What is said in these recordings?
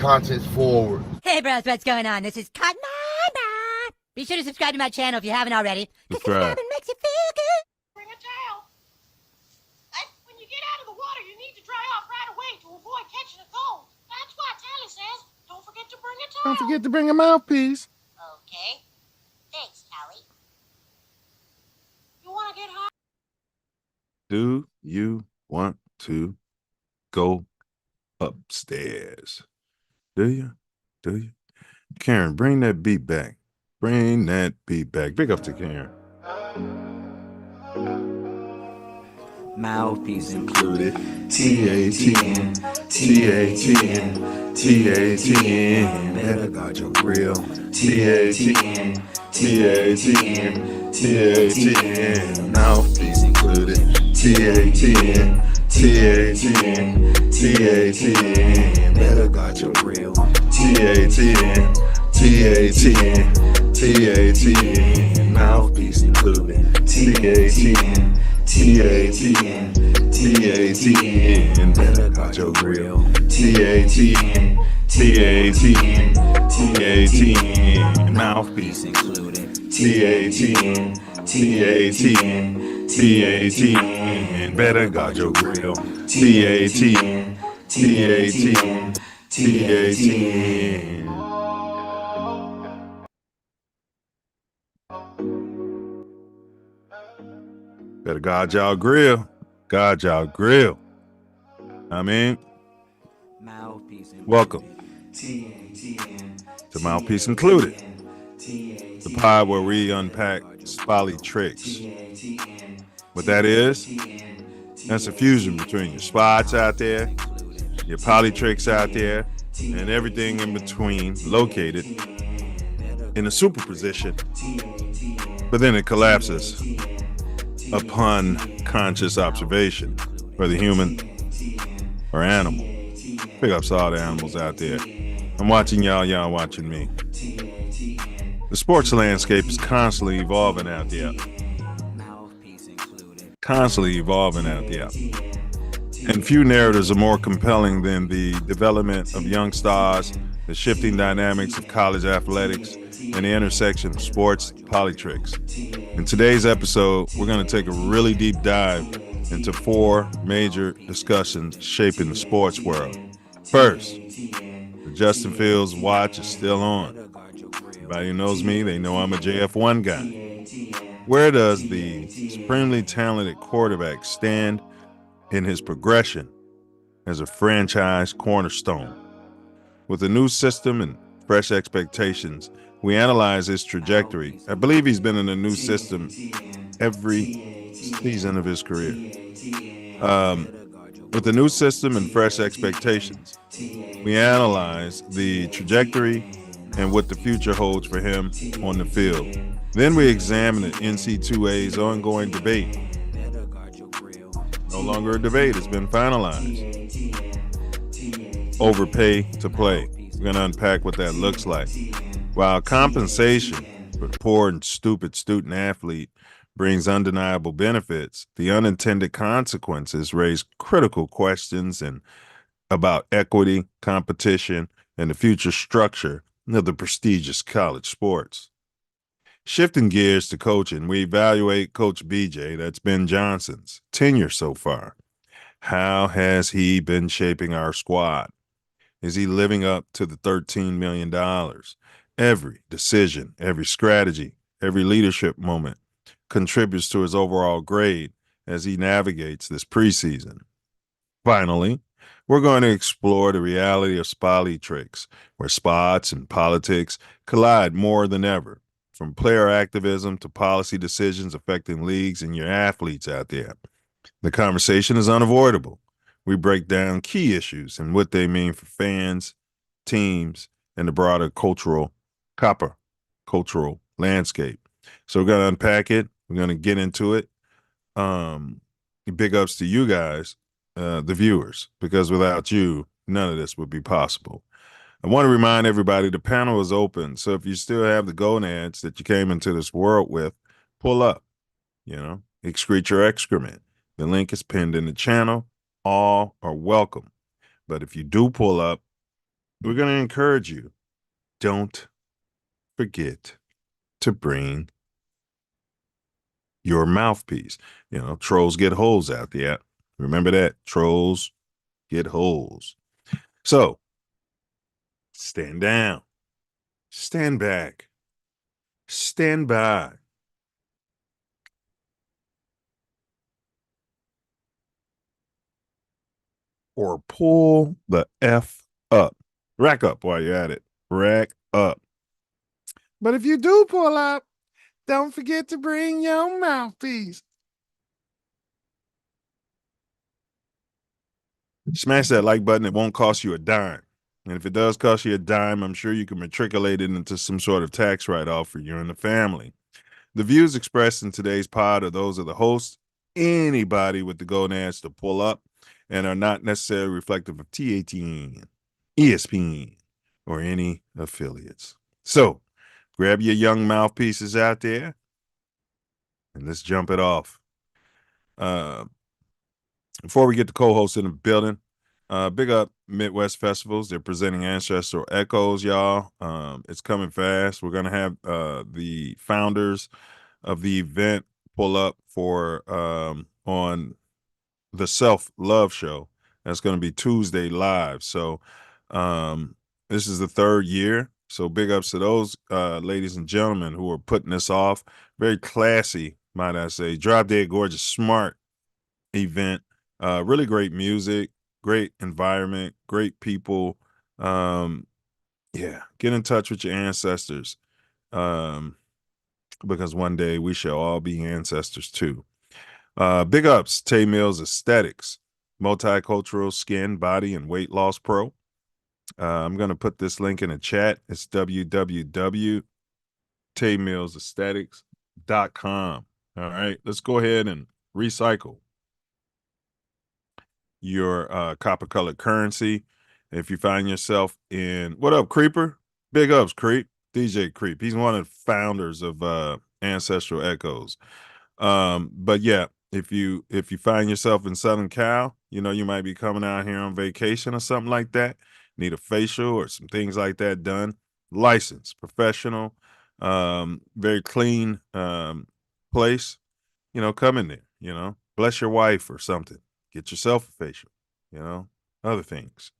Content forward. Hey bros, what's going on? This is Cotton. Be sure to subscribe to my channel if you haven't already. Because subscribing makes you feel good. Bring a towel. When you get out of the water, you need to dry off right away to avoid catching a cold. That's why Tally says, don't forget to bring a towel. Don't forget to bring a mouthpiece. Okay. Thanks, Tally. You want to get hot? Do you want to go upstairs? Do you? Do you? Karen, bring that beat back. Bring that beat back. Big up to Karen. Mouthpiece included. TATN, TATN, TATN. Better guard your grill. TATN, TATN, TATN. Mouthpiece included. TATN, TATN, TATN. Better guard your grill. TATN, TATN, TATN. Mouthpiece included. TATN, TATN, TATN. Better guard your grill. TATN, TATN, TATN. Mouthpiece included. TATN, TATN, TATN. Better guard your grill. TATN, TATN, TATN. Better guard y'all grill. Guard y'all grill. I mean, welcome to Mouthpiece Included, the pod where we unpack Spolitricks. What that is, that's a fusion between your spots out there, your polytricks out there, and everything in between, located in a superposition, but then it collapses upon conscious observation, whether human or animal. Big ups to all the animals out there. I'm watching y'all, y'all watching me. The sports landscape is constantly evolving out there. Constantly evolving out there. And few narratives are more compelling than the development of young stars, the shifting dynamics of college athletics, and the intersection of sports and polytricks. In today's episode, we're going to take a really deep dive into 4 major discussions shaping the sports world. First, the Justin Fields watch is still on. Anybody who knows me, they know I'm a JF1 guy. Where does the supremely talented quarterback stand in his progression as a franchise cornerstone? With a new system and fresh expectations, we analyze his trajectory. I believe he's been in a new system every season of his career. With the new system and fresh expectations, we analyze the trajectory and what the future holds for him on the field. Then we examine the NCAA's ongoing debate. No longer a debate, it's been finalized. Overpay to play. We're going to unpack what that looks like. While compensation for the poor and stupid student athlete brings undeniable benefits, the unintended consequences raise critical questions about equity, competition, and the future structure of the prestigious college sports. Shifting gears to coaching, we evaluate Coach BJ, that's Ben Johnson's, tenure so far. How has he been shaping our squad? Is he living up to the $13 million? Every decision, every strategy, every leadership moment contributes to his overall grade as he navigates this preseason. Finally, we're going to explore the reality of Spolitricks, where spots and politics collide more than ever, from player activism to policy decisions affecting leagues and your athletes out there. The conversation is unavoidable. We break down key issues and what they mean for fans, teams, and the broader cultural landscape. So we're going to unpack it. We're going to get into it. Big ups to you guys, the viewers, because without you, none of this would be possible. I want to remind everybody the panel is open. So if you still have the gonads that you came into this world with, pull up, excrete your excrement. The link is pinned in the channel. All are welcome. But if you do pull up, we're going to encourage you. Don't forget to bring your mouthpiece. Trolls get holes out there. Remember that. Trolls get holes. So stand down, stand back, stand by. Or pull the F up. Rack up while you're at it. Rack up. But if you do pull up, don't forget to bring your mouthpiece. Smash that like button. It won't cost you a dime. And if it does cost you a dime, I'm sure you can matriculate it into some sort of tax write-off for you and the family. The views expressed in today's pod are those of the host, anybody with the gonads to pull up, and are not necessarily reflective of TATN, ESPN, or any affiliates. So grab your young mouthpieces out there and let's jump it off. Before we get to co-hosts in the building, big up Midwest Festivals. They're presenting Ancestral Echoes, y'all. It's coming fast. We're going to have the founders of the event pull up for on the Self-Love Show. That's going to be Tuesday live. So this is the third year. So big ups to those ladies and gentlemen who are putting this off. Very classy, might I say. Drop Dead Gorgeous, smart event. Really great music, great environment, great people. Yeah, get in touch with your ancestors because one day we shall all be ancestors too. Big ups, Tay Milz Aesthetics, multicultural skin, body, and weight loss pro. I'm going to put this link in the chat. It's www.taymillsaesthetics.com. All right, let's go ahead and recycle your copper-colored currency. If you find yourself in, what up, Creeper? Big ups, Creep. DJ Creep. He's one of the founders of Ancestral Echoes. But yeah, if you find yourself in Southern Cal, you might be coming out here on vacation or something like that, need a facial or some things like that done. Licensed, professional, very clean place. Come in there, bless your wife or something. Get yourself a facial, other things.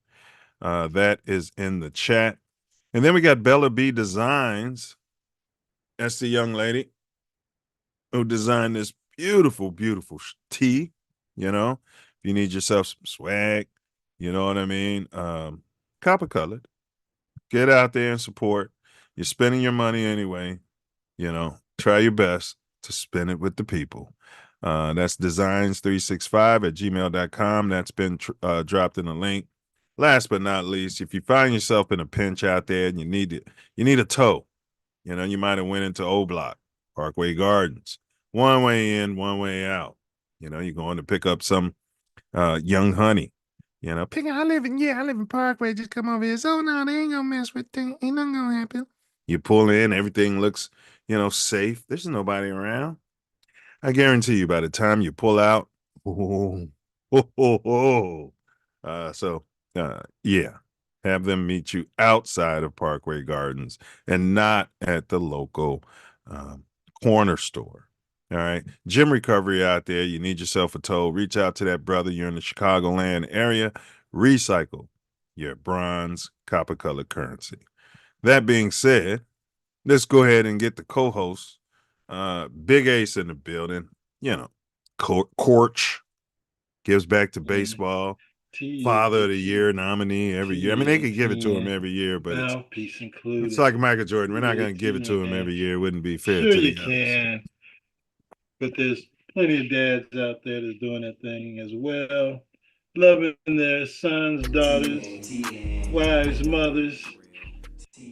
That is in the chat. And then we got Bella B Designs. That's the young lady who designed this beautiful, beautiful tee. If you need yourself some swag, you know what I mean? Copper colored. Get out there and support. You're spending your money anyway. Try your best to spend it with the people. That's designs365@gmail.com. That's been dropped in the link. Last but not least, if you find yourself in a pinch out there and you need a tow, you might have went into O Block, Parkway Gardens, one way in, one way out. You're going to pick up some young honey. I live in Parkway. Just come over here. So no, they ain't gonna mess with things. Ain't nothing gonna happen. You pull in, everything looks, safe. There's nobody around. I guarantee you, by the time you pull out, yeah, have them meet you outside of Parkway Gardens and not at the local corner store. All right. Gym recovery out there. You need yourself a tow. Reach out to that brother. You're in the Chicagoland area. Recycle your bronze copper colored currency. That being said, let's go ahead and get the co-host. Big Ace in the building. Corch gives back to baseball. Father of the Year nominee every year. I mean, they could give it to him every year, but it's like Michael Jordan. We're not going to give it to him every year. It wouldn't be fair to the others. Can. But there's plenty of dads out there that's doing that thing as well. Loving their sons, daughters, wives, mothers.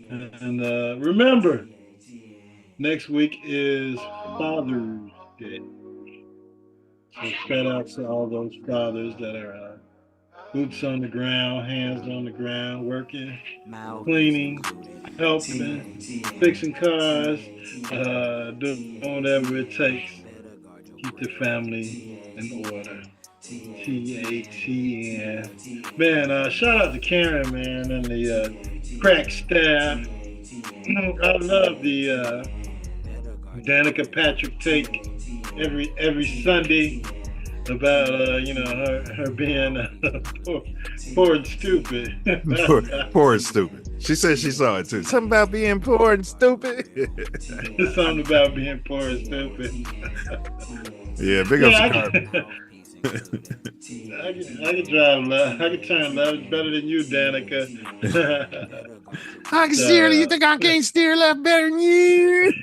And remember, next week is Father's Day. So shout out to all those fathers that are boots on the ground, hands on the ground, working, cleaning, helping, fixing cars, doing whatever it takes. Keep the family in order. TATN. Man, shout out to Karen, man, and the crack staff. I love the Danica Patrick take every Sunday about her being poor and stupid. Poor and stupid. She said she saw it too. Something about being poor and stupid. Something about being poor and stupid. Yeah, big ups to Carmen. I can drive love. I can turn love. It's better than you, Danica. I can steer. You think I can't steer left better than you?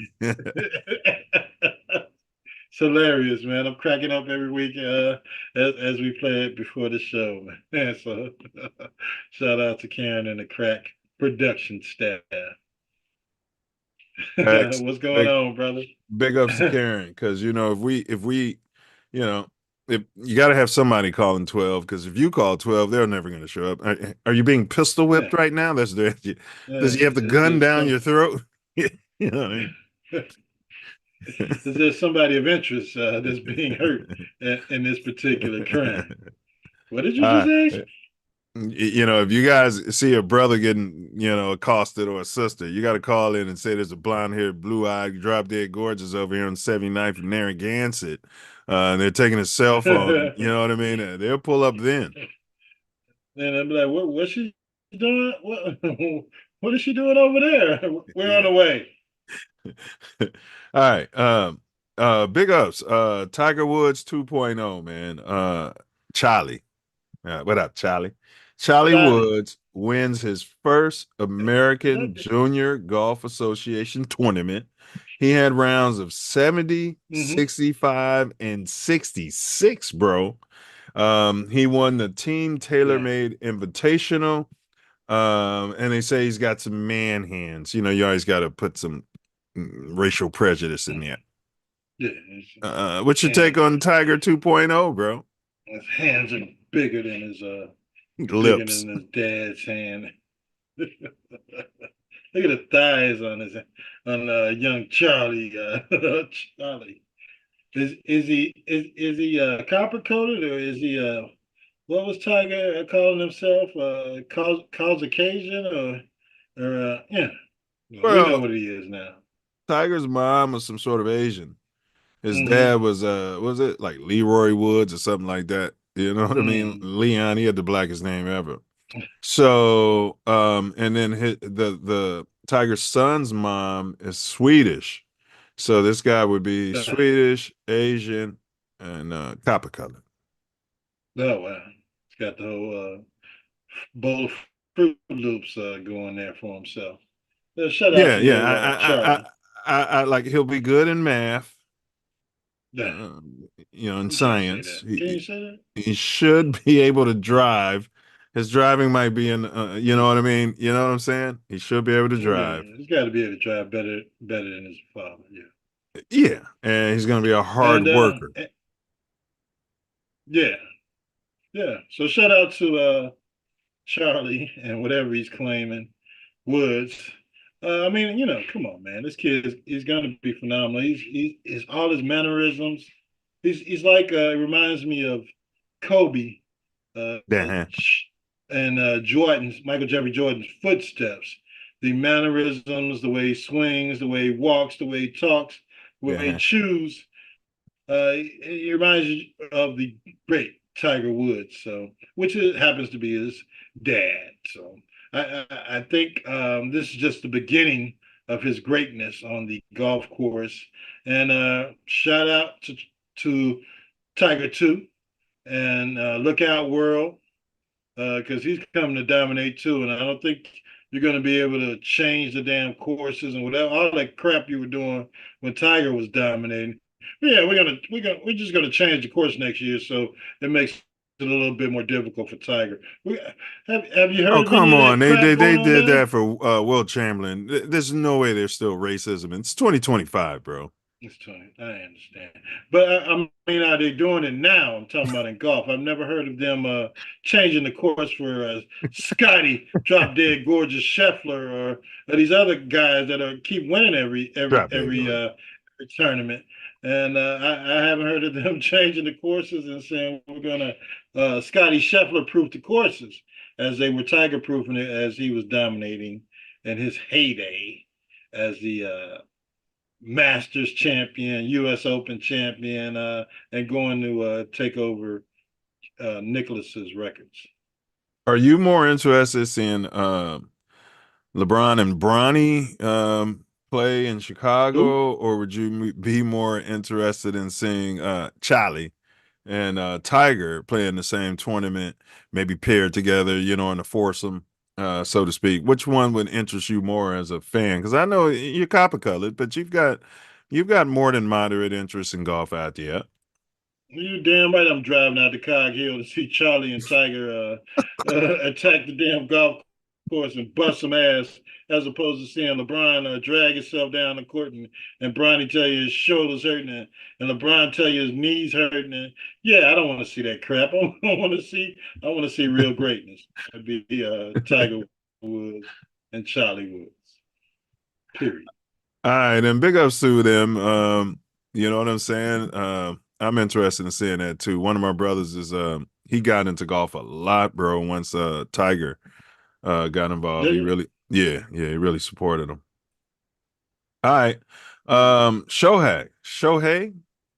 It's hilarious, man. I'm cracking up every week as we play it before the show, man. So shout out to Karen and the crack production staff. What's going on, brother? Big ups to Karen, because if we if you got to have somebody calling 12, because if you call 12, they're never going to show up. Are you being pistol whipped right now? Does he have the gun down your throat? You know what I mean? Is there somebody of interest that's being hurt in this particular crime? What did you just ask? If you guys see a brother getting, accosted, or a sister, you got to call in and say there's a blonde-haired, blue-eyed, drop-dead gorgeous over here on 79th and Narragansett. And they're taking his cell phone. You know what I mean? They'll pull up then. And I'm like, what's she doing? What is she doing over there? We're on the way. All right. Big ups. Tiger Woods 2.0, man. Charlie. What up, Charlie? Charlie Woods wins his first American Junior Golf Association tournament. He had rounds of 70, 65, and 66, bro. He won the Team TaylorMade Invitational. And they say he's got some man hands. You always got to put some racial prejudice in there. Yeah. What's your take on Tiger 2.0, bro? His hands are bigger than his lips. Bigger than his dad's hand. Look at the thighs on young Charlie. Charlie. Is he copper coated, or is he what was Tiger calling himself? Caucasian or yeah. Well, we know what he is now. Tiger's mom was some sort of Asian. His dad was it like Leroy Woods or something like that? You know what I mean? Leon, he had the blackest name ever. So, and then the Tiger's son's mom is Swedish. So this guy would be Swedish, Asian, and copper colored. Oh wow. He's got the whole bowl of Fruit Loops going there for himself. Shout out to Charlie. I like, he'll be good in math. In science. Can you say that? He should be able to drive. His driving might be in, you know what I mean? You know what I'm saying? He should be able to drive. Yeah, he's got to be able to drive better than his father. Yeah. Yeah, and he's going to be a hard worker. Yeah. So shout out to Charlie and whatever he's claiming, Woods. I mean, come on, man. This kid is going to be phenomenal. He's all his mannerisms. He's like it reminds me of Kobe and Michael Jeffrey Jordan's footsteps. The mannerisms, the way he swings, the way he walks, the way he talks, the way he chews. It reminds you of the great Tiger Woods, which happens to be his dad. So I think this is just the beginning of his greatness on the golf course. And shout out to Tiger 2 and look out, world, because he's coming to dominate too. And I don't think you're going to be able to change the damn courses and whatever, all that crap you were doing when Tiger was dominating. Yeah, we're just gonna change the course next year, so it makes it a little bit more difficult for Tiger. Have you heard? Oh, come on! They did that for Will Chamberlain. There's no way there's still racism. It's 2025, bro. It's 20. I understand, but I mean, are they doing it now? I'm talking about in golf. I've never heard of them changing the course for Scotty, Drop Dead Gorgeous Scheffler, or these other guys that keep winning every tournament. And I haven't heard of them changing the courses and saying we're gonna Scotty Scheffler proof the courses as they were Tiger proofing it as he was dominating in his heyday as the Masters champion, U.S. Open champion, and going to take over Nicholas's records. Are you more interested in LeBron and Bronny play in Chicago, or would you be more interested in seeing Charlie and Tiger play in the same tournament, maybe paired together, in a foursome, so to speak? Which one would interest you more as a fan? Because I know you're copper colored, but you've got more than moderate interest in golf out there. You damn right I'm driving out to Cog Hill to see Charlie and Tiger attack the damn golf course and bust some ass, as opposed to seeing LeBron drag himself down the court and Bronny tell you his shoulders hurting and LeBron tell you his knees hurting. And yeah, I don't want to see that crap. I want to see real greatness. That'd be Tiger Woods and Charlie Woods. Period. All right, and big ups to them. You know what I'm saying? I'm interested in seeing that too. One of my brothers is he got into golf a lot, bro. Once Tiger got involved, he really he really supported him. All right. Shohei.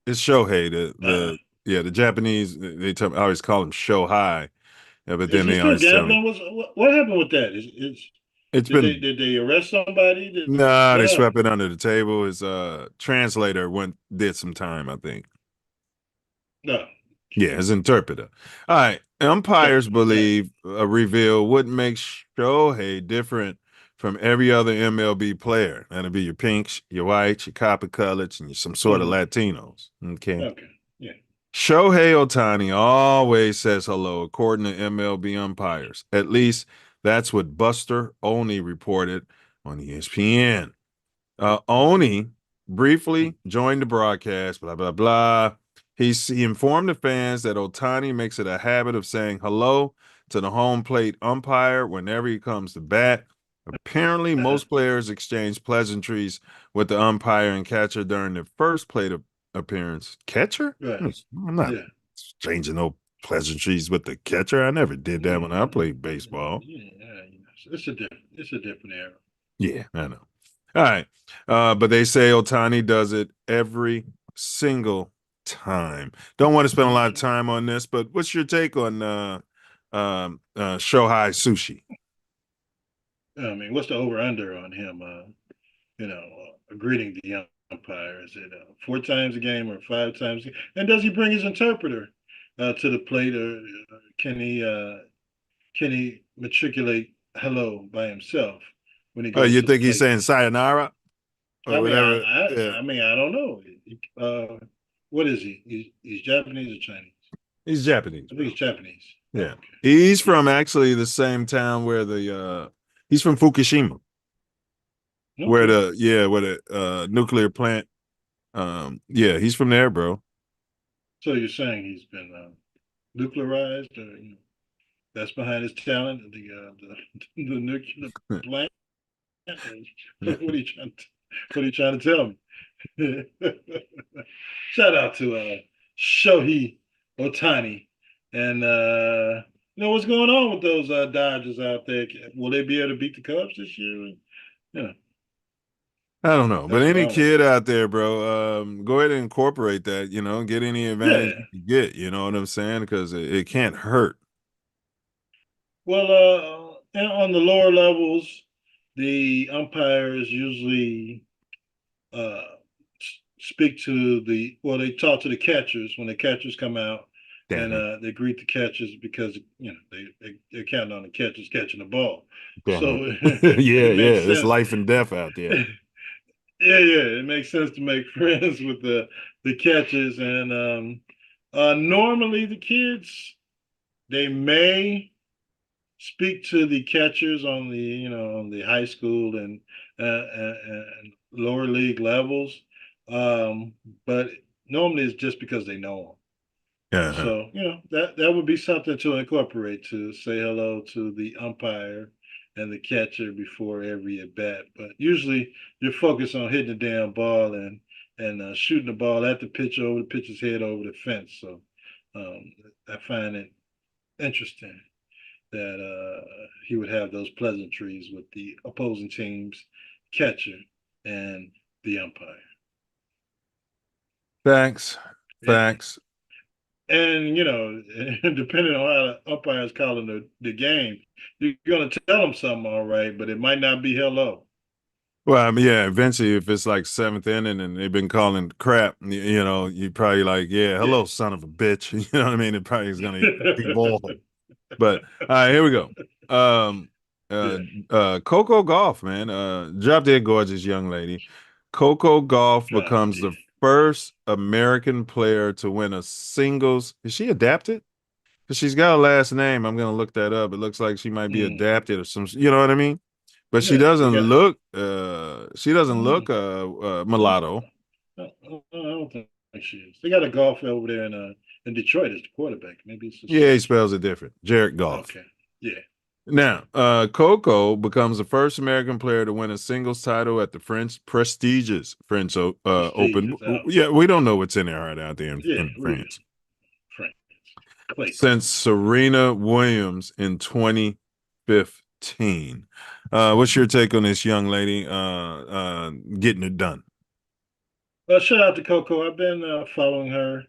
It's Shohei, the Japanese, I always call him Shohei. Yeah, but then they always tell me. What happened with that? Did they arrest somebody? Nah, they swept it under the table. His translator did some time, I think. No. Yeah, his interpreter. All right. Umpires believe a reveal wouldn't make Shohei different from every other MLB player. That'll be your pinks, your whites, your copper colors, and some sort of Latinos. Okay. Yeah. Shohei Ohtani always says hello, according to MLB umpires. At least that's what Buster Olney reported on ESPN. Olney briefly joined the broadcast, blah, blah, blah. He informed the fans that Ohtani makes it a habit of saying hello to the home plate umpire whenever he comes to bat. Apparently, most players exchange pleasantries with the umpire and catcher during their first plate appearance. Catcher? Right. I'm not exchanging no pleasantries with the catcher. I never did that when I played baseball. Yeah, it's a different era. Yeah, I know. All right. But they say Ohtani does it every single time. Don't want to spend a lot of time on this, but what's your take on Shohei Sushi? I mean, what's the over-under on him, greeting the umpire? Is it 4 times a game or 5 times a game? And does he bring his interpreter to the plate, or can he matriculate hello by himself when he goes? Oh, you think he's saying sayonara? I mean, I don't know. What is he? He's Japanese or Chinese? He's Japanese. I think he's Japanese. Yeah, okay. He's from actually the same town where he's from Fukushima, where the nuclear plant. He's from there, bro. So you're saying he's been nuclearized, or that's behind his talent, the nuclear plant? What are you trying to tell me? Shout out to Shohei Ohtani. And what's going on with those Dodgers out there? Will they be able to beat the Cubs this year? I don't know. But any kid out there, bro, go ahead and incorporate that, get any advantage you get, you know what I'm saying? Because it can't hurt. Well, on the lower levels, the umpires usually speak to they talk to the catchers when the catchers come out. Damn. And they greet the catchers because they're counting on the catchers catching the ball. Damn. So it's life and death out there. It makes sense to make friends with the catchers, and normally the kids, they may speak to the catchers on the high school and lower league levels, but normally it's just because they know them. Uh-huh. So that would be something to incorporate, to say hello to the umpire and the catcher before every at bat. But usually you're focused on hitting the damn ball and and shooting the ball at the pitcher over the pitcher's head over the fence. So I find it interesting that he would have those pleasantries with the opposing team's catcher and the umpire. Facts. Facts. And depending on how the umpire is calling the game, you're gonna tell them something, all right, but it might not be hello. Well, I mean, yeah, eventually if it's like seventh inning and they've been calling crap, you probably like, yeah, hello, son of a bitch. You know what I mean? It probably is gonna evolve. But all right, here we go. Coco Golf, man. Drop dead gorgeous young lady. Coco Golf becomes the first American player to win a singles. Is she adapted? Because she's got a last name. I'm gonna look that up. It looks like she might be adapted or some, you know what I mean? But she doesn't look mulatto. I don't think she is. They got a golfer over there in Detroit as the quarterback. Maybe it's Yeah, he spells it different. Jared Goff. Okay. Yeah. Now, Coco becomes the first American player to win a singles title at the prestigious French Open. Yeah, we don't know what's in there right out there in France. Since Serena Williams in 2015. What's your take on this young lady getting it done? Well, shout out to Coco. I've been following her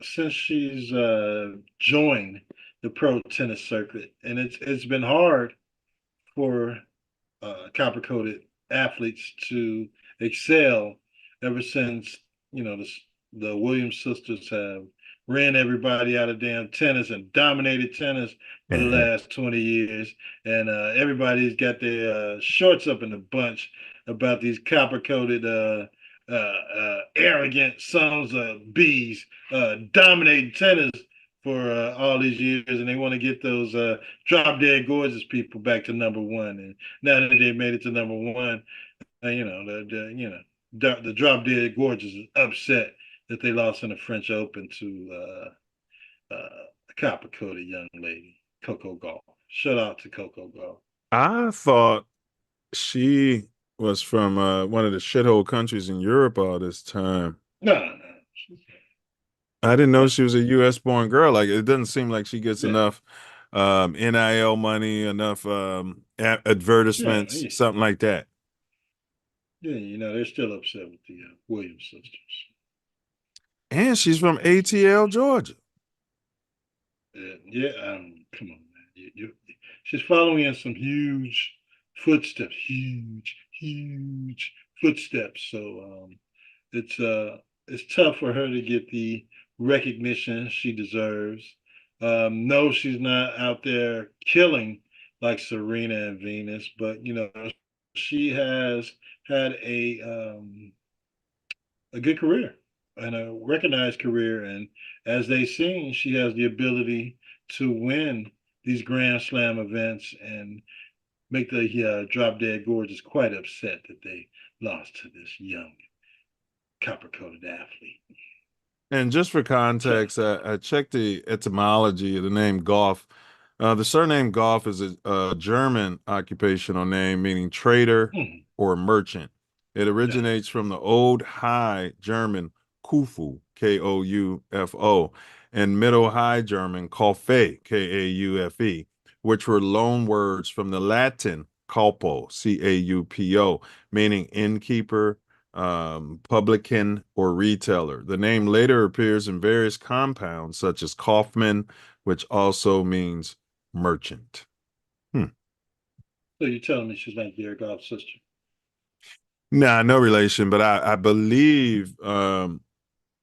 since she's joined the pro tennis circuit, and it's been hard for copper-coated athletes to excel ever since the Williams sisters have ran everybody out of damn tennis and dominated tennis for the last 20 years, and everybody's got their shorts up in the bunch about these copper-coated arrogant sons of bees dominating tennis for all these years, and they want to get those drop dead gorgeous people back to number one. And now that they made it to number one, the drop dead gorgeous is upset that they lost in the French Open to a copper coated young lady, Coco Gauff. Shout out to Coco Gauff. I thought she was from one of the shithole countries in Europe all this time. No. I didn't know she was a U.S. born girl. Like, it doesn't seem like she gets enough NIL money, enough advertisements, something like that. Yeah, they're still upset with the Williams sisters. And she's from ATL, Georgia. Come on, man. She's following in some huge footsteps, huge footsteps. So it's tough for her to get the recognition she deserves. No, she's not out there killing like Serena and Venus, but she has had a good career and a recognized career, and as they've seen, she has the ability to win these Grand Slam events and make the drop dead gorgeous quite upset that they lost to this young copper-coated athlete. And just for context, I checked the etymology of the name Goff. The surname Goff is a German occupational name meaning trader or merchant. It originates from the Old High German Kufu, Koufo, and Middle High German Kaufe, Kaufe, which were loan words from the Latin culpo, Caupo, meaning innkeeper, publican, or retailer. The name later appears in various compounds such as Kaufman, which also means merchant. So you're telling me she's like Jared Goff's sister? Nah, no relation, but I believe I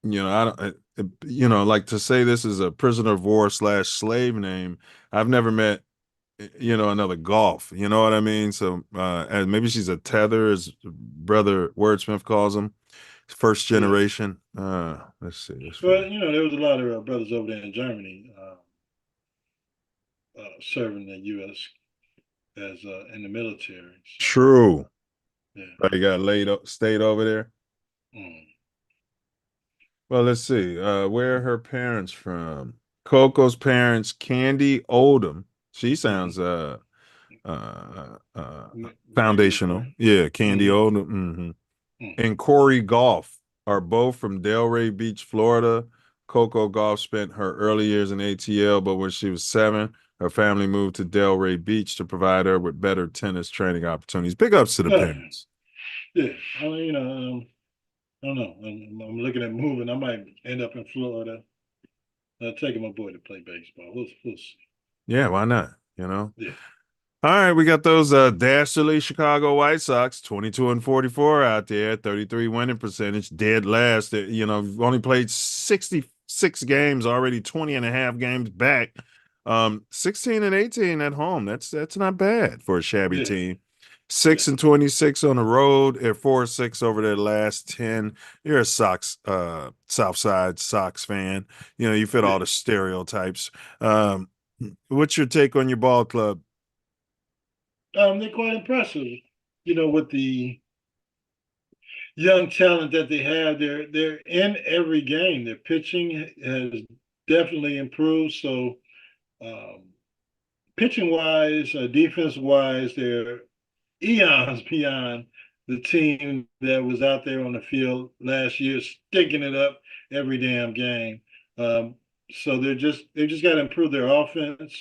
don't like to say this is a prisoner of war / slave name. I've never met another Golf, you know what I mean? So and maybe she's a tether, as brother Wordsmith calls them, first generation. Let's see. Well, there was a lot of brothers over there in Germany serving the U.S. as in the military. So. True. Yeah. They got stayed over there. Well, let's see. Where are her parents from? Coco's parents, Candy Oldham. She sounds foundational. Yeah, Candy Oldham. and Corey Golf are both from Delray Beach, Florida. Coco Golf spent her early years in ATL, but when she was 7, her family moved to Delray Beach to provide her with better tennis training opportunities. Big ups to the parents. Yeah, I mean, I don't know. I'm looking at moving. I might end up in Florida. Taking my boy to play baseball. We'll see. Yeah, why not? You know? Yeah. All right, we got those dastardly Chicago White Sox, 22-44 out there, 33 winning percentage, dead last. You know, only played 66 games already, 20 and a half games back. 16 and 18 at home. That's not bad for a shabby team. 6 and 26 on the road. They're 4-6 over their last 10. You're a Sox, South Side Sox fan. You know, you fit all the stereotypes. What's your take on your ball club? They're quite impressive. You know, with the young talent that they have, they're in every game. Their pitching has definitely improved. So, pitching wise, defense wise, they're eons beyond the team that was out there on the field last year, stinking it up every damn game. So they've just got to improve their offense.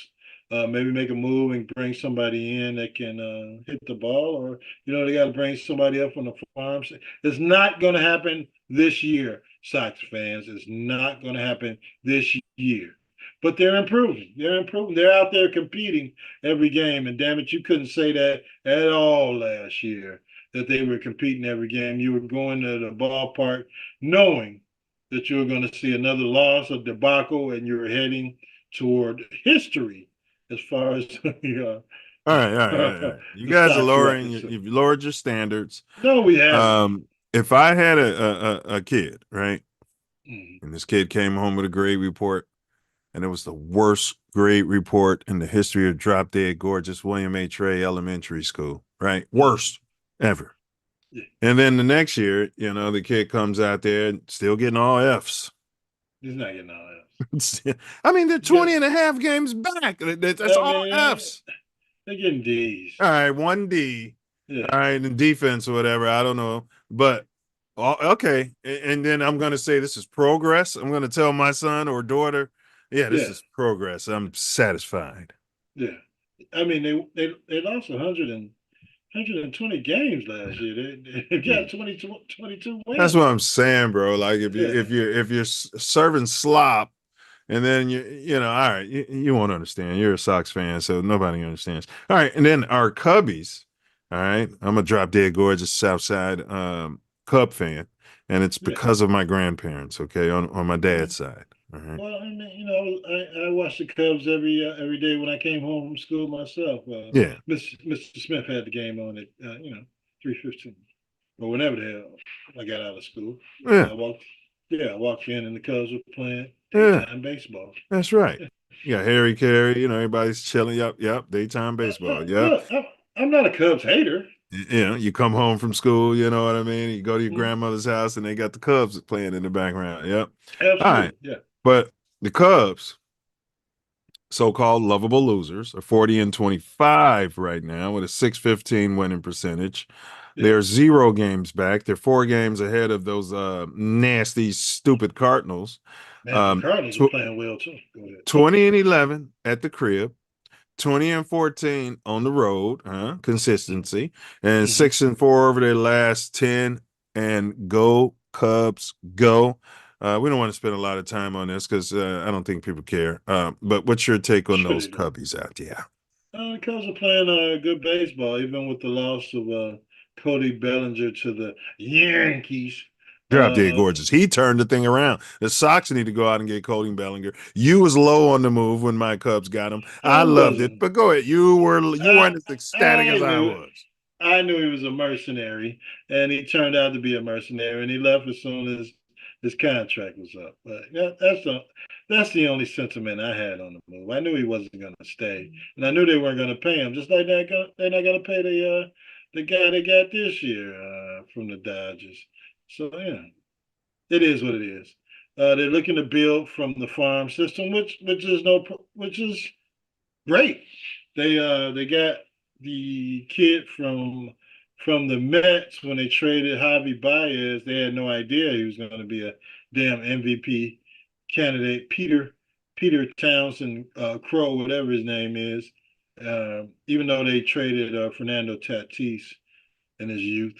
Maybe make a move and bring somebody in that can hit the ball, or they got to bring somebody up from the farm. It's not going to happen this year, Sox fans. It's not going to happen this year. But they're improving. They're out there competing every game. And damn it, you couldn't say that at all last year, that they were competing every game. You were going to the ballpark knowing that you were going to see another loss, a debacle, and you were heading toward history as far as All right. You guys are lowering. You've lowered your standards. No, we haven't. If I had a kid, right, and this kid came home with a grade report, and it was the worst grade report in the history of Drop Dead Gorgeous William A. Trey Elementary School, right? Worst ever. Yeah. And then the next year, the kid comes out there still getting all Fs. He's not getting all Fs. I mean, they're 20 and a half games back. That's all Fs. They're getting Ds. All right, 1 D. Yeah. All right, in defense or whatever, I don't know. But, okay. And then I'm going to say this is progress. I'm going to tell my son or daughter, this is progress. I'm satisfied. Yeah. I mean, they lost 120 games last year. They got 22 wins. That's what I'm saying, bro. Like if you're serving slop, and then all right, you won't understand. You're a Sox fan, so nobody understands. All right, and then our Cubbies. All right, I'm a Drop Dead Gorgeous Southside Cub fan, and it's because of my grandparents. Okay, on my dad's side. All right. Well, I mean, I watched the Cubs every day when I came home from school myself. Mr. Smith had the game on at 3:15 or whenever the hell I got out of school. Yeah. I walked in and the Cubs were playing daytime baseball. That's right. You got Harry Carey. Everybody's chilling. Yep. Daytime baseball. Yep. Look, I'm not a Cubs hater. You come home from school, you know what I mean? You go to your grandmother's house and they got the Cubs playing in the background. Yep. Absolutely. All right. Yeah. But the Cubs, so-called lovable losers, are 40-25 right now with a .615 winning percentage. Yeah. They're 0 games back. They're 4 games ahead of those nasty, stupid Cardinals. Man, the Cardinals are playing well too. 20-11 at the crib. 20-14 on the road, consistency, and 6-4 over their last 10. And go Cubs, go! We don't want to spend a lot of time on this because I don't think people care. But what's your take on those Cubbies out there? The Cubs are playing good baseball, even with the loss of Cody Bellinger to the Yankees. Drop Dead Gorgeous. He turned the thing around. The Sox need to go out and get Cody Bellinger. You was low on the move when my Cubs got him. I loved it, but go ahead. You weren't as ecstatic as I was. I knew he was a mercenary, and he turned out to be a mercenary, and he left as soon as his contract was up. But that's the only sentiment I had on the move. I knew he wasn't going to stay, and I knew they weren't going to pay him. Just like they're not going to pay the guy they got this year from the Dodgers. So it is what it is. They're looking to build from the farm system, which is great. They got the kid from from the Mets when they traded Javi Baez. They had no idea he was going to be a damn MVP candidate. Peter Townsend Crow, whatever his name is. Even though they traded Fernando Tatis in his youth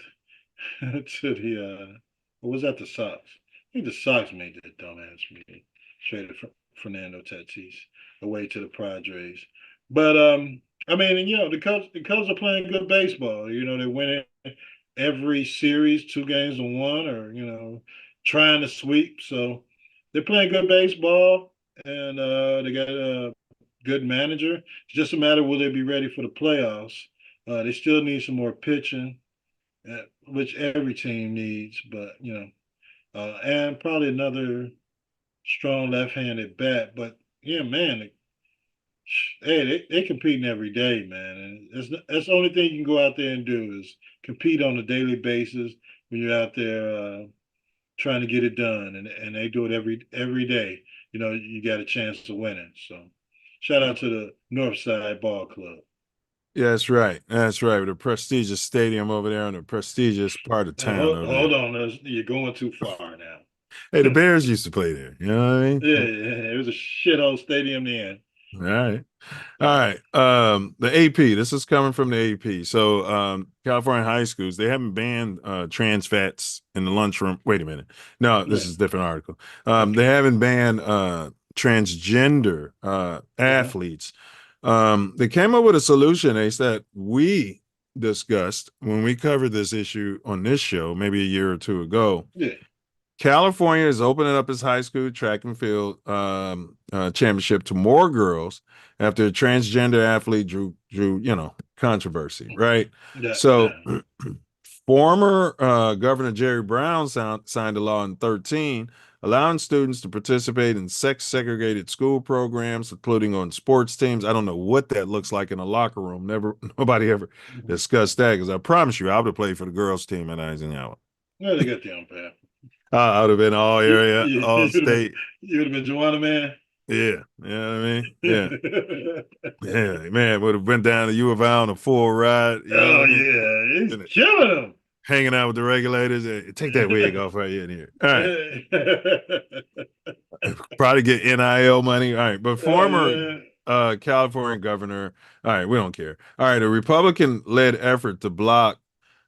to the what was that, the Sox? I think the Sox made that dumbass move. Traded Fernando Tatis away to the Padres. But I mean, you know, the Cubs are playing good baseball. You know, they're winning every series, 2 games to 1, or you know, trying to sweep. So they're playing good baseball, and they got a good manager. It's just a matter of will they be ready for the playoffs. They still need some more pitching, which every team needs. But you know, and probably another strong left-handed bat. But yeah, man, hey, they competing every day, man, and that's the only thing you can go out there and do is compete on a daily basis when you're out there trying to get it done, and they do it every day. You know, you got a chance to win it. So, shout out to the Northside Ball Club. Yeah, that's right. That's right. The prestigious stadium over there in the prestigious part of town. Hold on, you're going too far now. Hey, the Bears used to play there. You know what I mean? Yeah, it was a shithole stadium then. All right. All right. The AP, this is coming from the AP. So California high schools, they haven't banned trans fats in the lunchroom. Wait a minute. No, this is a different article. They haven't banned transgender athletes. They came up with a solution, Ace, that we discussed when we covered this issue on this show maybe a year or two ago. Yeah. California is opening up its high school track and field championship to more girls after a transgender athlete drew controversy, right? Yeah, so former Governor Jerry Brown signed a law in 2013 allowing students to participate in sex-segregated school programs, including on sports teams. I don't know what that looks like in a locker room. Nobody ever discussed that, because I promise you I would have played for the girls team at Eisenhower. Yeah, they got the umpire. I would have been all area, all state. You would have been Joanna, man. Yeah, you know what I mean? Yeah. Yeah, man, would have went down to U of I on a full ride. You know yeah, he's killing them. Hanging out with the regulators. Hey, take that wig off right here and here. All right. Probably get NIL money. All right, but former California governor, all right, we don't care. All right, a Republican-led effort to block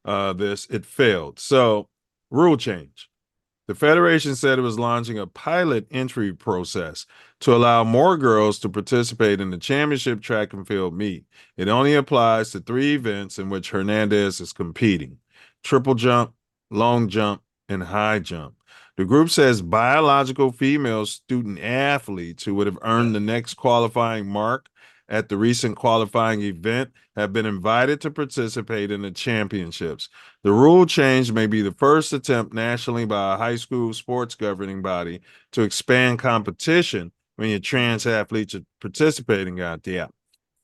this, it failed. So, rule change. The Federation said it was launching a pilot entry process to allow more girls to participate in the championship track and field meet. It only applies to 3 events in which Hernandez is competing: triple jump, long jump, and high jump. The group says biological female student athletes who would have earned the next qualifying mark at the recent qualifying event have been invited to participate in the championships. The rule change may be the first attempt nationally by a high school sports governing body to expand competition when your trans athletes are participating out there.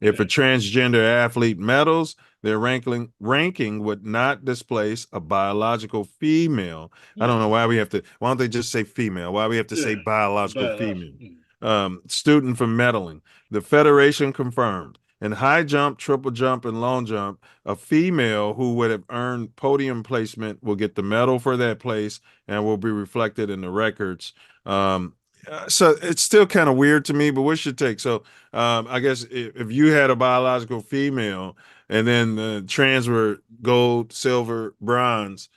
If a transgender athlete medals, their ranking would not displace a biological female. I don't know why we have to. Why don't they just say female? Why we have to say biological female? Student from medaling. The Federation confirmed in high jump, triple jump, and long jump, a female who would have earned podium placement will get the medal for that place and will be reflected in the records. So it's still kind of weird to me, but what's your take? So I guess if you had a biological female and then the trans were gold, silver, bronze,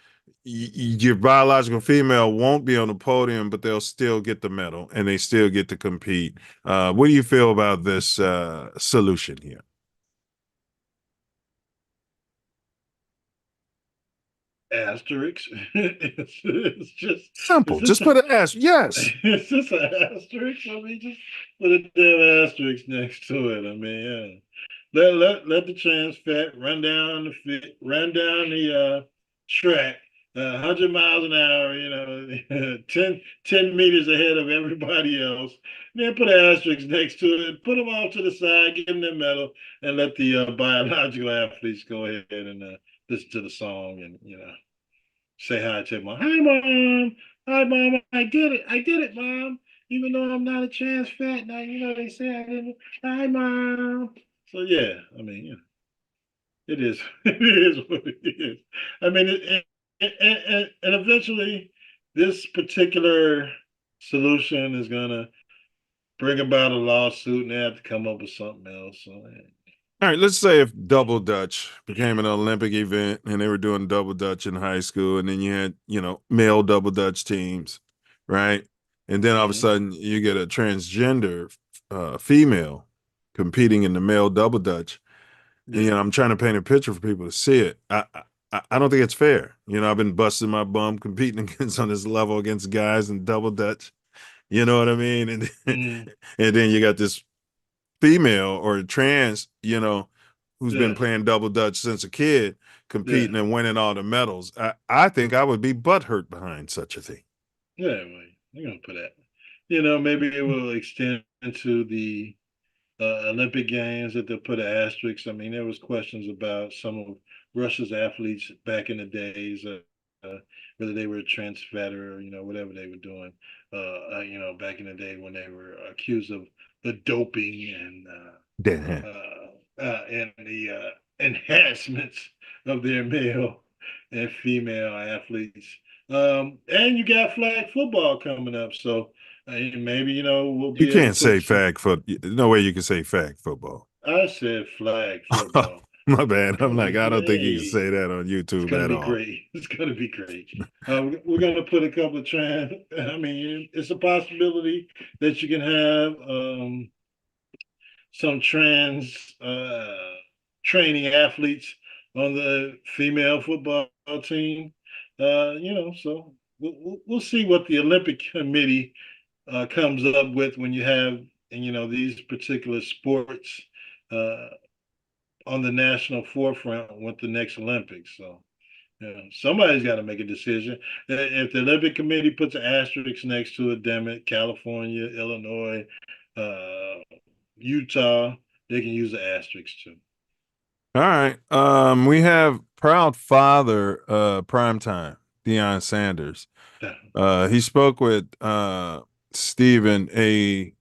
your biological female won't be on the podium, but they'll still get the medal and they still get to compete. What do you feel about this solution here? Asterisks. it's just simple. Just put an asterisk. Yes. It's just an asterisk. I mean, just put a damn asterisk next to it. I mean, yeah. Let the trans fat run down the track 100 miles an hour, you know, 10 meters ahead of everybody else. Then put an asterisk next to it, put them off to the side, give them their medal, and let the biological athletes go ahead and listen to the song and, you know, say hi to mom. Hi, mom. Hi, mom. I did it, mom. Even though I'm not a trans fat, now, you know, they say I didn't. Hi, mom. So, yeah, I mean, yeah. It is. It is what it is. I mean, and eventually, this particular solution is gonna bring about a lawsuit, and they have to come up with something else. So, All right, let's say if double dutch became an Olympic event and they were doing double dutch in high school, and then you had, male double dutch teams, right? And then all of a sudden you get a transgender female competing in the male double dutch. And, I'm trying to paint a picture for people to see it. I don't think it's fair. I've been busting my bum competing against on this level against guys in double dutch. You know what I mean? And and then you got this female or trans, who's been playing double dutch since a kid, competing and winning all the medals. I think I would be butthurt behind such a thing. Yeah, well, you're gonna put that. Maybe it will extend to the Olympic Games that they'll put an asterisk. I mean, there was questions about some of Russia's athletes back in the days, whether they were trans fat or whatever they were doing. Back in the day when they were accused of the doping and the enhancements of their male and female athletes. And you got flag football coming up, so maybe we'll be. You can't say flag foot. No way you can say flag football. I said flag football. My bad. I'm like, I don't think you can say that on YouTube at all. It's gonna be great. We're gonna put a couple of trans. I mean, it's a possibility that you can have some trans training athletes on the female football team. So we'll see what the Olympic Committee comes up with when you have these particular sports on the national forefront with the next Olympics. So somebody's got to make a decision. If the Olympic Committee puts an asterisk next to it, damn it, California, Illinois, Utah, they can use the asterisk too. All right. We have proud father, primetime, Deion Sanders. He spoke with Stephen A.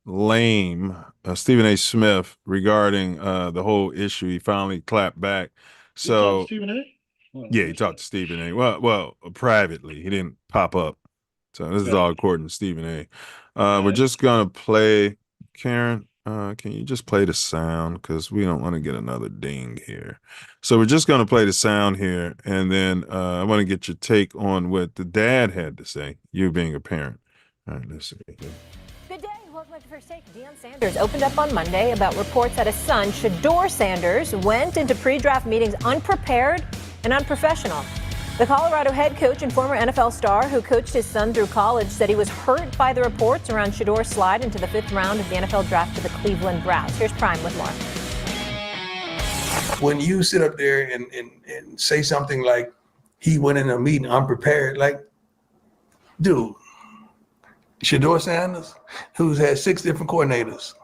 Smith regarding the whole issue. He finally clapped back. So Stephen A? Yeah, he talked to Stephen A. Well, privately. He didn't pop up. So this is all according to Stephen A. We're just gonna play. Karen, can you just play the sound, because we don't want to get another ding here. So we're just gonna play the sound here, and then I want to get your take on what the dad had to say. You being a parent. All right, let's see. Good day. Welcome back to First Take. Deion Sanders opened up on Monday about reports that his son, Shador Sanders, went into pre-draft meetings unprepared and unprofessional. The Colorado head coach and former NFL star who coached his son through college said he was hurt by the reports around Shador's slide into the 5th round of the NFL draft to the Cleveland Browns. Here's Prime with more. When you sit up there and say something like he went in a meeting unprepared, like, dude, Shador Sanders, who's had 6 different coordinators,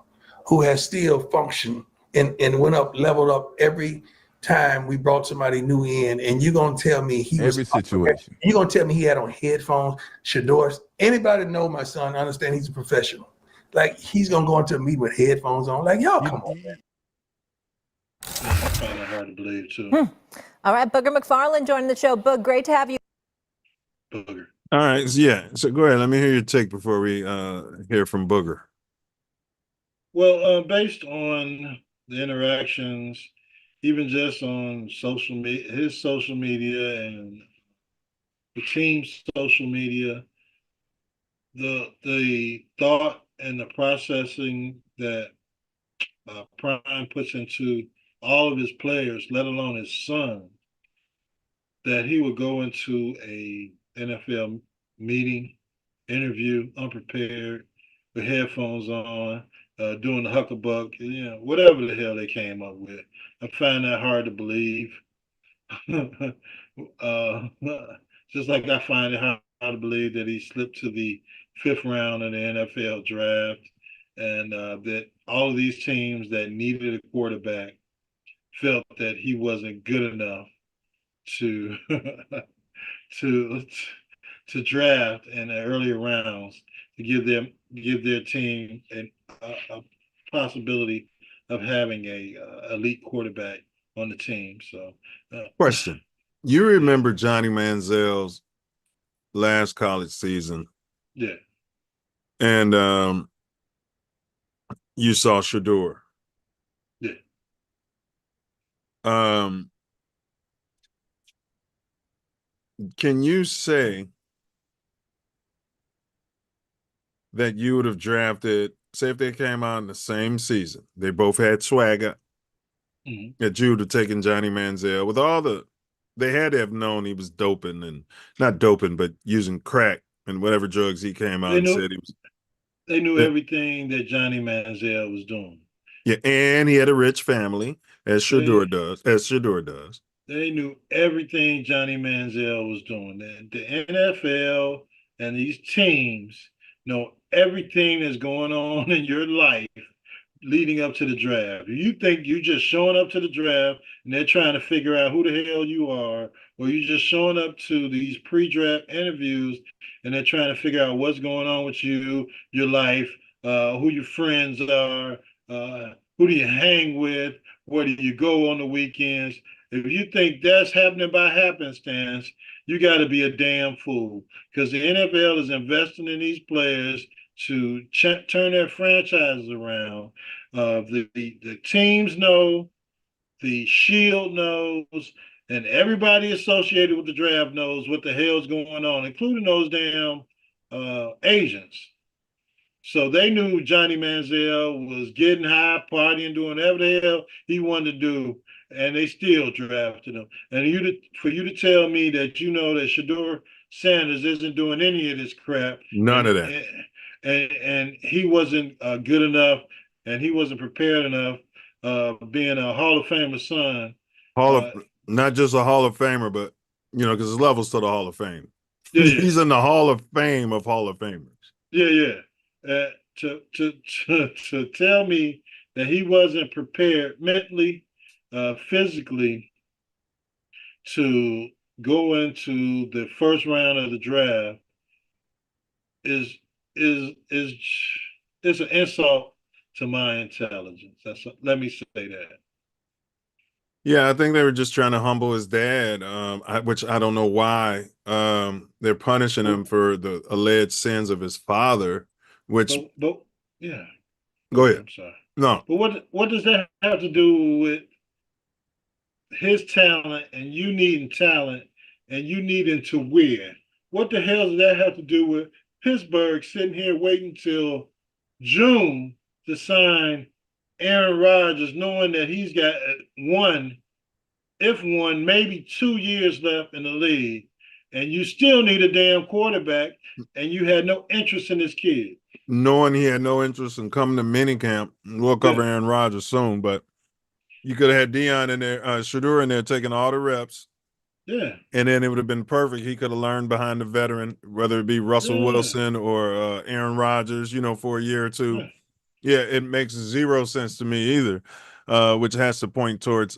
who has still functioned and went up, leveled up every time we brought somebody new in, and you're gonna tell me he every situation. You're gonna tell me he had on headphones. Shador, anybody know my son, understand he's a professional. Like, he's gonna go into a meeting with headphones on. Like, y'all come on, man. I find it hard to believe too. All right, Booger McFarland joining the show. Boog, great to have you. Booger. All right, so go ahead. Let me hear your take before we hear from Booger. Well, based on the interactions, even just on social media, his social media and the team's social media, the thought and the processing that Prime puts into all of his players, let alone his son, that he would go into a NFL meeting, interview, unprepared, with headphones on, doing the huckabuck, whatever the hell they came up with. I find that hard to believe. Just like I find it hard to believe that he slipped to the 5th round of the NFL draft, and that all of these teams that needed a quarterback felt that he wasn't good enough to to draft in the earlier rounds to give their team a possibility of having a elite quarterback on the team. So, Question: you remember Johnny Manziel's last college season? Yeah. And you saw Shedeur. Yeah. Can you say that you would have drafted, say if they came out in the same season, they both had swagger, that you would have taken Johnny Manziel with they had to have known he was doping and not doping, but using crack and whatever drugs he came out and said he was. They knew everything that Johnny Manziel was doing. Yeah, and he had a rich family, as Shedeur does. They knew everything Johnny Manziel was doing. The NFL and these teams know everything that's going on in your life leading up to the draft. You think you just showing up to the draft and they're trying to figure out who the hell you are, or you just showing up to these pre-draft interviews and they're trying to figure out what's going on with you, your life, who your friends are, who do you hang with, where do you go on the weekends. If you think that's happening by happenstance, you got to be a damn fool, because the NFL is investing in these players to turn their franchises around. The teams know, the Shield knows, and everybody associated with the draft knows what the hell's going on, including those damn agents. So they knew Johnny Manziel was getting high, partying, doing whatever the hell he wanted to do, and they still drafted him. And for you to tell me that you know that Shedeur Sanders isn't doing any of this crap. None of that. And he wasn't good enough, and he wasn't prepared enough, being a Hall of Famer son. Not just a Hall of Famer, but, because there's levels to the Hall of Fame. Yeah. He's in the Hall of Fame of Hall of Famers. Yeah. To tell me that he wasn't prepared mentally, physically, to go into the first round of the draft is an insult to my intelligence. Let me say that. Yeah, I think they were just trying to humble his dad, which I don't know why. They're punishing him for the alleged sins of his father, which. But yeah. Go ahead. I'm sorry. No. But what does that have to do with his talent and you needing talent and you needing to win? What the hell does that have to do with Pittsburgh sitting here waiting till June to sign Aaron Rodgers, knowing that he's got one, maybe 2 years left in the league, and you still need a damn quarterback, and you had no interest in this kid? Knowing he had no interest in coming to minicamp. We'll cover Aaron Rodgers soon, but you could have had Deion in there, Shedeur in there taking all the reps. Yeah. And then it would have been perfect. He could have learned behind the veteran, whether it be Russell Wilson or Aaron Rodgers, for a year or two. Yeah, it makes zero sense to me either, which has to point towards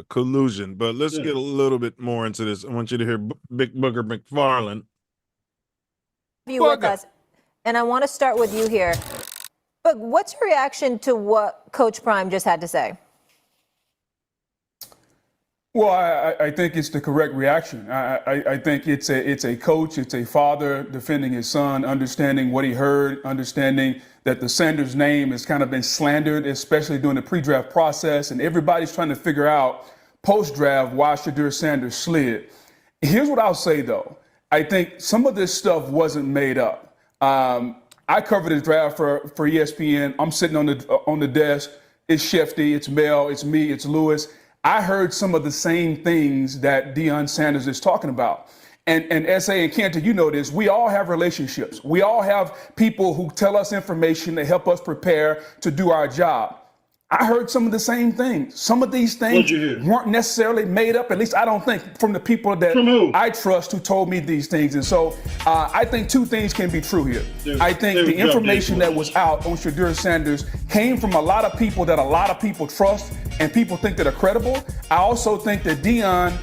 collusion. But let's get a little bit more into this. I want you to hear Big Booger McFarland. You with us, and I want to start with you here. But what's your reaction to what Coach Prime just had to say? Well, I think it's the correct reaction. I think it's a coach, it's a father defending his son, understanding what he heard, understanding that the Sanders name has kind of been slandered, especially during the pre-draft process, and everybody's trying to figure out post-draft why Shedeur Sanders slid. Here's what I'll say, though. I think some of this stuff wasn't made up. I covered the draft for ESPN. I'm sitting on the desk. It's Shefty, it's Mel, it's me, it's Lewis. I heard some of the same things that Deion Sanders is talking about. And S.A. and Cantor, you know this, we all have relationships. We all have people who tell us information that help us prepare to do our job. I heard some of the same things. Some of these things weren't necessarily made up, at least I don't think, from the people that I trust who told me these things. And so I think two things can be true here. I think the information that was out on Shedeur Sanders came from a lot of people that a lot of people trust and people think that are credible. I also think that Deion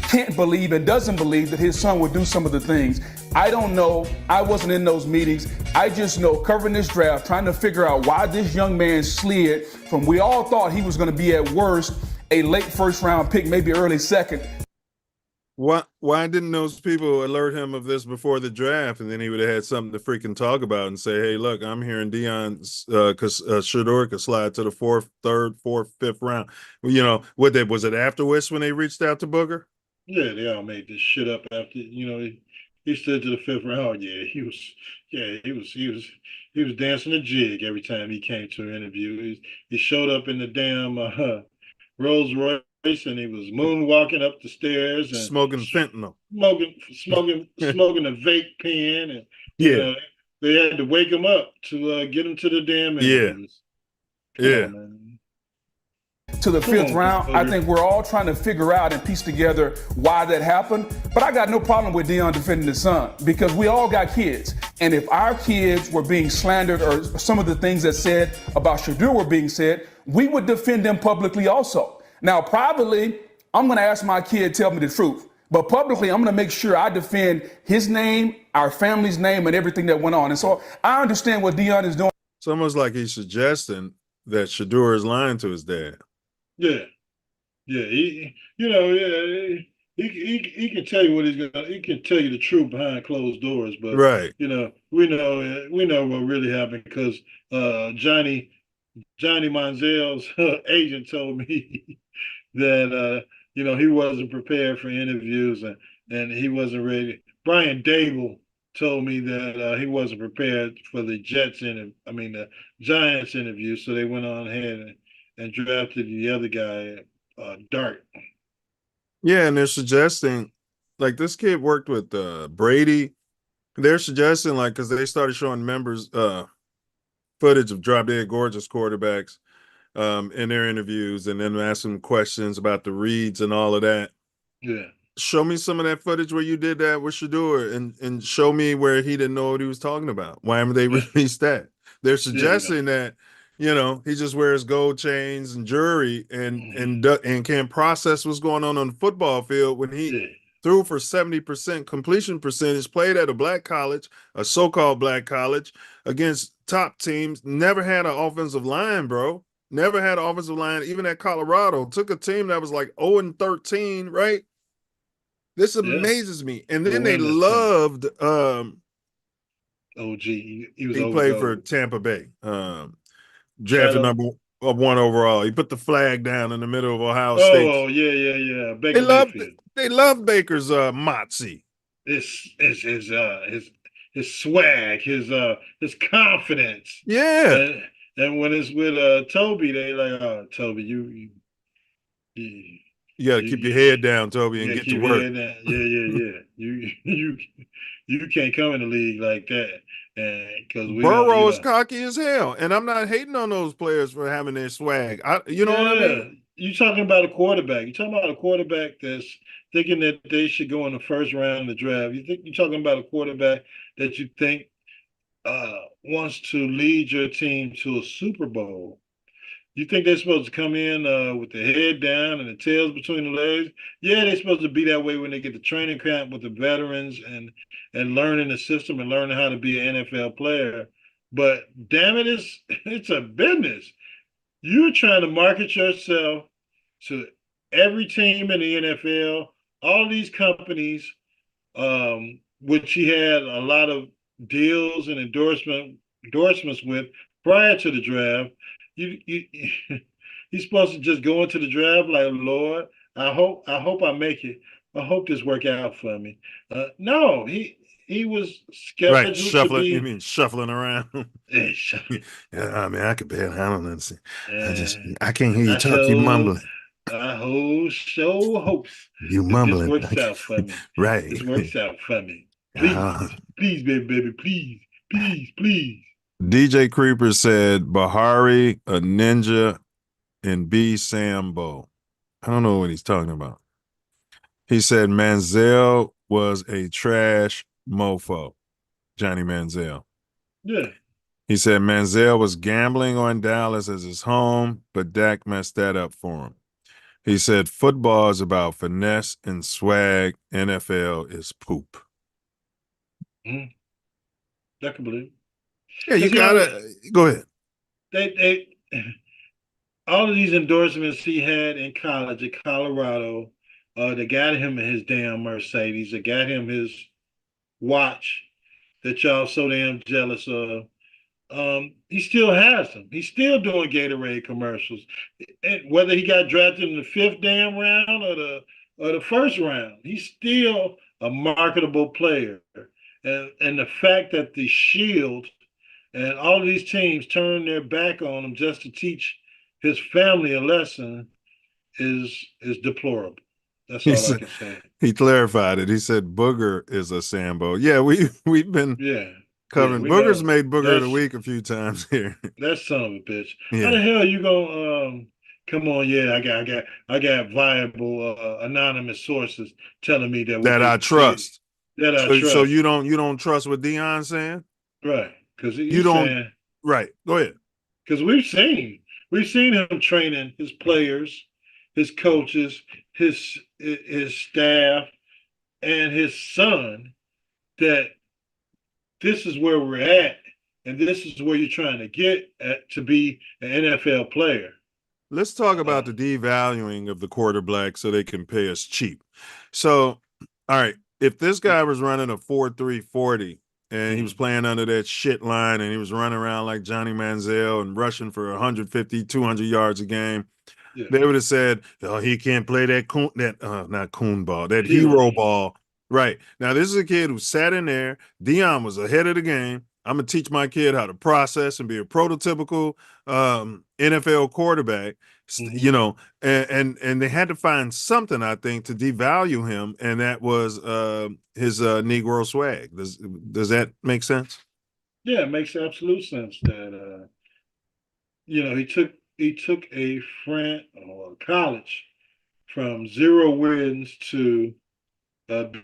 can't believe and doesn't believe that his son would do some of the things. I don't know. I wasn't in those meetings. I just know covering this draft, trying to figure out why this young man slid from we all thought he was going to be at worst a late first round pick, maybe early second. Why didn't those people alert him of this before the draft, and then he would have had something to freaking talk about and say, "Hey, look, I'm hearing Shedeur could slide to the third, fourth, fifth round." Well, you know what? Was it afterwards when they reached out to Booger? Yeah, they all made this shit up after he stood to the fifth round. He was dancing a jig every time he came to an interview. He showed up in the damn Rolls Royce and he was moonwalking up the stairs and Smoking fentanyl, smoking a vape pen, and yeah, they had to wake him up to get him to the damn interviews. Yeah. Come on, man. To the fifth round, I think we're all trying to figure out and piece together why that happened. But I got no problem with Deion defending his son because we all got kids. And if our kids were being slandered or some of the things that said about Shedeur were being said, we would defend them publicly also. Now, privately, I'm going to ask my kid, tell me the truth. But publicly, I'm going to make sure I defend his name, our family's name, and everything that went on. And so I understand what Deion is doing. It's almost like he's suggesting that Shedeur is lying to his dad. Yeah. He can tell you what he can tell you the truth behind closed doors, but right. we know what really happened because Johnny Manziel's agent told me that he wasn't prepared for interviews and he wasn't ready. Brian Dable told me that he wasn't prepared for the Giants interview, so they went on ahead and drafted the other guy, Dart. Yeah, and they're suggesting, like, this kid worked with Brady. They're suggesting, like, because they started showing members footage of drop dead gorgeous quarterbacks in their interviews, and then asking them questions about the reads and all of that. Yeah. Show me some of that footage where you did that with Shedeur, and show me where he didn't know what he was talking about. Why haven't they released that? They're suggesting that he just wears gold chains and jewelry and can process what's going on the football field when he threw for 70% completion percentage, played at a black college, a so-called black college, against top teams, never had an offensive line, bro. Never had an offensive line, even at Colorado. Took a team that was like 0-13, right? This amazes me. And then they loved OG. He played for Tampa Bay. Drafted number 1 overall. He put the flag down in the middle of Ohio State. Oh, yeah. They love Baker's motsy. His swag, his confidence. Yeah. And when it's with Toby, they like, oh, Toby, you got to keep your head down, Toby, and get to work. You can't come in the league like that. Because Burrow is cocky as hell, and I'm not hating on those players for having their swag. You know what I mean? You're talking about a quarterback. You're talking about a quarterback that's thinking that they should go in the first round of the draft. You're talking about a quarterback that you think wants to lead your team to a Super Bowl. You think they're supposed to come in with the head down and the tails between the legs? Yeah, they're supposed to be that way when they get to training camp with the veterans and learning the system and learning how to be an NFL player. But damn it, it's a business. You're trying to market yourself to every team in the NFL, all these companies, which he had a lot of deals and endorsements with prior to the draft. He's supposed to just go into the draft like, Lord, I hope I make it. I hope this work out for me. No, he was scheduled shuffling. to be. You mean shuffling around? I mean, I could barely handle this. I can't hear you talk. You mumbling. I hopes you mumbling. This works out for me. Right. This works out for me. Please, baby, please. DJ Creeper said Bahari, a ninja, and B. Sambo. I don't know what he's talking about. He said Manziel was a trash mofo. Johnny Manziel. Yeah. He said Manziel was gambling on Dallas as his home, but Dak messed that up for him. He said football is about finesse and swag. NFL is poop. I can believe. Yeah, you gotta go ahead. They all of these endorsements he had in college at Colorado, they got him his damn Mercedes, they got him his watch that y'all so damn jealous of. He still has them. He's still doing Gatorade commercials. And whether he got drafted in the fifth damn round or the first round, he's still a marketable player. And the fact that the Shield and all of these teams turn their back on him just to teach his family a lesson is deplorable. That's He all I said, can say. he clarified it. He said Booger is a Sambo. Yeah, we've been Yeah. covering. We Booger's know. made Booger of the That's week a few times here. that son of a bitch. How Yeah. the hell you gonna come on? Yeah, I got viable anonymous sources telling me that what That they I say trust. that I So trust. you don't trust what Dion's saying? Right? Because You he's don't saying right. Go ahead. because we've seen him training his players, his coaches, his staff, and his son that this is where we're at, and this is where you're trying to get at to be an NFL player. Let's talk about the devaluing of the quarterback so they can pay us cheap. So, all right, if this guy was running a 4.340 and he was playing under that shit line and he was running around like Johnny Manziel and rushing for 150, 200 yards a game, they would have said, "Oh, he can't play not coon ball, that hero ball." Right. Now, this is a kid who sat in there. Dion was ahead of the game. I'm going to teach my kid how to process and be a prototypical NFL quarterback, you know, and they had to find something, I think, to devalue him, and that was his Negro swag. Does that make sense? Yeah, it makes absolute sense that he took a college from 0 wins to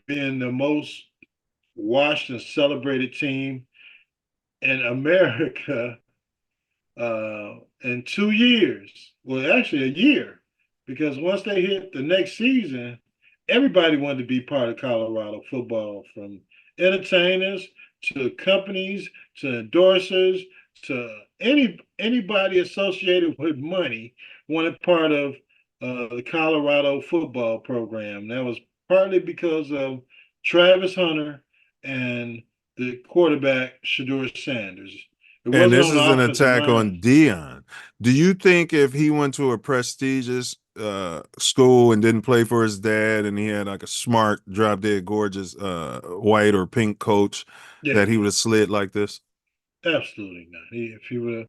being the most watched and celebrated team in America in 2 years. Well, actually a year, because once they hit the next season, everybody wanted to be part of Colorado football, from entertainers to companies to endorsers to anybody associated with money wanted part of the Colorado football program. That was partly because of Travis Hunter and the quarterback Shedeur Sanders. It And wasn't this on the is an offensive attack line. on Dion. Do you think if he went to a prestigious school and didn't play for his dad and he had like a smart, drop dead gorgeous white or pink coach, that he would have slid like this? Absolutely not. If he would have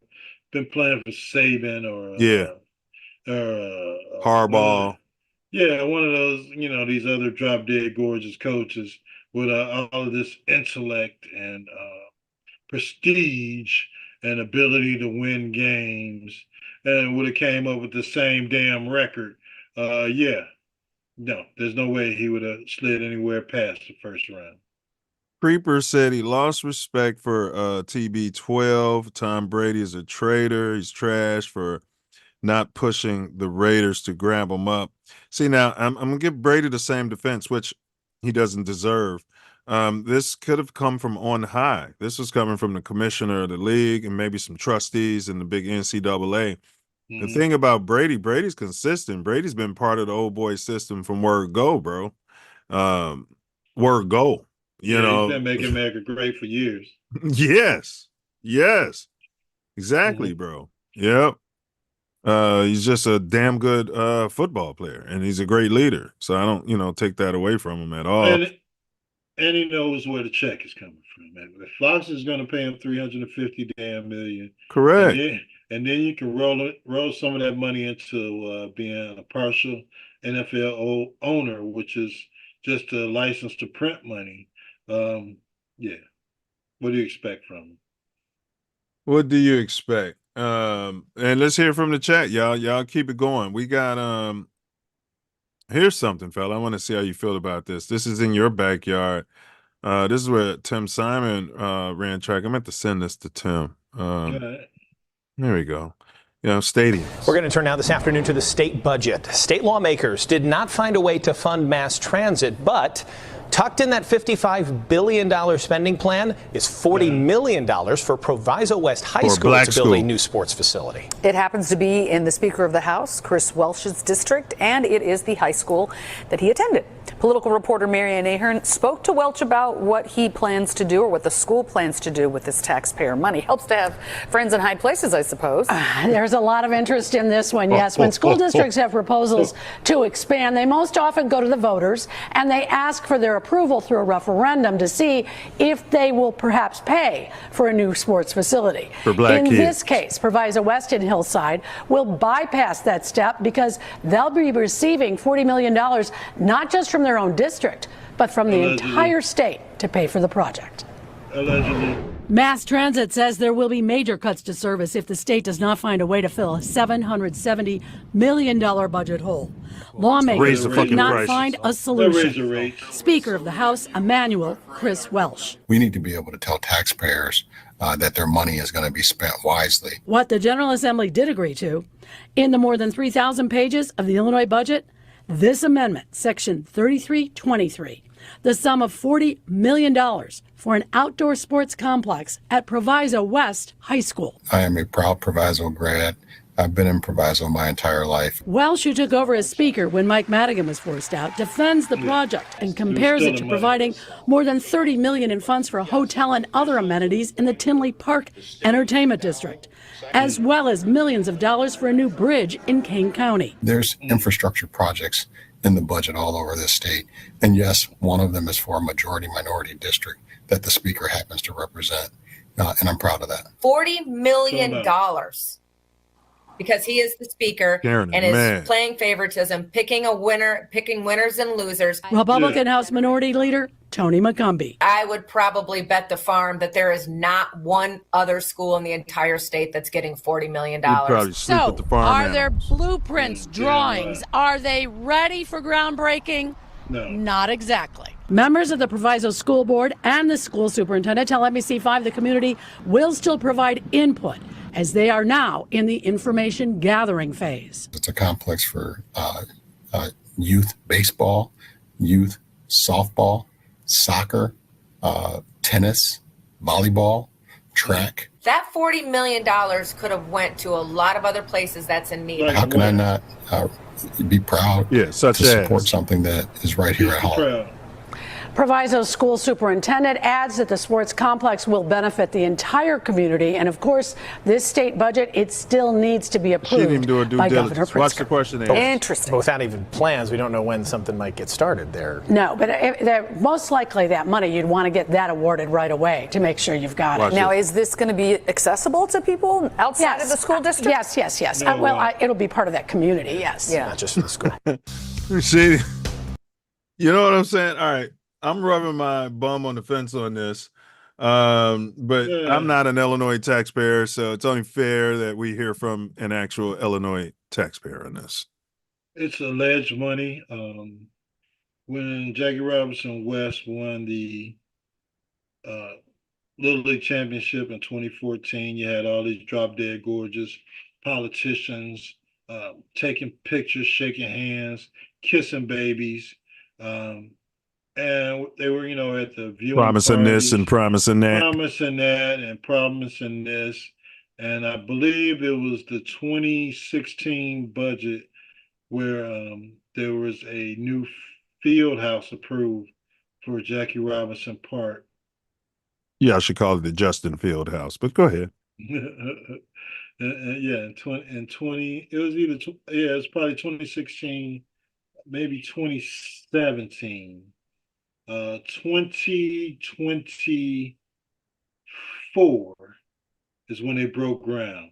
been playing for Saban Yeah. or Harbaugh. one of those, these other drop dead gorgeous coaches with all of this intellect and prestige and ability to win games, and would have came up with the same damn record. No, there's no way he would have slid anywhere past the first round. Creeper said he lost respect for TB12. Tom Brady is a traitor. He's trash for not pushing the Raiders to grab him up. See, now I'm going to give Brady the same defense, which he doesn't deserve. This could have come from on high. This was coming from the commissioner of the league and maybe some trustees in the big NCAA. The thing about Brady's consistent. Brady's been part of the old boy system from word go, bro. Word go. You know, he's been making America great for years. Yes, exactly, bro. Yep. He's just a damn good football player, and he's a great leader. So I don't, take that away from him at all. And he knows where the check is coming from. Man. If Fox is going to pay him $350 damn million, Correct. And then you can roll some of that money into being a partial NFL owner, which is just a license to print money. Yeah. What do you expect from him? What do you expect? And let's hear from the chat, y'all. Y'all keep it going. We got here's something, fella. I want to see how you feel about this. This is in your backyard. This is where Tim Simon ran track. I meant to send this to Tim. There we go. stadiums. We're going to turn now this afternoon to the state budget. State lawmakers did not find a way to fund mass transit, but tucked in that $55 billion spending plan is $40 million for Proviso West High School to build a new sports facility. It happens to be in the Speaker of the House, Chris Welch's district, and it is the high school that he attended. Political reporter Marianne Ahern spoke to Welch about what he plans to do, or what the school plans to do with this taxpayer money. Helps to have friends in high places, I suppose. There's a lot of interest in this one, yes. When school districts have proposals to expand, they most often go to the voters and they ask for their approval through a referendum to see if they will perhaps pay for a new sports facility. For black kids. In this case, Proviso West in Hillside will bypass that step because they'll be receiving $40 million, not just from their own district, but from the entire state to pay for the project. Allegedly. Mass Transit says there will be major cuts to service if the state does not find a way to fill a $770 million budget hole. Lawmakers could not find a solution. Speaker of the House, Emmanuel Chris Welch. We need to be able to tell taxpayers that their money is going to be spent wisely. What the General Assembly did agree to, in the more than 3,000 pages of the Illinois budget, this amendment, Section 3323, the sum of $40 million for an outdoor sports complex at Proviso West High School. I am a proud Proviso grad. I've been in Proviso my entire life. Welch, who took over as Speaker when Mike Madigan was forced out, defends the project and compares it to providing more than $30 million in funds for a hotel and other amenities in the Tinley Park Entertainment District, as well as millions of dollars for a new bridge in Kane County. There's infrastructure projects in the budget all over this state. And yes, one of them is for a majority minority district that the Speaker happens to represent. And I'm proud of that. $40 million. Because he is the Speaker and is playing favoritism, picking winners and losers. Republican House Minority Leader Tony McCumbee. I would probably bet the farm that there is not one other school in the entire state that's getting $40 million. So, are there blueprints, drawings? Are they ready for groundbreaking? No. Not exactly. Members of the Proviso School Board and the school superintendent tell NBC5 the community will still provide input, as they are now in the information gathering phase. It's a complex for youth baseball, youth softball, soccer, tennis, volleyball, track. That $40 million could have went to a lot of other places that's in need. How can I not be proud to support something that is right here at home? Proviso school superintendent adds that the sports complex will benefit the entire community, and of course, this state budget, it still needs to be approved by Governor Pritzker. Watch the question. Interesting. But without even plans, we don't know when something might get started there. No, but most likely that money, you'd want to get that awarded right away to make sure you've got it. Now, is this going to be accessible to people outside of the school district? Yes. No, it'll be part of that community, yes. Yeah. Not just for the school. See, you know what I'm saying? All right. I'm rubbing my bum on the fence on this, but I'm not an Illinois taxpayer, so it's only fair that we hear from an actual Illinois taxpayer on this. It's alleged money. When Jackie Robinson West won the Little League Championship in 2014, you had all these drop dead gorgeous politicians taking pictures, shaking hands, kissing babies. And they were, at the viewing promising parties, this and promising that. Promising that and promising this. And I believe it was the 2016 budget where there was a new field house approved for Jackie Robinson Park. Yeah, I should call it the Justin Field House, but go ahead. It's probably 2016, maybe 2017. 2024 is when they broke ground,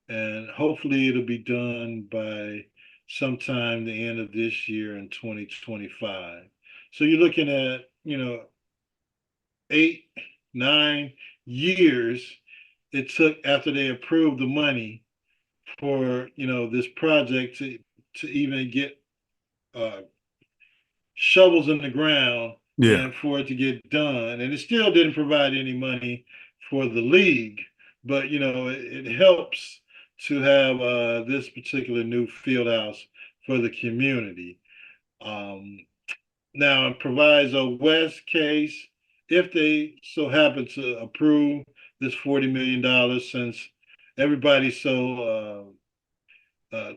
and hopefully it'll be done by sometime the end of this year in 2025. So you're looking at 8-9 years it took after they approved the money for this project to even get shovels in the ground and for it to get done. And it still didn't provide any money for the league, but it helps to have this particular new field house for the community. Now, in Proviso West case, if they so happen to approve this $40 million, since everybody's so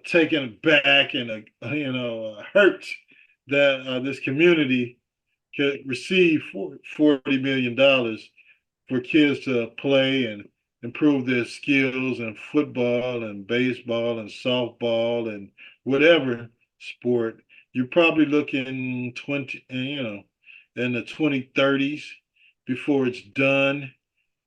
taken back and hurt that this community could receive $40 million for kids to play and improve their skills in football and baseball and softball and whatever sport, you're probably looking in the 2030s before it's done.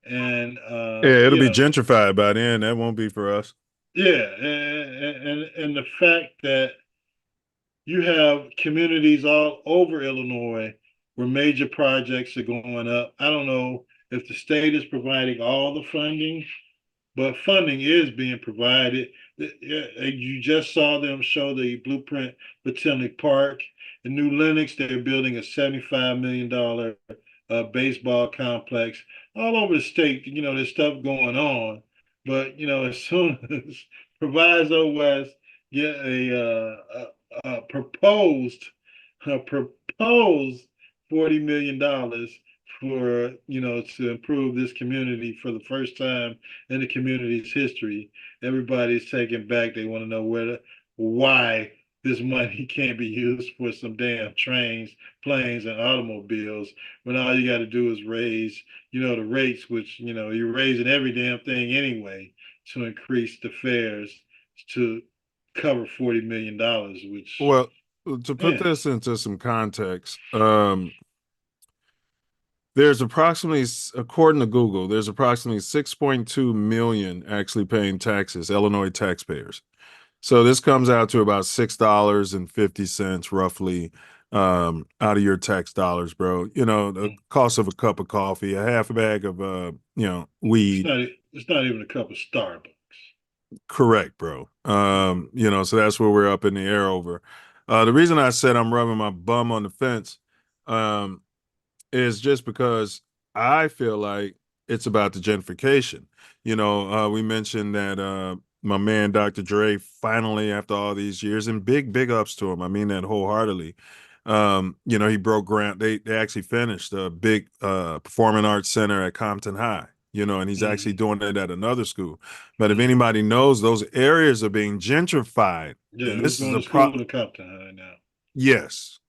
And yeah, it'll be gentrified by then. That won't be for us. Yeah, and the fact that you have communities all over Illinois where major projects are going up. I don't know if the state is providing all the funding, but funding is being provided. You just saw them show the blueprint for Tinley Park. In New Lenox, they're building a $75 million baseball complex. All over the state, there's stuff going on. But, as soon as Proviso West get a proposed $40 million for, to improve this community for the first time in the community's history, everybody's taken back. They want to know why this money can't be used for some damn trains, planes, and automobiles, when all you got to do is raise, the rates, which, you're raising every damn thing anyway to increase the fares to cover $40 million, which... Well, to put this into some context, there's approximately, according to Google, there's approximately 6.2 million actually paying taxes, Illinois taxpayers. So this comes out to about $6.50 roughly out of your tax dollars, bro. The cost of a cup of coffee, a half a bag of weed. It's not even a cup of Starbucks. Correct, bro. So that's where we're up in the air over. The reason I said I'm rubbing my bum on the fence is just because I feel like it's about the gentrification. We mentioned that my man, Dr. Dre, finally, after all these years, and big ups to him. I mean that wholeheartedly. He broke ground. They actually finished a big performing arts center at Compton High, and he's actually doing it at another school. But if anybody knows, those areas are being gentrified. Yeah, this is a problem in Compton High now. Yes,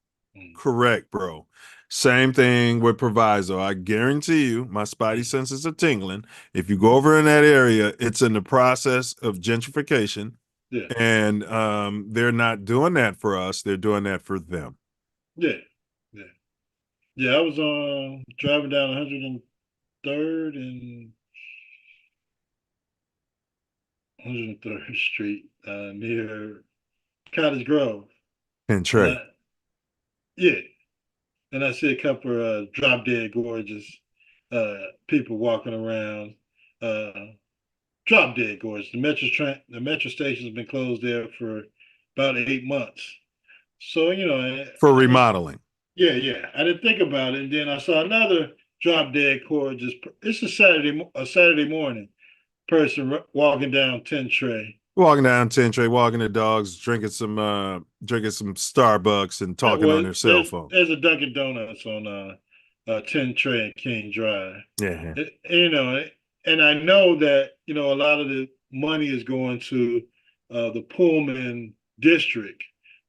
correct, bro. Same thing with Proviso. I guarantee you, my spidey senses are tingling. If you go over in that area, it's in the process of gentrification. Yeah. And they're not doing that for us. They're doing that for them. Yeah. I was driving down 103rd and 103rd Street near Cottage Grove. And Trey. And I see a couple of drop dead gorgeous people walking around. Drop dead gorgeous. The metro station has been closed there for about 8 months. So for remodeling. Yeah. I didn't think about it, and then I saw another drop dead gorgeous. It's a Saturday morning person walking down 10 Trey. Walking down 10 Trey, walking the dogs, drinking some Starbucks and talking on their cell phone. There's a Dunkin' Donuts on 10 Trey and King Drive. Yeah. And I know that, a lot of the money is going to the Pullman district,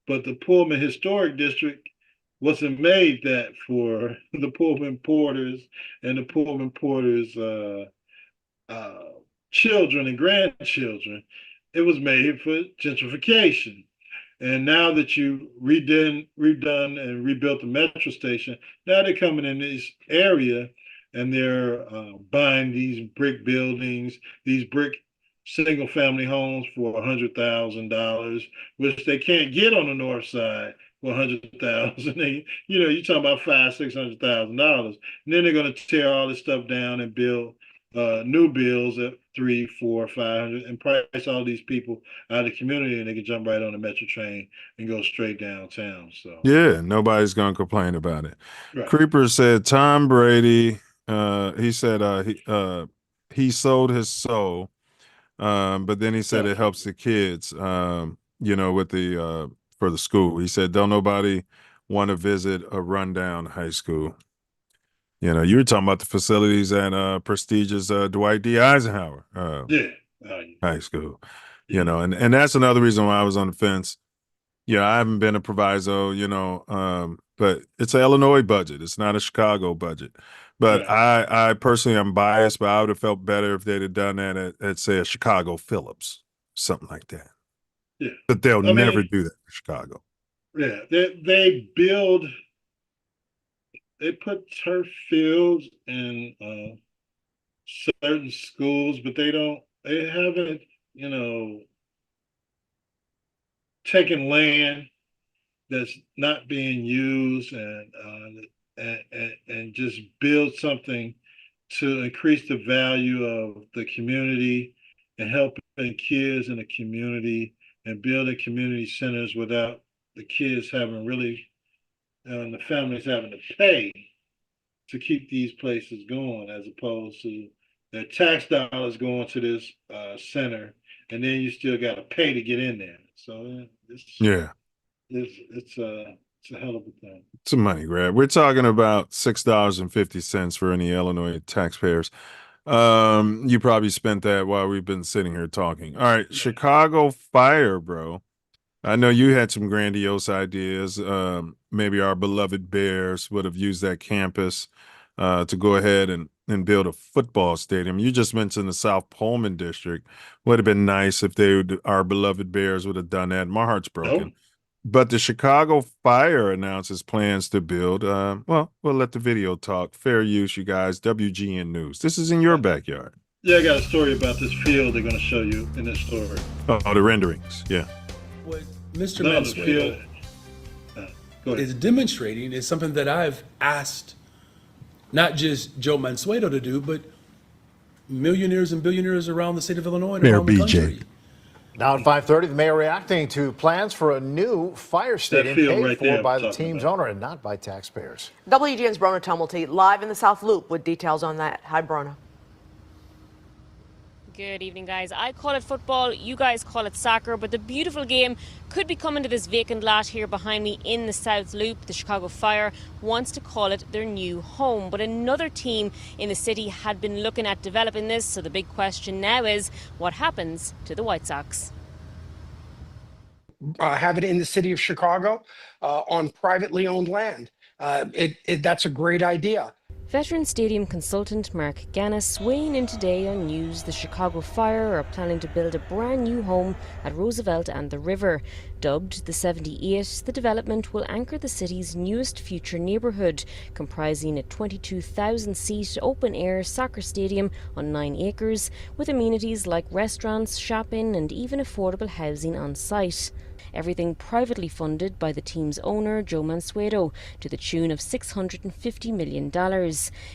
but the Pullman Historic District wasn't made that for the Pullman Porters and the Pullman Porters' children and grandchildren. It was made for gentrification. And now that you redone and rebuilt the metro station, now they're coming in this area and they're buying these brick buildings, these brick single family homes for $100,000, which they can't get on the north side for $100,000. You're talking about $500,000-$600,000. And then they're going to tear all this stuff down and build new builds at $300,000, $400,000, $500,000, and price all these people out of the community, and they can jump right on the metro train and go straight downtown. So yeah, nobody's gonna complain about it. Right. Creeper said Tom Brady. He said he sold his soul But then he said it helps the kids, with the for the school. He said, don't nobody want to visit a rundown high school. You were talking about the facilities at prestigious Dwight D. Eisenhower high school. And that's another reason why I was on the fence. I haven't been a proviso, but it's an Illinois budget. It's not a Chicago budget. But I personally am biased, but I would have felt better if they'd have done that at say, a Chicago Phillips, something like that. Yeah. But they'll never do that in Chicago. Yeah, they put turf fields in certain schools, but they haven't, taken land that's not being used and just build something to increase the value of the community and helping kids in the community and building community centers without the kids having really, and the families having to pay to keep these places going, as opposed to their tax dollars going to this center, and then you still got to pay to get in there. So it's a hell of a thing. It's a money grab. We're talking about $6.50 for any Illinois taxpayers. You probably spent that while we've been sitting here talking. All right, Chicago Fire, bro. I know you had some grandiose ideas. Maybe our beloved Bears would have used that campus to go ahead and build a football stadium. You just mentioned the South Pullman district. Would have been nice if our beloved Bears would have done that. My heart's broken. Nope. But the Chicago Fire announces plans to build. We'll let the video talk. Fair use, you guys. WGN News. This is in your backyard. Yeah, I got a story about this field they're going to show you in this story. Oh, the renderings. Yeah. What Mr. Mansueto is demonstrating is something that I've asked not just Joe Mansueto to do, but millionaires and billionaires around the state of Illinois and around the country. Now at 5:30, the mayor reacting to plans for a new fire stadium paid for by the team's owner and not by taxpayers. WGN's Brona Tumulty live in the South Loop with details on that. Hi, Brona. Good evening, guys. I call it football, you guys call it soccer, but the beautiful game could be coming to this vacant lot here behind me in the South Loop. The Chicago Fire wants to call it their new home, but another team in the city had been looking at developing this, so the big question now is, what happens to the White Sox? Have it in the city of Chicago on privately owned land. That's a great idea. Veteran stadium consultant Mark Gannis weighing in today on news the Chicago Fire are planning to build a brand new home at Roosevelt and the River. Dubbed the 78, the development will anchor the city's newest future neighbourhood, comprising a 22,000-seat open-air soccer stadium on 9 acres, with amenities like restaurants, shopping and even affordable housing on site. Everything privately funded by the team's owner, Joe Mansueto, to the tune of $650 million.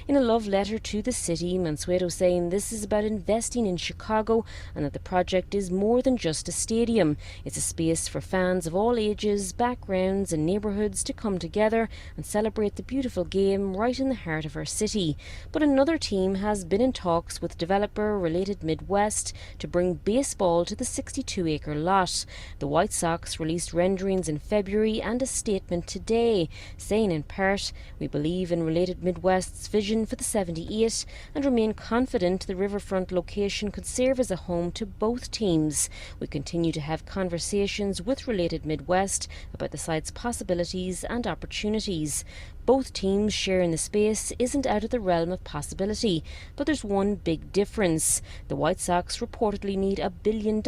In a love letter to the city, Mansueto saying this is about investing in Chicago and that the project is more than just a stadium. It's a space for fans of all ages, backgrounds and neighbourhoods to come together and celebrate the beautiful game right in the heart of our city. But another team has been in talks with developer Related Midwest to bring baseball to the 62-acre lot. The White Sox released renderings in February and a statement today, saying in part, "We believe in Related Midwest's vision for the 78 and remain confident the riverfront location could serve as a home to both teams. We continue to have conversations with Related Midwest about the site's possibilities and opportunities. Both teams sharing the space isn't out of the realm of possibility, but there's one big difference. The White Sox reportedly need $1 billion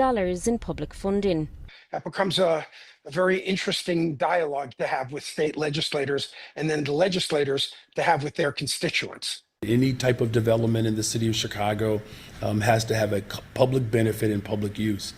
in public funding." That becomes a very interesting dialogue to have with state legislators and then the legislators to have with their constituents. Any type of development in the city of Chicago has to have a public benefit and public use.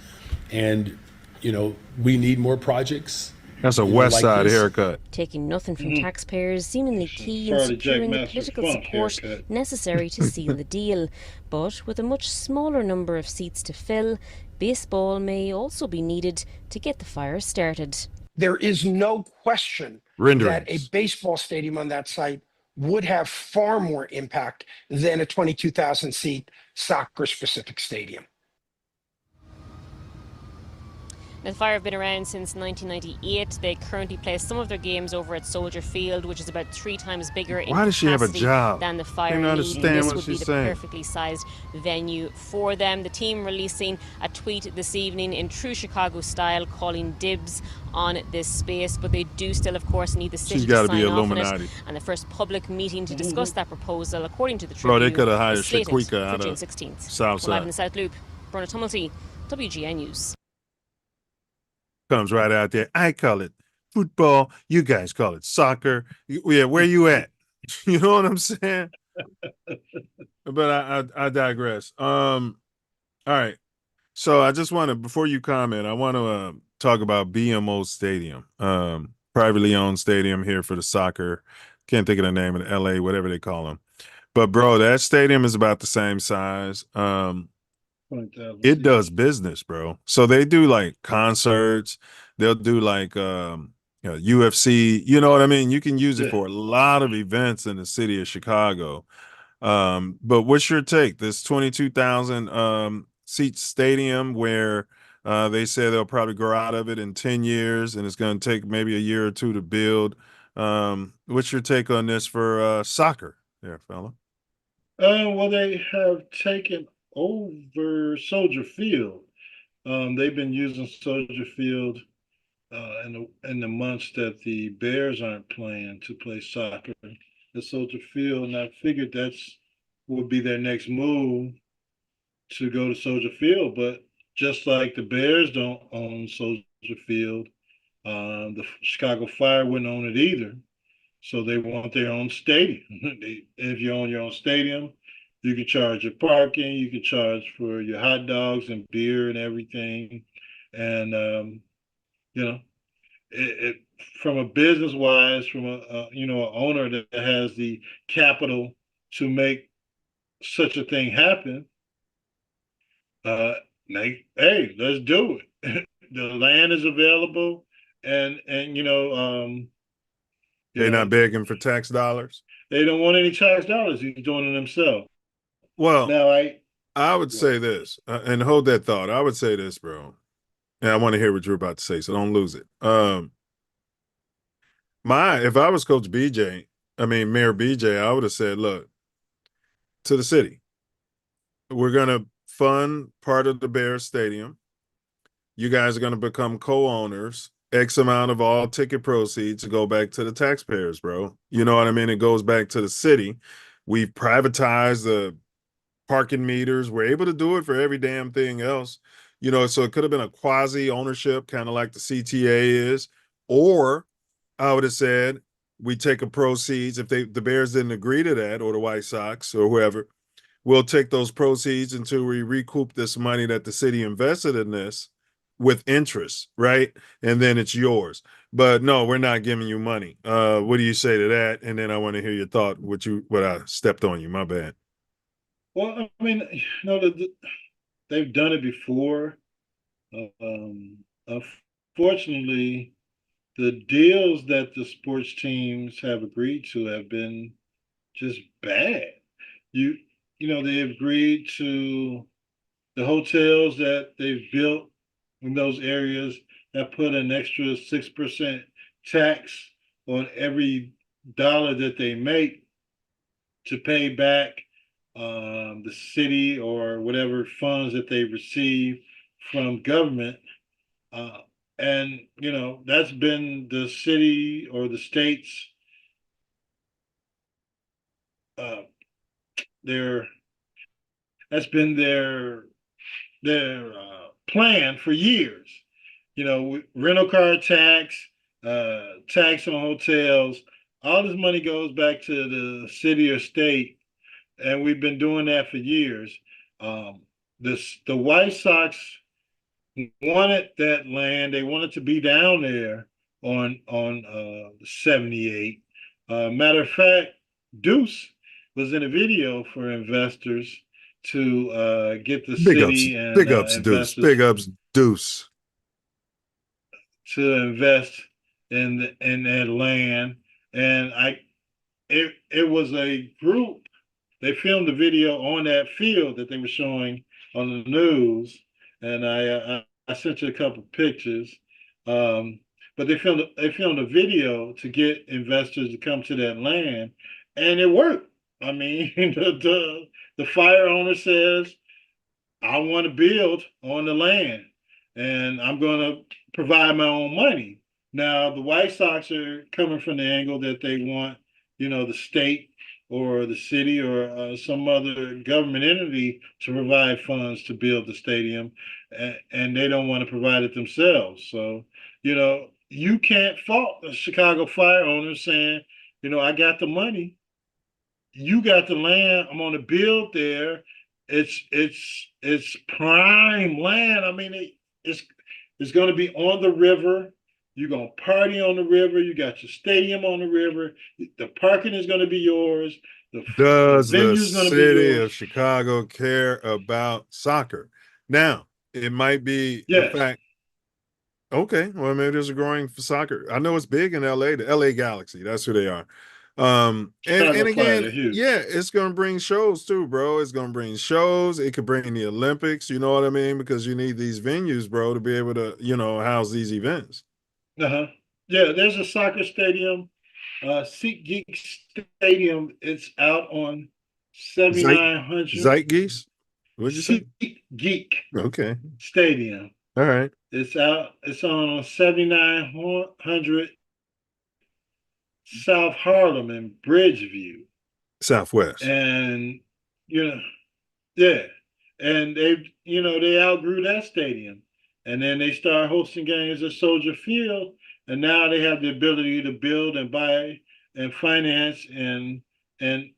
And, we need more projects. That's a West Side haircut. Taking nothing from taxpayers, seemingly key in securing the political support necessary to seal the deal. But with a much smaller number of seats to fill, baseball may also be needed to get the Fire started. There is no question that a baseball stadium on that site would have far more impact than a 22,000-seat soccer-specific stadium. The Fire have been around since 1998. They currently play some of their games over at Soldier Field, which is about 3 times bigger in Why does she have a capacity job? than the Fire Can't need. understand This what would be she's the saying. perfectly sized venue for them. The team releasing a tweet this evening in true Chicago style, calling dibs on this space, but they do still, of course, need the city She's to got to sign be off on it. Illuminati. And the first public meeting to discuss that proposal, according to the Bro, Tribune, they could have hired is slated Shaquika for out June of 16th. Southside. Live in the South Loop, Bernard Tumulty, WGN News. Comes right out there. I call it football. You guys call it soccer. Yeah, where you at? You know what I'm saying? But I digress. All right. So I just want to, before you comment, I want to talk about BMO Stadium, privately owned stadium here for the soccer. Can't think of the name in LA, whatever they call them. But bro, that stadium is about the same size. It does business, bro. So they do like concerts. They'll do like UFC. You know what I mean? You can use it for a lot of events in the city of Chicago. But what's your take? This 22,000 seat stadium where they say they'll probably grow out of it in 10 years and it's going to take maybe a year or two to build. What's your take on this for soccer there, fella? Well, they have taken over Soldier Field. They've been using Soldier Field in the months that the Bears aren't playing to play soccer at Soldier Field, and I figured that's would be their next move to go to Soldier Field. But just like the Bears don't own Soldier Field, the Chicago Fire wouldn't own it either. So they want their own stadium. If you own your own stadium, you can charge your parking, you can charge for your hot dogs and beer and everything. And you know, it from a business wise, from a an owner that has the capital to make such a thing happen, hey, let's do it. The land is available, and They're not begging for tax dollars. They don't want any tax dollars. He's doing it himself. Well, now I would say this, and hold that thought. I would say this, bro. And I want to hear what you're about to say, so don't lose it. If I was Coach BJ, Mayor BJ, I would have said, look, to the city, we're gonna fund part of the Bears Stadium. You guys are gonna become co-owners. X amount of all ticket proceeds to go back to the taxpayers, bro. You know what I mean? It goes back to the city. We've privatized the parking meters. We're able to do it for every damn thing else. So it could have been a quasi ownership, kind of like the CTA is. Or I would have said, we take a proceeds. If the Bears didn't agree to that, or the White Sox or whoever, we'll take those proceeds until we recoup this money that the city invested in this with interest, right? And then it's yours. But no, we're not giving you money. What do you say to that? And then I want to hear your thought, what I stepped on you. My bad. Well, they've done it before. Unfortunately, the deals that the sports teams have agreed to have been just bad. They agreed to the hotels that they've built in those areas that put an extra 6% tax on every dollar that they make to pay back the city or whatever funds that they receive from government. And that's been the city or the state's that's been their plan for years. Rental car tax, tax on hotels, all this money goes back to the city or state, and we've been doing that for years. The White Sox wanted that land. They wanted to be down there on 78. Matter of fact, Deuce was in a video for investors to get the city and big ups, Deuce. Big ups, Deuce. To invest in that land, and it was a group. They filmed a video on that field that they were showing on the news, and I I sent you a couple pictures. But they filmed a video to get investors to come to that land, and it worked. I mean, the fire owner says, I want to build on the land, and I'm going to provide my own money. Now, the White Sox are coming from the angle that they want, the state or the city or some other government entity to provide funds to build the stadium, and they don't want to provide it themselves. So, you can't fault the Chicago fire owner saying, I got the money, you got the land, I'm going to build there. It's prime land. I mean, it's going to be on the river. You're going to party on the river. You got your stadium on the river. The parking is going to be yours. Does the venue's going to be city yours. of Chicago care about soccer? Now, it might be Yes. the fact. Okay, well, maybe there's a growing for soccer. I know it's big in LA, the LA Galaxy. That's who they are. And again, yeah, it's gonna bring shows too, bro. It's gonna bring shows. It could bring the Olympics, you know what I mean? Because you need these venues, bro, to be able to, house these events. Yeah, there's a soccer stadium, SeatGeek Stadium. It's out on 7900. Zeitgeist? What'd you say? SeatGeek Okay. Stadium. All right. It's on 7900 South Harlem in Bridgeview. Southwest. And, and they outgrew that stadium. And then they start hosting games at Soldier Field. And now they have the ability to build and buy and finance and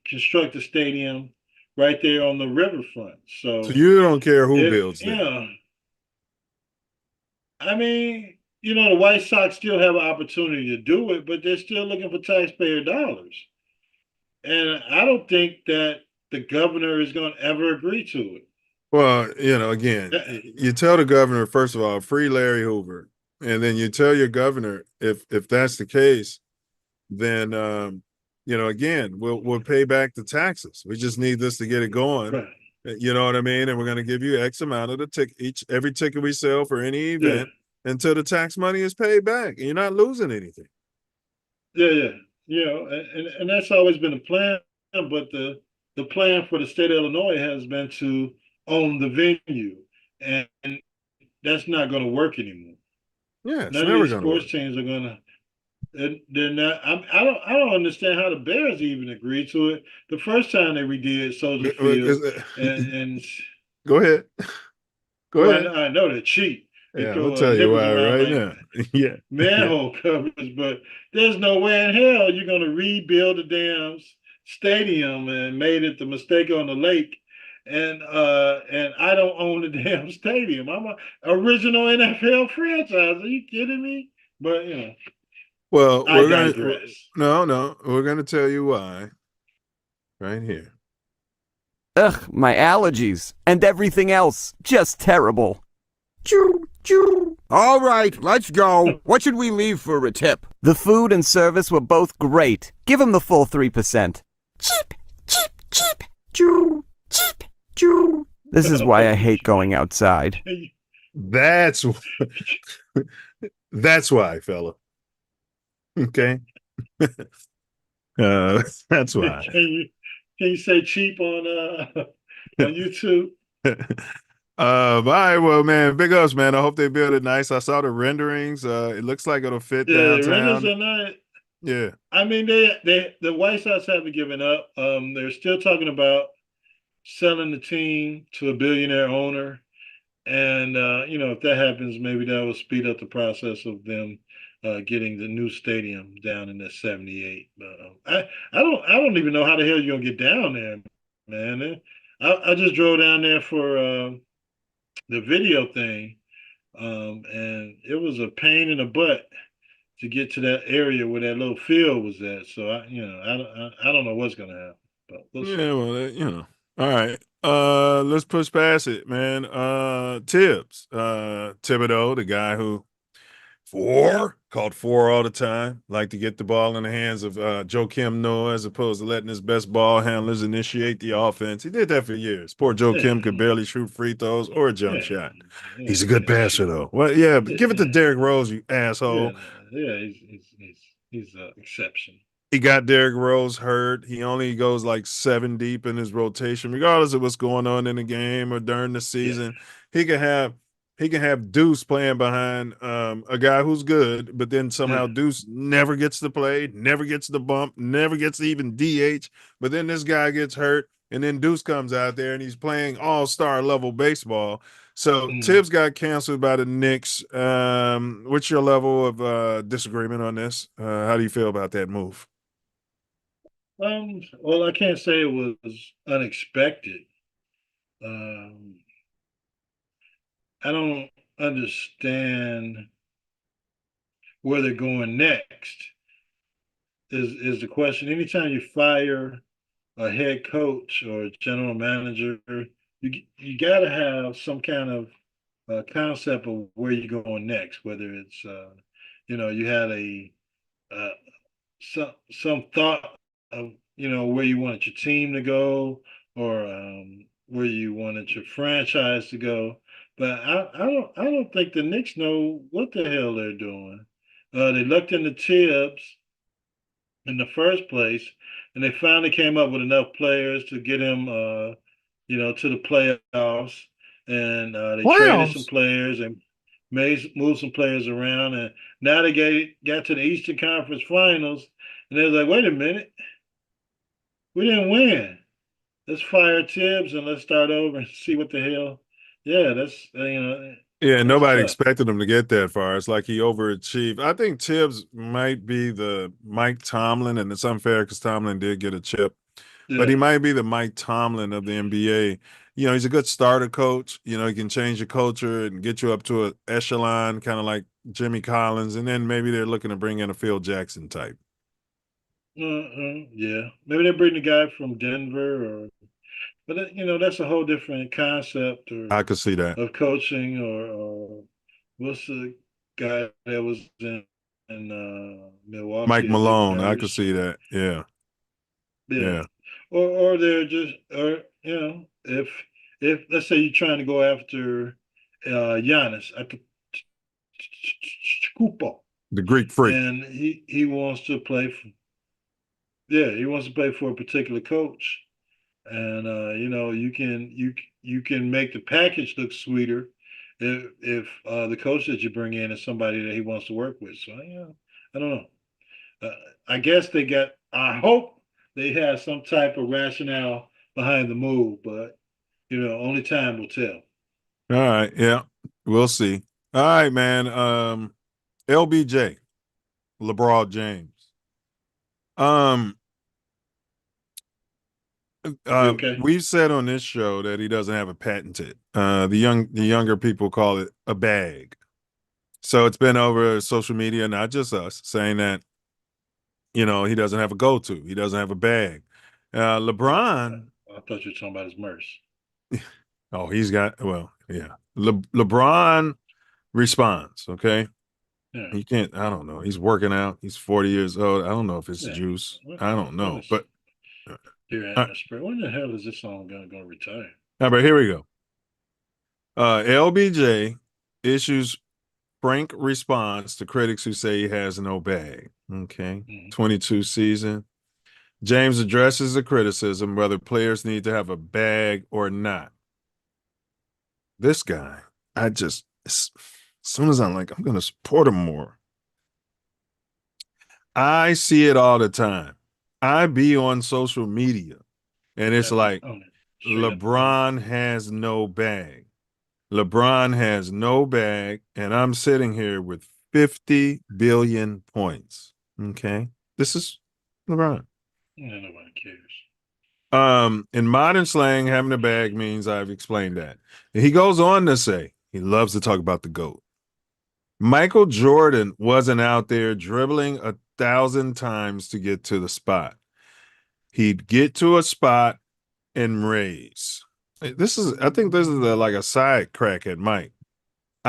construct a stadium right there on the riverfront. So you don't care who builds it. Yeah. I mean, the White Sox still have an opportunity to do it, but they're still looking for taxpayer dollars. And I don't think that the governor is going to ever agree to it. Well, again, you tell the governor, first of all, free Larry Hoover. And then you tell your governor, if that's the case, then, again, we'll pay back the taxes. We just need this to get it going. Right. You know what I mean? And we're going to give you X amount of the ticket, every ticket we sell for any event until the tax money is paid back. And you're not losing anything. Yeah. And that's always been the plan. But the plan for the state of Illinois has been to own the venue. And that's not going to work anymore. Yeah, it's none never of these sports teams are going to. They're not. I don't understand how the Bears even agreed to it the first time they redid Soldier Field. And go ahead. Go ahead. I know they're cheap. Yeah, I'll tell you why right now. Yeah, manhole covers, but there's no way in hell you're going to rebuild the damn stadium and made it the mistake on the lake. And I don't own the damn stadium. I'm an original NFL franchise. Are you kidding me? But well, we're gonna no. We're gonna tell you why. Right here. Ugh, my allergies and everything else, just terrible. Choo, choo. All right, let's go. What should we leave for a tip? The food and service were both great. Give them the full 3%. Cheap, cheap, cheap. Choo, cheap, choo. This is why I hate going outside. That's why, fella. Okay. That's why. Can you say cheap on YouTube? All right, well, man, big ups, man. I hope they build it nice. I saw the renderings. It looks like it'll fit downtown. The renderings are nice. Yeah. I mean, the White Sox haven't given up. They're still talking about selling the team to a billionaire owner. And, if that happens, maybe that will speed up the process of them getting the new stadium down in the 78. But I don't even know how the hell you're going to get down there, man. I just drove down there for the video thing, and it was a pain in the butt to get to that area where that little field was at. So, I don't know what's going to happen. But we'll see. Yeah, well, all right. Let's push past it, man. Tibbs, Thibodeau, the guy who Four, called four all the time. Like to get the ball in the hands of Joakim Noah as opposed to letting his best ball handlers initiate the offense. He did that for years. Poor Joakim could barely shoot free throws or a jump shot. He's a good passer though. Well, yeah, but give it to Derrick Rose, you asshole. He's an exception. He got Derrick Rose hurt. He only goes like 7 deep in his rotation, regardless of what's going on in the game or during the season. He can have Deuce playing behind a guy who's good, but then somehow Deuce never gets to play, never gets the bump, never gets to even DH. But then this guy gets hurt, and then Deuce comes out there and he's playing all-star level baseball. So Tibbs got canceled by the Knicks. What's your level of disagreement on this? How do you feel about that move? Well, I can't say it was unexpected. I don't understand where they're going next. Is the question. Anytime you fire a head coach or a general manager, you got to have some kind of concept of where you're going next. Whether it's you had some thought of where you wanted your team to go or where you wanted your franchise to go. But I don't think the Knicks know what the hell they're doing. They looked into Tibbs in the first place, and they finally came up with enough players to get him to the playoffs. And they traded some players and moved some players around, and now they got to the Eastern Conference Finals, and they're like, wait a minute. We didn't win. Let's fire Tibbs and let's start over and see what the hell. Yeah, that's Yeah, nobody expected him to get that far. It's like he overachieved. I think Tibbs might be the Mike Tomlin, and it's unfair because Tomlin did get a chip, but he might be the Mike Tomlin of the NBA. He's a good starter coach. He can change your culture and get you up to an echelon, kind of like Jimmy Collins, and then maybe they're looking to bring in a Phil Jackson type. Yeah, maybe they bring the guy from Denver, but that's a whole different concept. Or I could see that of coaching, or what's the guy that was in Milwaukee? Mike Malone. I could see that. Yeah. Or they're just, if let's say you're trying to go after Giannis at the Greek freak, and he wants to play for. Yeah, he wants to play for a particular coach, and you can make the package look sweeter if the coach that you bring in is somebody that he wants to work with. So I don't know. I guess I hope they have some type of rationale behind the move, but only time will tell. All right, yeah, we'll see. All right, man. LBJ, LeBron James. We've said on this show that he doesn't have a patented. The younger people call it a bag. So it's been over social media, not just us, saying that he doesn't have a go-to. He doesn't have a bag. LeBron. I thought you were talking about his merch. Oh, he's got. Well, yeah. LeBron responds. Okay. Yeah. He can't. I don't know. He's working out. He's 40 years old. I don't know if it's juice. I don't know, but. When the hell is this song going to retire? All right, here we go. LBJ issues frank response to critics who say he has no bag. Okay. 22 season. James addresses the criticism whether players need to have a bag or not. This guy, as soon as I'm going to support him more. I see it all the time. I be on social media, and it's like LeBron has no bag. LeBron has no bag, and I'm sitting here with 50 billion points. Okay? This is LeBron. Nobody cares. In modern slang, having a bag means I've explained that. And he goes on to say, he loves to talk about the GOAT. Michael Jordan wasn't out there dribbling 1,000 times to get to the spot. He'd get to a spot and raise. I think this is like a side crack at Mike.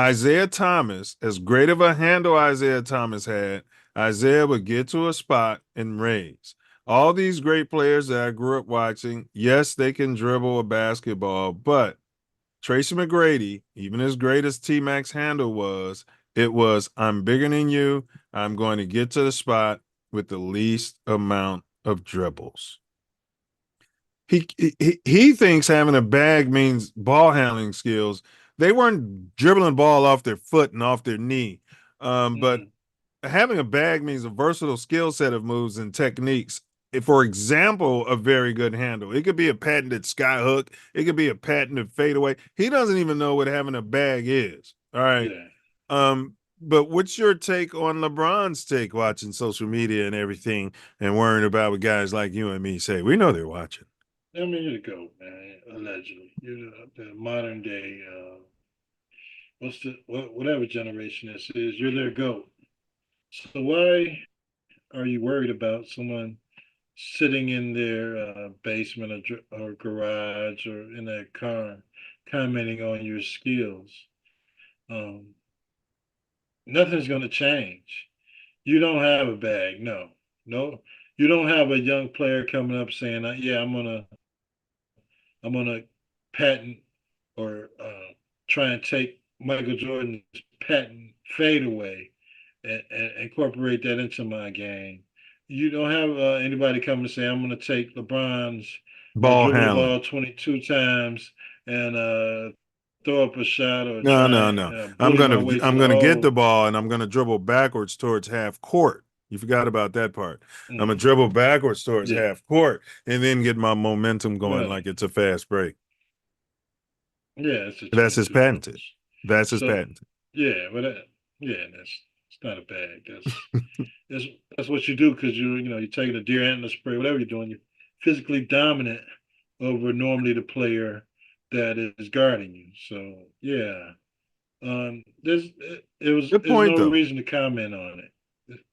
Isaiah Thomas, as great of a handle Isaiah Thomas had, Isaiah would get to a spot and raise. All these great players that I grew up watching, yes, they can dribble a basketball, but Tracy McGrady, even as great as T-Mac's handle was, it was, I'm bigger than you. I'm going to get to the spot with the least amount of dribbles. He thinks having a bag means ball handling skills. They weren't dribbling ball off their foot and off their knee. But having a bag means a versatile skill set of moves and techniques. For example, a very good handle. It could be a patented sky hook. It could be a patented fadeaway. He doesn't even know what having a bag is. All right. Yeah. But what's your take on LeBron's take watching social media and everything and worrying about what guys like you and me say? We know they're watching. I mean, you go, man. Allegedly, the modern day. Whatever generation this is, you're their GOAT. So why are you worried about someone sitting in their basement or garage or in their car commenting on your skills? Nothing's going to change. You don't have a bag. No. You don't have a young player coming up saying, yeah, I'm gonna patent or try and take Michael Jordan's patent fadeaway and incorporate that into my game. You don't have anybody coming to say, I'm going to take LeBron's ball dribble the handling. ball 22 times and throw up a shot or No. I'm gonna get the ball and I'm gonna dribble backwards towards half court. You forgot about that part. I'm gonna dribble backwards towards half court and then get my momentum going like it's a fast break. Yeah, that's his patented. That's his patented. Yeah, but it's not a bag. That's what you do because you're taking a deer antler spray, whatever you're doing. You're physically dominant over normally the player that is guarding you. So yeah, there's no reason to comment on it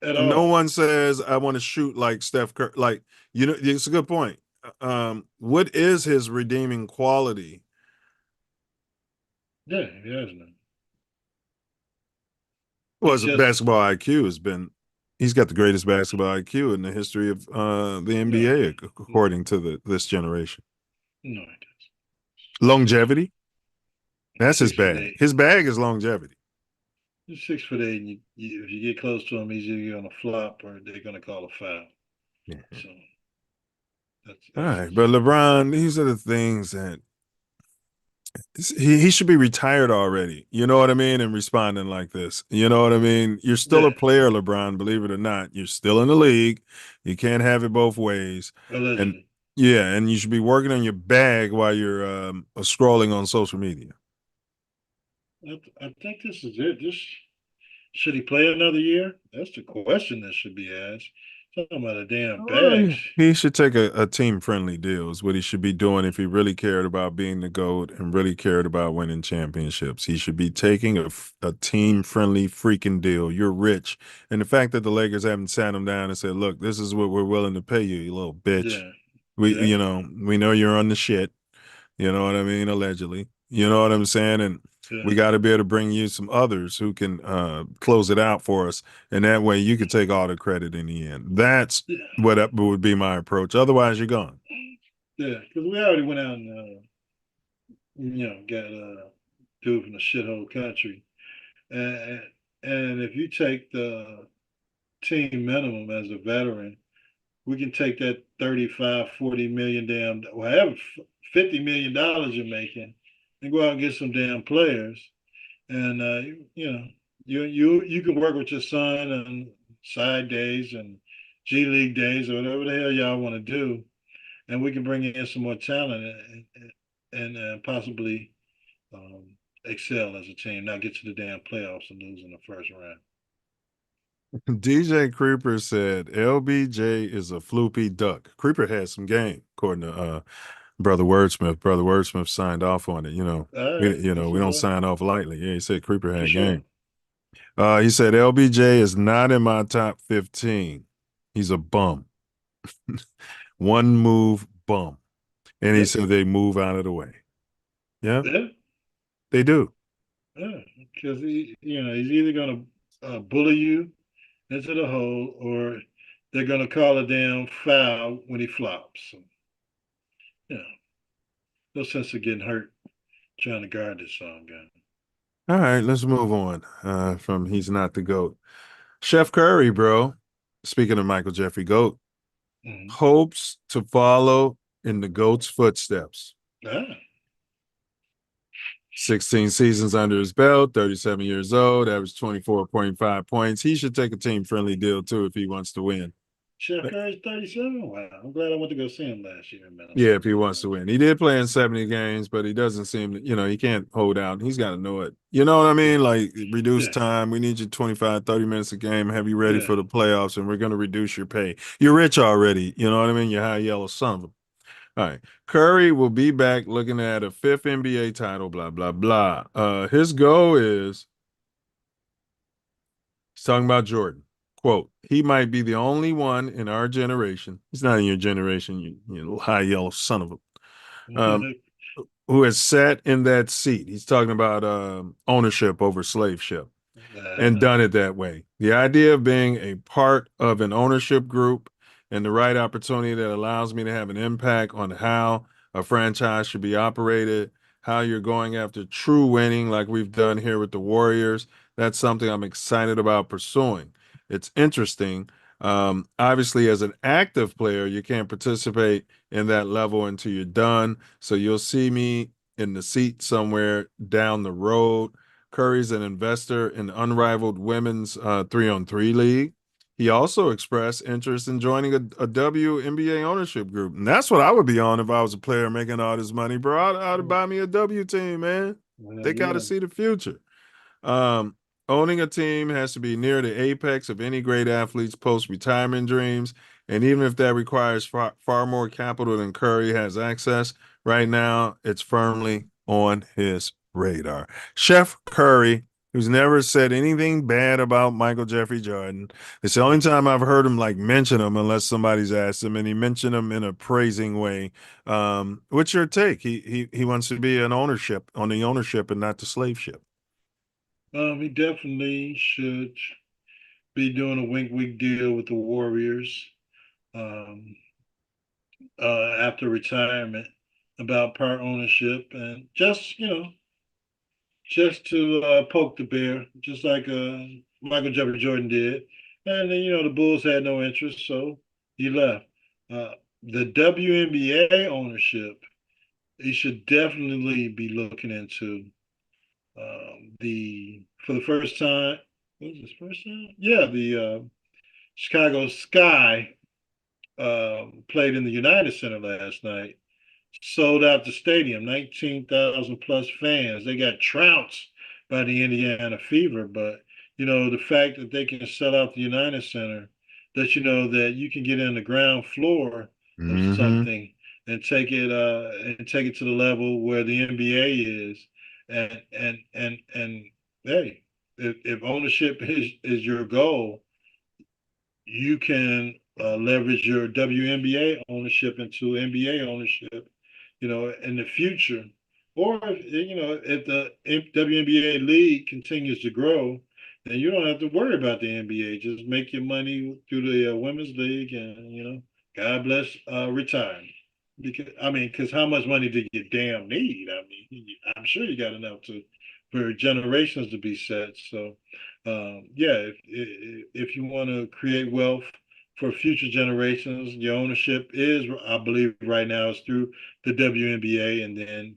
at all. No one says I want to shoot like Steph Curry. Like it's a good point. What is his redeeming quality? Yeah, he has none. Well, his basketball IQ has been. He's got the greatest basketball IQ in the history of the NBA, according to this generation. No, it doesn't. Longevity. That's his bag. His bag is longevity. He's 6'8", and if you get close to him, he's either going to flop or they're going to call a foul. Yeah. So that's all right, but LeBron, these are the things that he should be retired already. You know what I mean? And responding like this. You know what I mean? You're still a player, LeBron, believe it or not. You're still in the league. You can't have it both ways. Allegedly. And you should be working on your bag while you're scrolling on social media. I think this is it. Should he play another year? That's the question that should be asked. Talking about a damn bag. He should take a team-friendly deal is what he should be doing if he really cared about being the GOAT and really cared about winning championships. He should be taking a team-friendly freaking deal. You're rich. And the fact that the Lakers haven't sat him down and said, look, this is what we're willing to pay you, you little bitch. Yeah. We know you're on the shit. You know what I mean? Allegedly. You know what I'm saying? And we got to be able to bring you some others who can close it out for us. And that way you can take all the credit in the end. That's what would be my approach. Otherwise, you're gone. Yeah, because we already went out and, got a dude from the shithole country. And if you take the team minimum as a veteran, we can take that 35, 40 million whatever, $50 million you're making, and go out and get some damn players. And you can work with your son on side days and G League days or whatever the hell y'all want to do, and we can bring in some more talent and possibly excel as a team, not get to the damn playoffs and lose in the first round. DJ Creeper said LBJ is a floopy duck. Creeper had some game, according to Brother Wordsmith. Brother Wordsmith signed off on it. We don't sign off lightly. Yeah, he said Creeper had game. He said LBJ is not in my top 15. He's a bum. One move bum. And he said they move out of the way. Yeah. They do. Because he's either gonna bully you into the hole, or they're gonna call a damn foul when he flops. So, no sense of getting hurt trying to guard this song guy. All right, let's move on from he's not the GOAT. Chef Curry, bro, speaking of Michael Jeffrey GOAT, hopes to follow in the GOAT's footsteps. 16 seasons under his belt, 37 years old, averaged 24.5 points. He should take a team-friendly deal, too, if he wants to win. Chef Curry's 37? Wow. I'm glad I went to go see him last year, man. Yeah, if he wants to win. He did play in 70 games, but he doesn't seem to, he can't hold out. He's got to know it. You know what I mean? Like, reduce time. We need you 25, 30 minutes a game, have you ready for the playoffs, and we're going to reduce your pay. You're rich already. You know what I mean? You're high yellow son of a. All right. Curry will be back looking at a 5th NBA title, blah, blah, blah. His goal is, he's talking about Jordan. Quote, he might be the only one in our generation. He's not in your generation, you high yellow son of a. Who has sat in that seat. He's talking about ownership over slaveship and done it that way. The idea of being a part of an ownership group and the right opportunity that allows me to have an impact on how a franchise should be operated, how you're going after true winning like we've done here with the Warriors. That's something I'm excited about pursuing. It's interesting. Obviously, as an active player, you can't participate in that level until you're done. So you'll see me in the seat somewhere down the road. Curry's an investor in the unrivaled women's 3-on-3 league. He also expressed interest in joining a WNBA ownership group. And that's what I would be on if I was a player making all this money, bro. I'd buy me a W team, man. They got to see the future. Owning a team has to be near the apex of any great athlete's post-retirement dreams. And even if that requires far more capital than Curry has access, right now it's firmly on his radar. Chef Curry, who's never said anything bad about Michael Jeffrey Jordan. It's the only time I've heard him mention him unless somebody's asked him, and he mentioned him in a praising way. What's your take? He wants to be on the ownership and not the slave ship. He definitely should be doing a wink deal with the Warriors after retirement about part ownership, and just to poke the bear, just like Michael Jeffrey Jordan did. And then, the Bulls had no interest, so he left. The WNBA ownership, he should definitely be looking into for the first time. What was this first time? Yeah, the Chicago Sky played in the United Center last night. Sold out the stadium, 19,000 plus fans. They got trounced by the Indiana Fever, but the fact that they can sell out the United Center, that that you can get in the ground floor of something and take it to the level where the NBA is, and hey, if ownership is your goal, you can leverage your WNBA ownership into NBA ownership, in the future. Or if the WNBA league continues to grow, then you don't have to worry about the NBA. Just make your money through the women's league, and God bless retirement. Because how much money do you damn need? I'm sure you got enough for generations to be set. So, yeah, if you want to create wealth for future generations, your ownership is, I believe, right now is through the WNBA, and then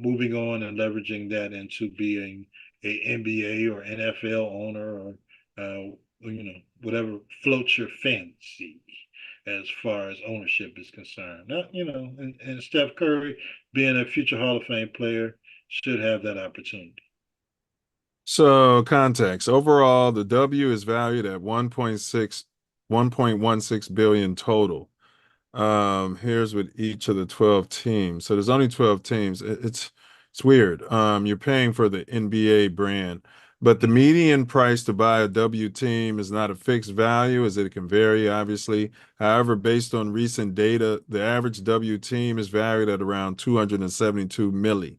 moving on and leveraging that into being a NBA or NFL owner, or whatever floats your fancy as far as ownership is concerned. And Steph Curry, being a future Hall of Fame player, should have that opportunity. So context. Overall, the W is valued at 1.16 billion total. Here's with each of the 12 teams. So there's only 12 teams. It's weird. You're paying for the NBA brand, but the median price to buy a W team is not a fixed value, as it can vary, obviously. However, based on recent data, the average W team is valued at around 272 milli.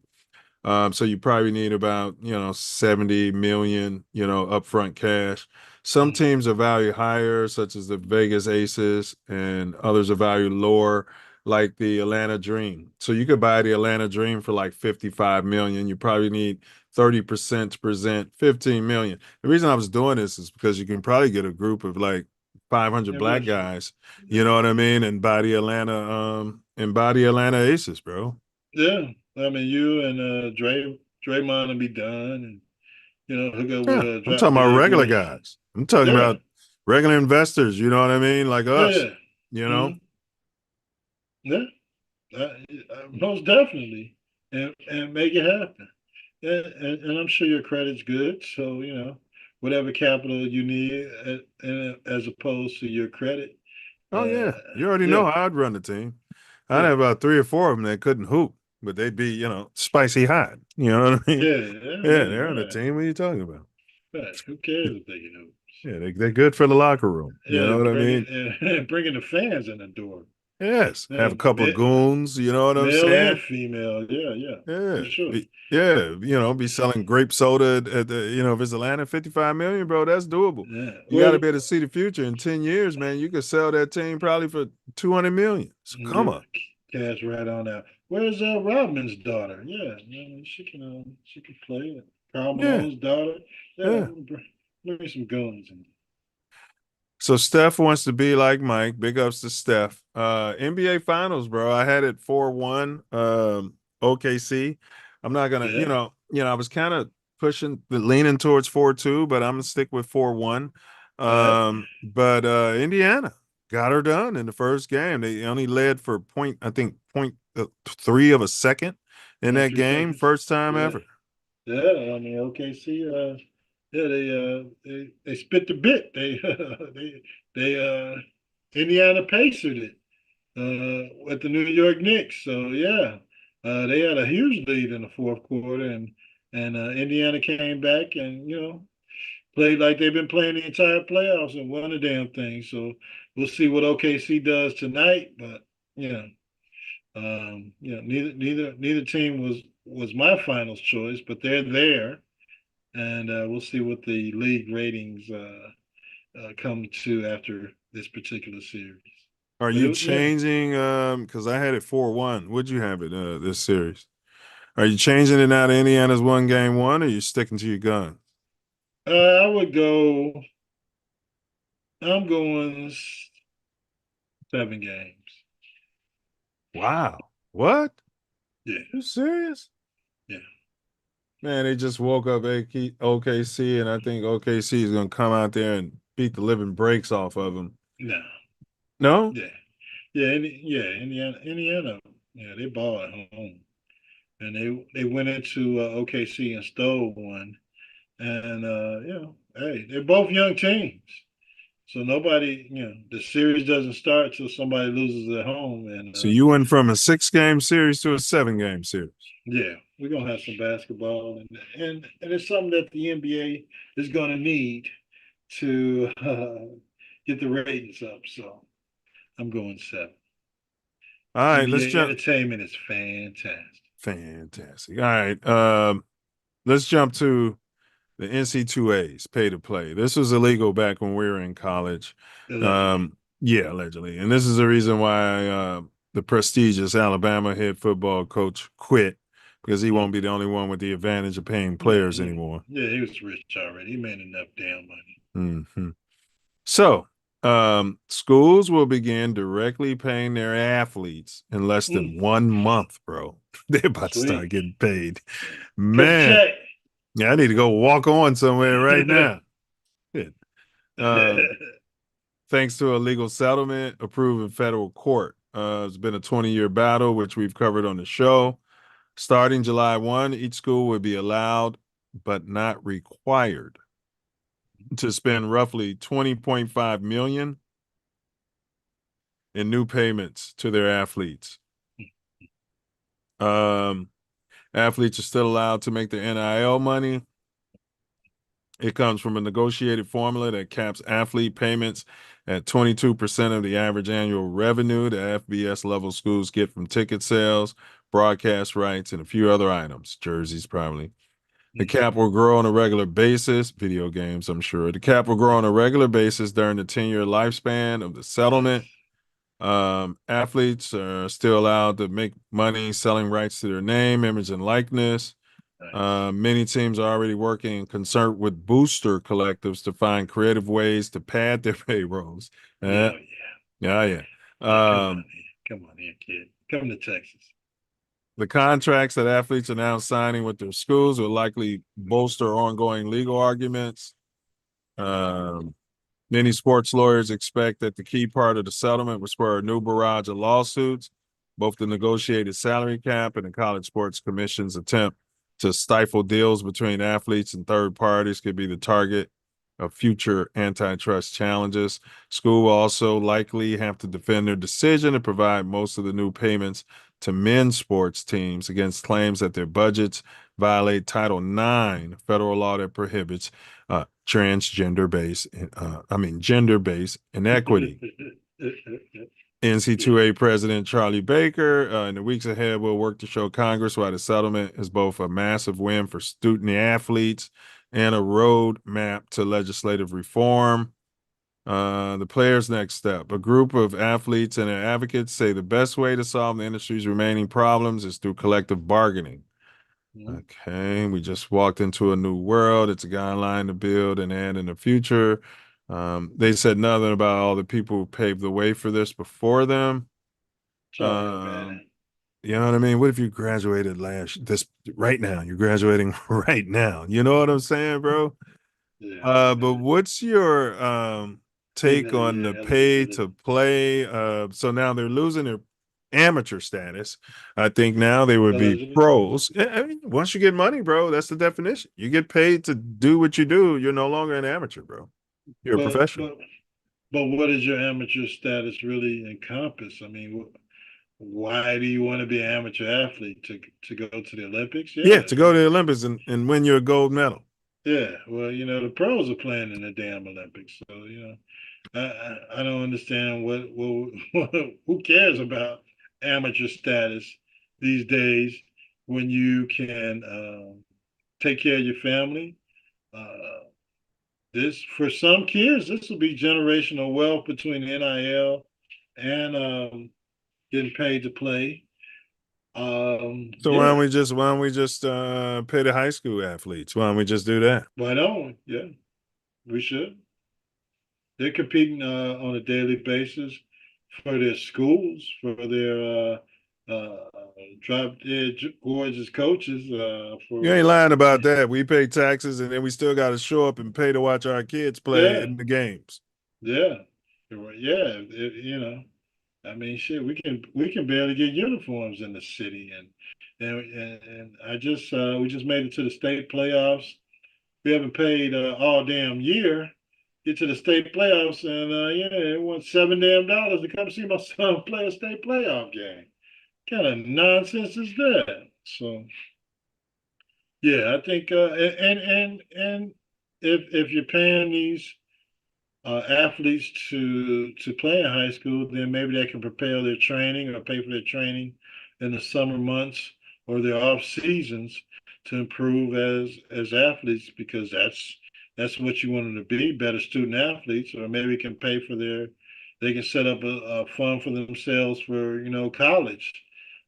So you probably need about, 70 million, upfront cash. Some teams are valued higher, such as the Vegas Aces, and others are valued lower, like the Atlanta Dream. So you could buy the Atlanta Dream for like 55 million. You probably need 30% to present 15 million. The reason I was doing this is because you can probably get a group of like 500 black guys, you know what I mean, and buy the Atlanta Aces, bro. Yeah, I mean, you and Draymond will be done, and hook up with Yeah, I'm Drop talking about Dead regular Grace. guys. I'm talking Yeah, about regular investors, you know what I mean? Like us, yeah, you know? yeah. Most definitely, and make it happen. And I'm sure your credit's good, so whatever capital you need, as opposed to your credit. Oh, yeah. You already Yeah, know how I'd run the team. I'd yeah, have about 3 or 4 of them that couldn't hoop, but they'd be, spicy hot. You know what I mean? Yeah, they're on the right, team. What are you talking about? right. Who cares if they can hoop? Yeah, they're good for the locker room. You Yeah, know what I mean? bringing the fans in the door. Yes. Yeah, Have a couple of goons, you know what I'm male and saying? female. Yeah, yeah, for Yeah. sure. Be selling grape soda at the, if it's Atlanta, 55 million, bro, that's doable. Yeah. You got to be able to see the future in 10 years, man. You could sell that team probably for 200 million. So come on. Cash right on out. Where's Rodman's daughter? Yeah, she can play it. Karl Yeah. Malone's daughter. Yeah, Yeah. bring me some guns in. So Steph wants to be like Mike. Big ups to Steph. NBA Finals, bro. I had it 4-1. OKC. I'm not gonna, I was kind of leaning towards 4-2, but I'm gonna stick with 4-1. But Indiana got her done in the first game. They only led for point 3 of a second in that game. First time ever. Yeah, I mean OKC. They spit the bit. They Indiana Pacered it with the New York Knicks. So yeah, they had a huge lead in the fourth quarter, and Indiana came back and played like they've been playing the entire playoffs and won the damn thing. So we'll see what OKC does tonight. But neither team was my finals choice, but they're there, and we'll see what the league ratings come to after this particular series. Are you changing? Because I had it 4-1. Would you have it this series? Are you changing it now to Indiana's 1-game-1, or are you sticking to your gun? I would go. I'm going 7 games. Wow. What? Yeah. You serious? Yeah. Man, they just woke up OKC, and I think OKC is going to come out there and beat the living breaks off of them. No. No? Yeah. Indiana. Yeah, they ball at home, and they went into OKC and stole one, and hey, they're both young teams, so nobody, the series doesn't start till somebody loses at home, and So you went from a 6-game series to a 7-game series. yeah, we're gonna have some basketball, and it's something that the NBA is gonna need to get the ratings up. So I'm going 7. All right, let's NBA jump. Entertainment is fantastic. Fantastic. All right, let's jump to the NC2As, pay to play. This was illegal back when we were in college. Yeah, allegedly. And this is the reason why the prestigious Alabama head football coach quit, because he won't be the only one with the advantage of paying players anymore. Yeah, he was rich already. He made enough damn money. Mm-hmm. So schools will begin directly paying their athletes in less than 1 month, bro. They're about to start getting paid. Man. Yeah, I need to go walk on somewhere right now. Good. Thanks to a legal settlement approved in federal court. It's been a 20-year battle, which we've covered on the show. Starting July 1, each school would be allowed, but not required, to spend roughly $20.5 million in new payments to their athletes. Athletes are still allowed to make their NIL money. It comes from a negotiated formula that caps athlete payments at 22% of the average annual revenue the FBS level schools get from ticket sales, broadcast rights, and a few other items, jerseys probably. The cap will grow on a regular basis, video games, I'm sure. The cap will grow on a regular basis during the 10-year lifespan of the settlement. Athletes are still allowed to make money selling rights to their name, image, and likeness. Many teams are already working in concert with booster collectives to find creative ways to pad their payrolls. Yeah. Yeah. Come on here, kid. Come to Texas. The contracts that athletes are now signing with their schools will likely bolster ongoing legal arguments. Many sports lawyers expect that the key part of the settlement will spur a new barrage of lawsuits. Both the negotiated salary cap and the College Sports Commission's attempt to stifle deals between athletes and third parties could be the target of future antitrust challenges. School will also likely have to defend their decision to provide most of the new payments to men's sports teams against claims that their budgets violate Title IX, federal law that prohibits gender-based inequity. NCAA President Charlie Baker, in the weeks ahead, will work to show Congress why the settlement is both a massive win for student athletes and a roadmap to legislative reform. The players' next step. A group of athletes and their advocates say the best way to solve the industry's remaining problems is through collective bargaining. Okay, we just walked into a new world. It's a guideline to build and add in the future. They said nothing about all the people who paved the way for this before them. You know what I mean? What if you graduated right now? You're graduating right now. You know what I'm saying, bro? But what's your take on the pay to play? So now they're losing their amateur status. I think now they would be pros. I mean, once you get money, bro, that's the definition. You get paid to do what you do. You're no longer an amateur, bro. You're a professional. But what does your amateur status really encompass? I mean, why do you want to be an amateur athlete? To go to the Olympics? Yeah, to go to the Olympics and win your gold medal. Yeah, well, the pros are playing in the damn Olympics, so I don't understand what who cares about amateur status these days when you can take care of your family. This for some kids, this will be generational wealth between NIL and getting paid to play. So why don't we just pay the high school athletes? Why don't we just do that? Why don't we? Yeah, we should. They're competing on a daily basis for their schools, for their drop dead gorgeous coaches. You ain't lying about that. We pay taxes and then we still got to show up and pay to watch our kids play in the games. Yeah. I mean, shit, we can barely get uniforms in the city, and we just made it to the state playoffs. We haven't paid all damn year. Get to the state playoffs, and it want $7 damn to come see my son play a state playoff game. What kind of nonsense is that? So, yeah, I think, and if you're paying these athletes to play in high school, then maybe they can prepare their training or pay for their training in the summer months or their off seasons to improve as athletes, because that's what you want them to be, better student athletes. Or maybe can pay for they can set up a fund for themselves for college,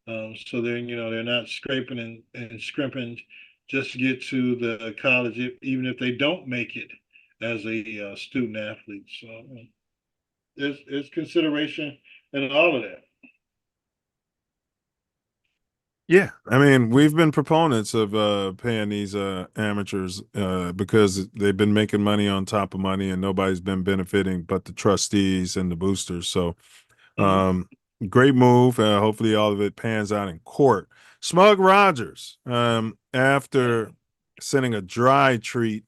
so they're not scraping and scrimping just to get to the college, even if they don't make it as a student athlete. So there's consideration in all of that. Yeah, I mean, we've been proponents of paying these amateurs because they've been making money on top of money, and nobody's been benefiting but the trustees and the boosters. So great move. Hopefully all of it pans out in court. Smug Rogers, after sending a dry treat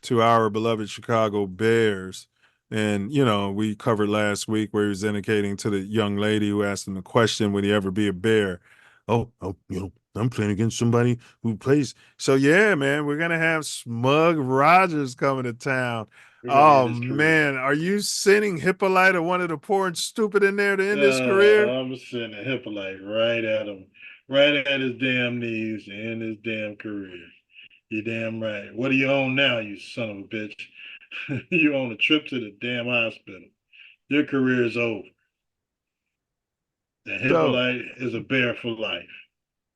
to our beloved Chicago Bears. And, we covered last week where he was indicating to the young lady who asked him the question, would he ever be a Bear? I'm playing against somebody who plays. So yeah, man, we're gonna have Smug Rogers coming to town. Oh man, are you sending Hippolyte or one of the poor and stupid in there to end his career? I'm sending Hippolyte right at him, right at his damn knees to end his damn career. You're damn right. What do you own now, you son of a bitch? You own a trip to the damn hospital. Your career is over. And Hippolyte is a bear for life.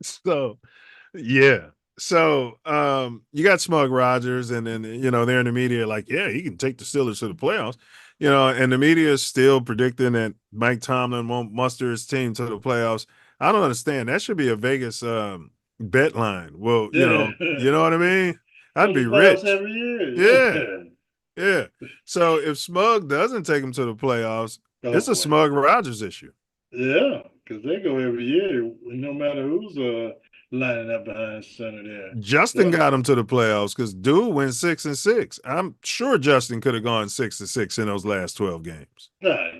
So yeah. So you got Smug Rogers, and then they're in the media like, yeah, he can take the Steelers to the playoffs. And the media is still predicting that Mike Tomlin won't muster his team to the playoffs. I don't understand. That should be a Vegas bet line. Well, you know what I mean? I'd be rich. Every year. Yeah. Yeah. So if Smug doesn't take him to the playoffs, it's a Smug Rogers issue. Yeah, because they go every year, no matter who's lining up behind center there. Justin got him to the playoffs because Dude went 6-6. I'm sure Justin could have gone 6-6 in those last 12 games. Yeah,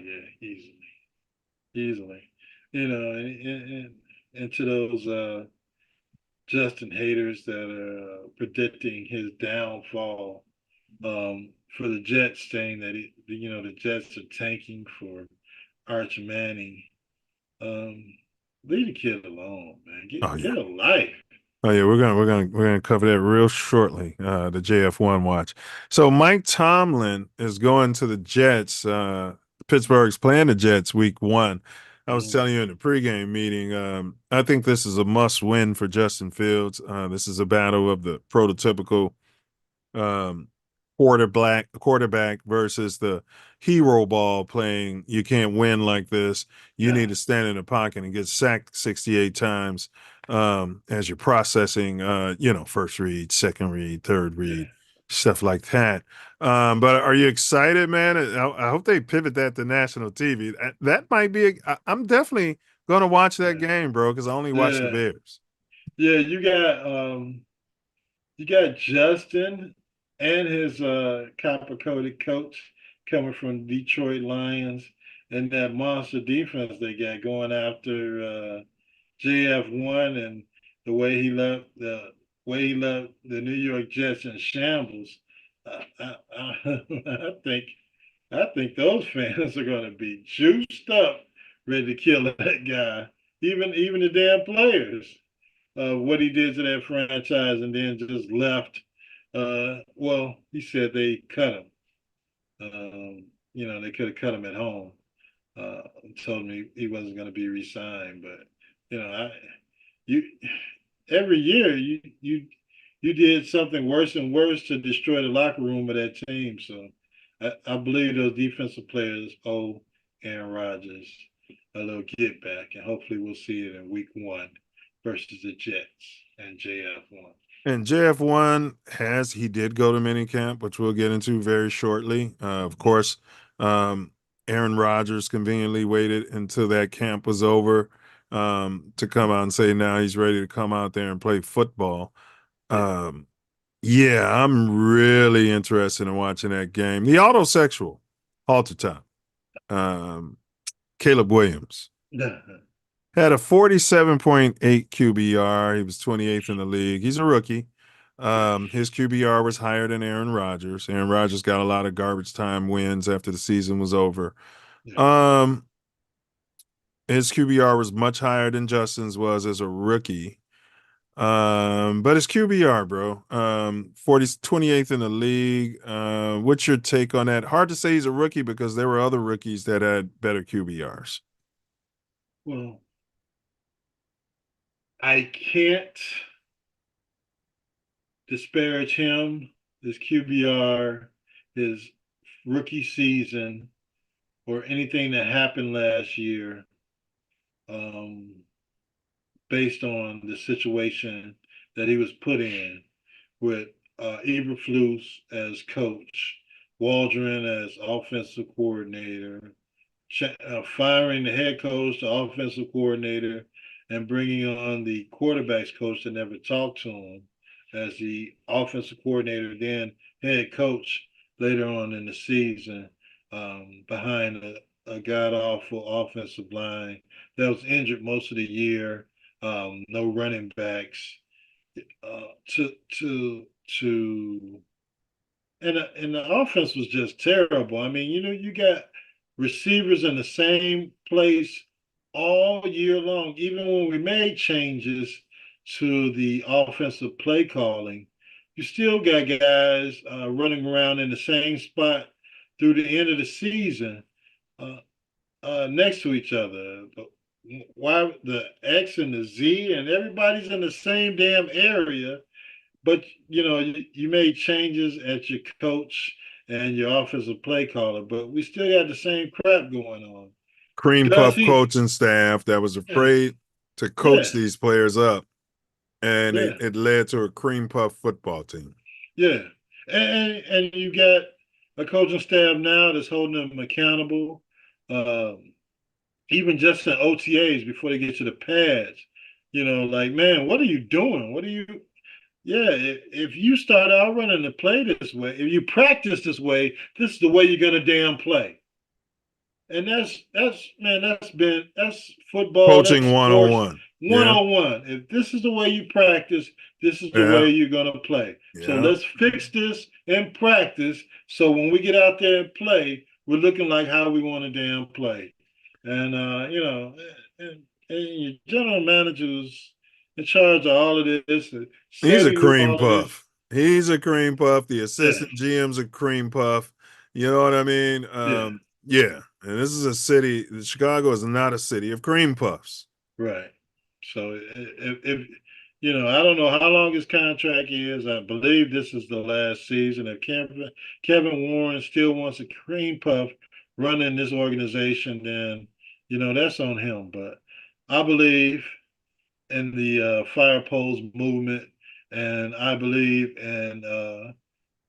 easily. And to those Justin haters that are predicting his downfall, for the Jets, saying that the Jets are tanking for Arch Manning. Leave the kid alone, man. Get a life. Oh yeah, we're gonna cover that real shortly. The JF1 watch. So Mike Tomlin is going to the Jets. Pittsburgh's playing the Jets week 1. I was telling you in the pregame meeting. I think this is a must-win for Justin Fields. This is a battle of the prototypical quarterback versus the hero ball playing. You can't win like this. You need to stand in the pocket and get sacked 68 times as you're processing, first read, second read, third read, stuff like that. But are you excited, man? I hope they pivot that to national TV. That might be. I'm definitely going to watch that game, bro, because I only watch the Bears. Yeah, you got Justin and his copper-coated coach coming from Detroit Lions, and that monster defense they got going after JF1, and the way he left the New York Jets in shambles. I think those fans are going to be juiced up, ready to kill that guy. Even the damn players. What he did to that franchise, and then just left. He said they cut him. They could have cut him at home. Told me he wasn't going to be re-signed, but every year you did something worse and worse to destroy the locker room of that team. So I believe those defensive players owe Aaron Rodgers a little get back, and hopefully we'll see it in week 1 versus the Jets and JF1. And JF1 he did go to minicamp, which we'll get into very shortly. Of course, Aaron Rodgers conveniently waited until that camp was over to come out and say now he's ready to come out there and play football. I'm really interested in watching that game. The autosexual, halter top, Caleb Williams. Had a 47.8 QBR. He was 28th in the league. He's a rookie. His QBR was higher than Aaron Rodgers. Aaron Rodgers got a lot of garbage time wins after the season was over. His QBR was much higher than Justin's was as a rookie. But his QBR, bro, 28th in the league. What's your take on that? Hard to say he's a rookie because there were other rookies that had better QBRs. Well, I can't disparage him, his QBR, his rookie season, or anything that happened last year, based on the situation that he was put in with Eberflus as coach, Waldron as offensive coordinator, firing the head coach, the offensive coordinator, and bringing on the quarterbacks coach that never talked to him as the offensive coordinator, then head coach later on in the season, behind a god-awful offensive line that was injured most of the year. no running backs, to and the offense was just terrible. I mean, you got receivers in the same place all year long. Even when we made changes to the offensive play calling, you still got guys running around in the same spot through the end of the season next to each other. But why the X and the Z and everybody's in the same damn area? But you made changes at your coach and your offensive play caller, but we still got the same crap going on. Cream puff coaching staff that was afraid to coach these players up, and it led to a cream puff football team. Yeah, and you got a coaching staff now that's holding them accountable, even just in OTAs before they get to the pads. Like, man, what are you doing? What are you? Yeah, if you start out running the play this way, if you practice this way, this is the way you're gonna damn play. And that's football. Coaching that's 101. 101. If this is the way you practice, this is the way you're gonna play. So let's fix this in practice. So when we get out there and play, we're looking like how we want to damn play. And and your general manager's in charge of all of this. He's a cream puff. He's a cream puff. The assistant GM's a cream puff. You know what I mean? Yeah. And this is a city. Chicago is not a city of cream puffs. Right. So if I don't know how long his contract is. I believe this is the last season. If Kevin Warren still wants a cream puff running this organization, then that's on him. But I believe in the fire poles movement, and I believe in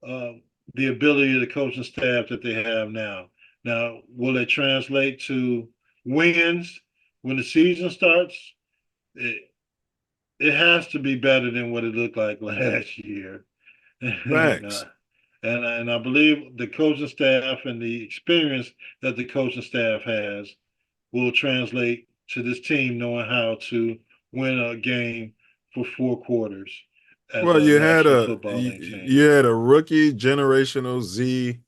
the ability of the coaching staff that they have now. Now, will it translate to wins when the season starts? It has to be better than what it looked like last year. Thanks. And I believe the coaching staff and the experience that the coaching staff has will translate to this team knowing how to win a game for 4 quarters. Well, you had a rookie generational Z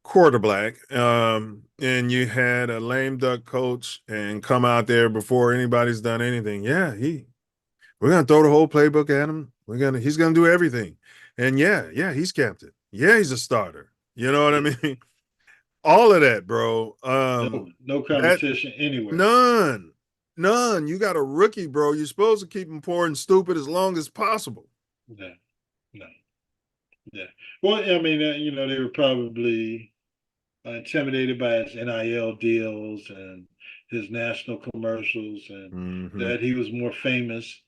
quarterback, and you had a lame duck coach and come out there before anybody's done anything. Yeah, we're gonna throw the whole playbook at him. He's gonna do everything. And yeah, he's captain. Yeah, he's a starter. You know what I mean? All of that, bro. No competition anywhere. None. You got a rookie, bro. You're supposed to keep him poor and stupid as long as possible. No. Yeah. Well, I mean, they were probably intimidated by his NIL deals and his national commercials, and that he was more famous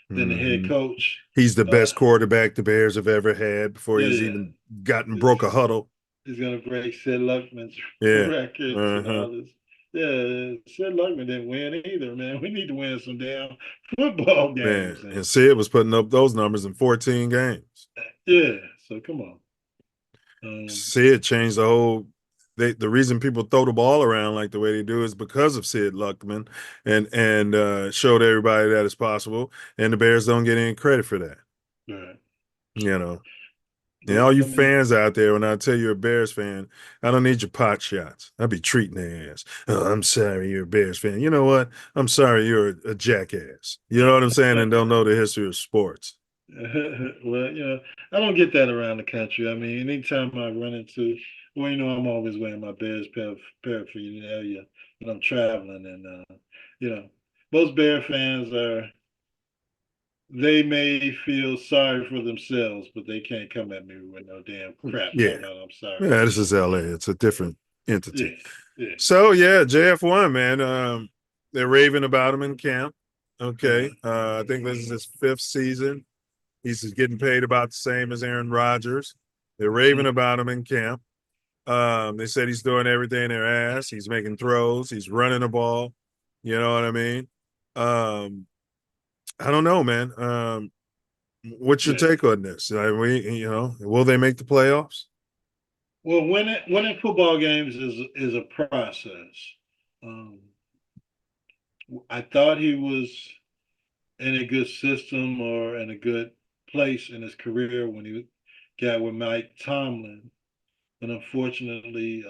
than the head coach. He's the best quarterback the Bears have ever had before he's even broke a huddle. He's going to break Sid Luckman's records and all this. Yeah, Sid Luckman didn't win either, man. We need to win some damn football games. Man, and Sid was putting up those numbers in 14 games. Yeah, so come on. Sid changed the whole the reason people throw the ball around like the way they do is because of Sid Luckman and showed everybody that it's possible, and the Bears don't get any credit for that. Right. And all you fans out there, when I tell you a Bears fan, I don't need your pot shots. I'll be treating their ass. Oh, I'm sorry you're a Bears fan. You know what? I'm sorry you're a jackass. You know what I'm saying? And don't know the history of sports. Well, I don't get that around the country. I mean, anytime I run into, I'm always wearing my Bears paraphernalia when I'm traveling. And, most Bear fans they may feel sorry for themselves, but they can't come at me with no damn crap. I'm sorry. Yeah, this is LA. It's a different entity. Yeah. So, JF1, man, they're raving about him in camp. Okay. I think this is his 5th season. He's getting paid about the same as Aaron Rodgers. They're raving about him in camp. They said he's doing everything in their ass. He's making throws. He's running the ball. You know what I mean? I don't know, man. What's your take on this? Will they make the playoffs? Well, winning football games is a process. I thought he was in a good system or in a good place in his career when he got with Mike Tomlin. But unfortunately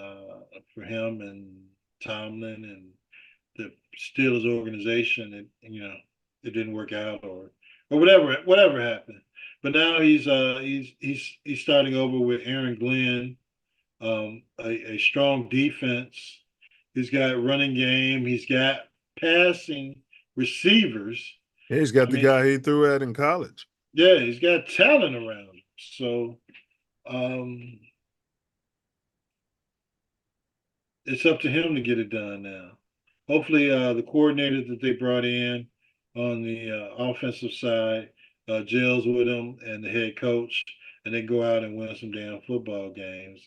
for him and Tomlin and the Steelers organization, it didn't work out or whatever happened. But now he's starting over with Aaron Glenn, a strong defense. He's got running game. He's got passing receivers. Yeah, he's got the guy he threw at in college. Yeah, he's got talent around him. So it's up to him to get it done now. Hopefully, the coordinator that they brought in on the offensive side gels with him and the head coach, and they go out and win some damn football games.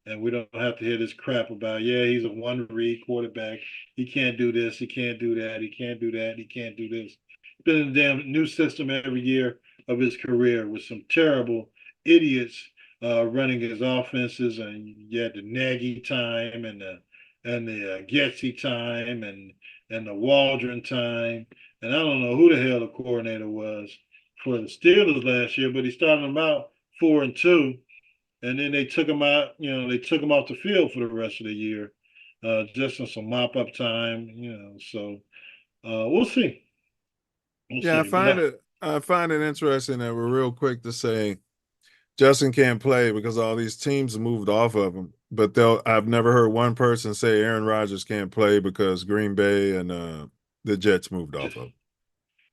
And we don't have to hear this crap about, he's a one-read quarterback. He can't do this. He can't do that. He can't do that. He can't do this. He's been in a damn new system every year of his career with some terrible idiots running his offenses, and you had the Nagy time and the Getsy time and the Waldron time. And I don't know who the hell the coordinator was for the Steelers last year, but he started them out 4-2. And then they took him out, they took him off the field for the rest of the year, just on some mop-up time, So we'll see. I find it interesting that we're real quick to say Justin can't play because all these teams moved off of him. But I've never heard one person say Aaron Rodgers can't play because Green Bay and the Jets moved off of him.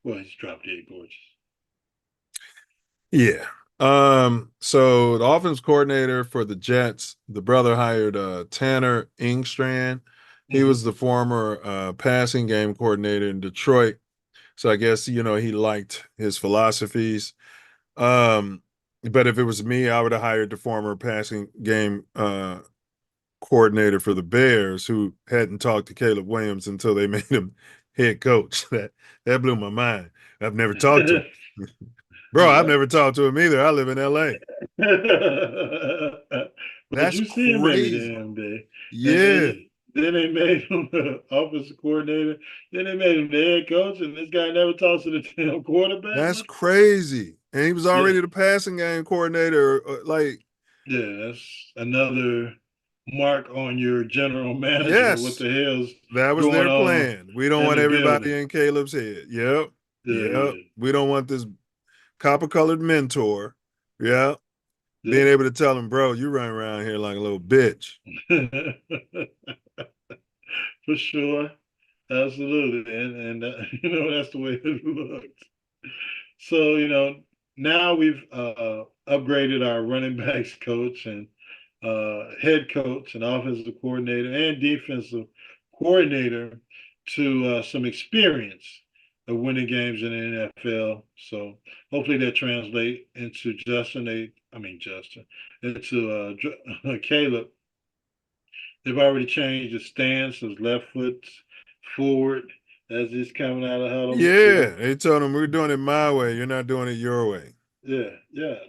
Well, he's dropped dead gorgeous. Yeah. So the offense coordinator for the Jets, the brother hired Tanner Engstrand. He was the former passing game coordinator in Detroit. So I guess, he liked his philosophies. But if it was me, I would have hired the former passing game coordinator for the Bears, who hadn't talked to Caleb Williams until they made him head coach. That blew my mind. I've never talked to him. Bro, I've never talked to him either. I live in L.A. That's you see him every damn day. Yeah. Then they made him the offensive coordinator. Then they made him the head coach, and this guy never talks to the damn quarterback. That's crazy. And he was already the passing game coordinator. Yeah, that's another mark on your general manager. Yes. What the hell's that was going their on plan. We don't want everybody in Caleb's head. Yep. Yeah. We don't want this copper-colored mentor. Yeah. Being able to tell him, bro, you run around here like a little bitch. For sure. Absolutely. And that's the way it looks. So, now we've upgraded our running backs coach and head coach and offensive coordinator and defensive coordinator to some experience of winning games in the NFL. So hopefully that translate into into Caleb. They've already changed his stance, his left foot forward as he's coming out of huddle. Yeah, they told him we're doing it my way. You're not doing it your way. Yeah.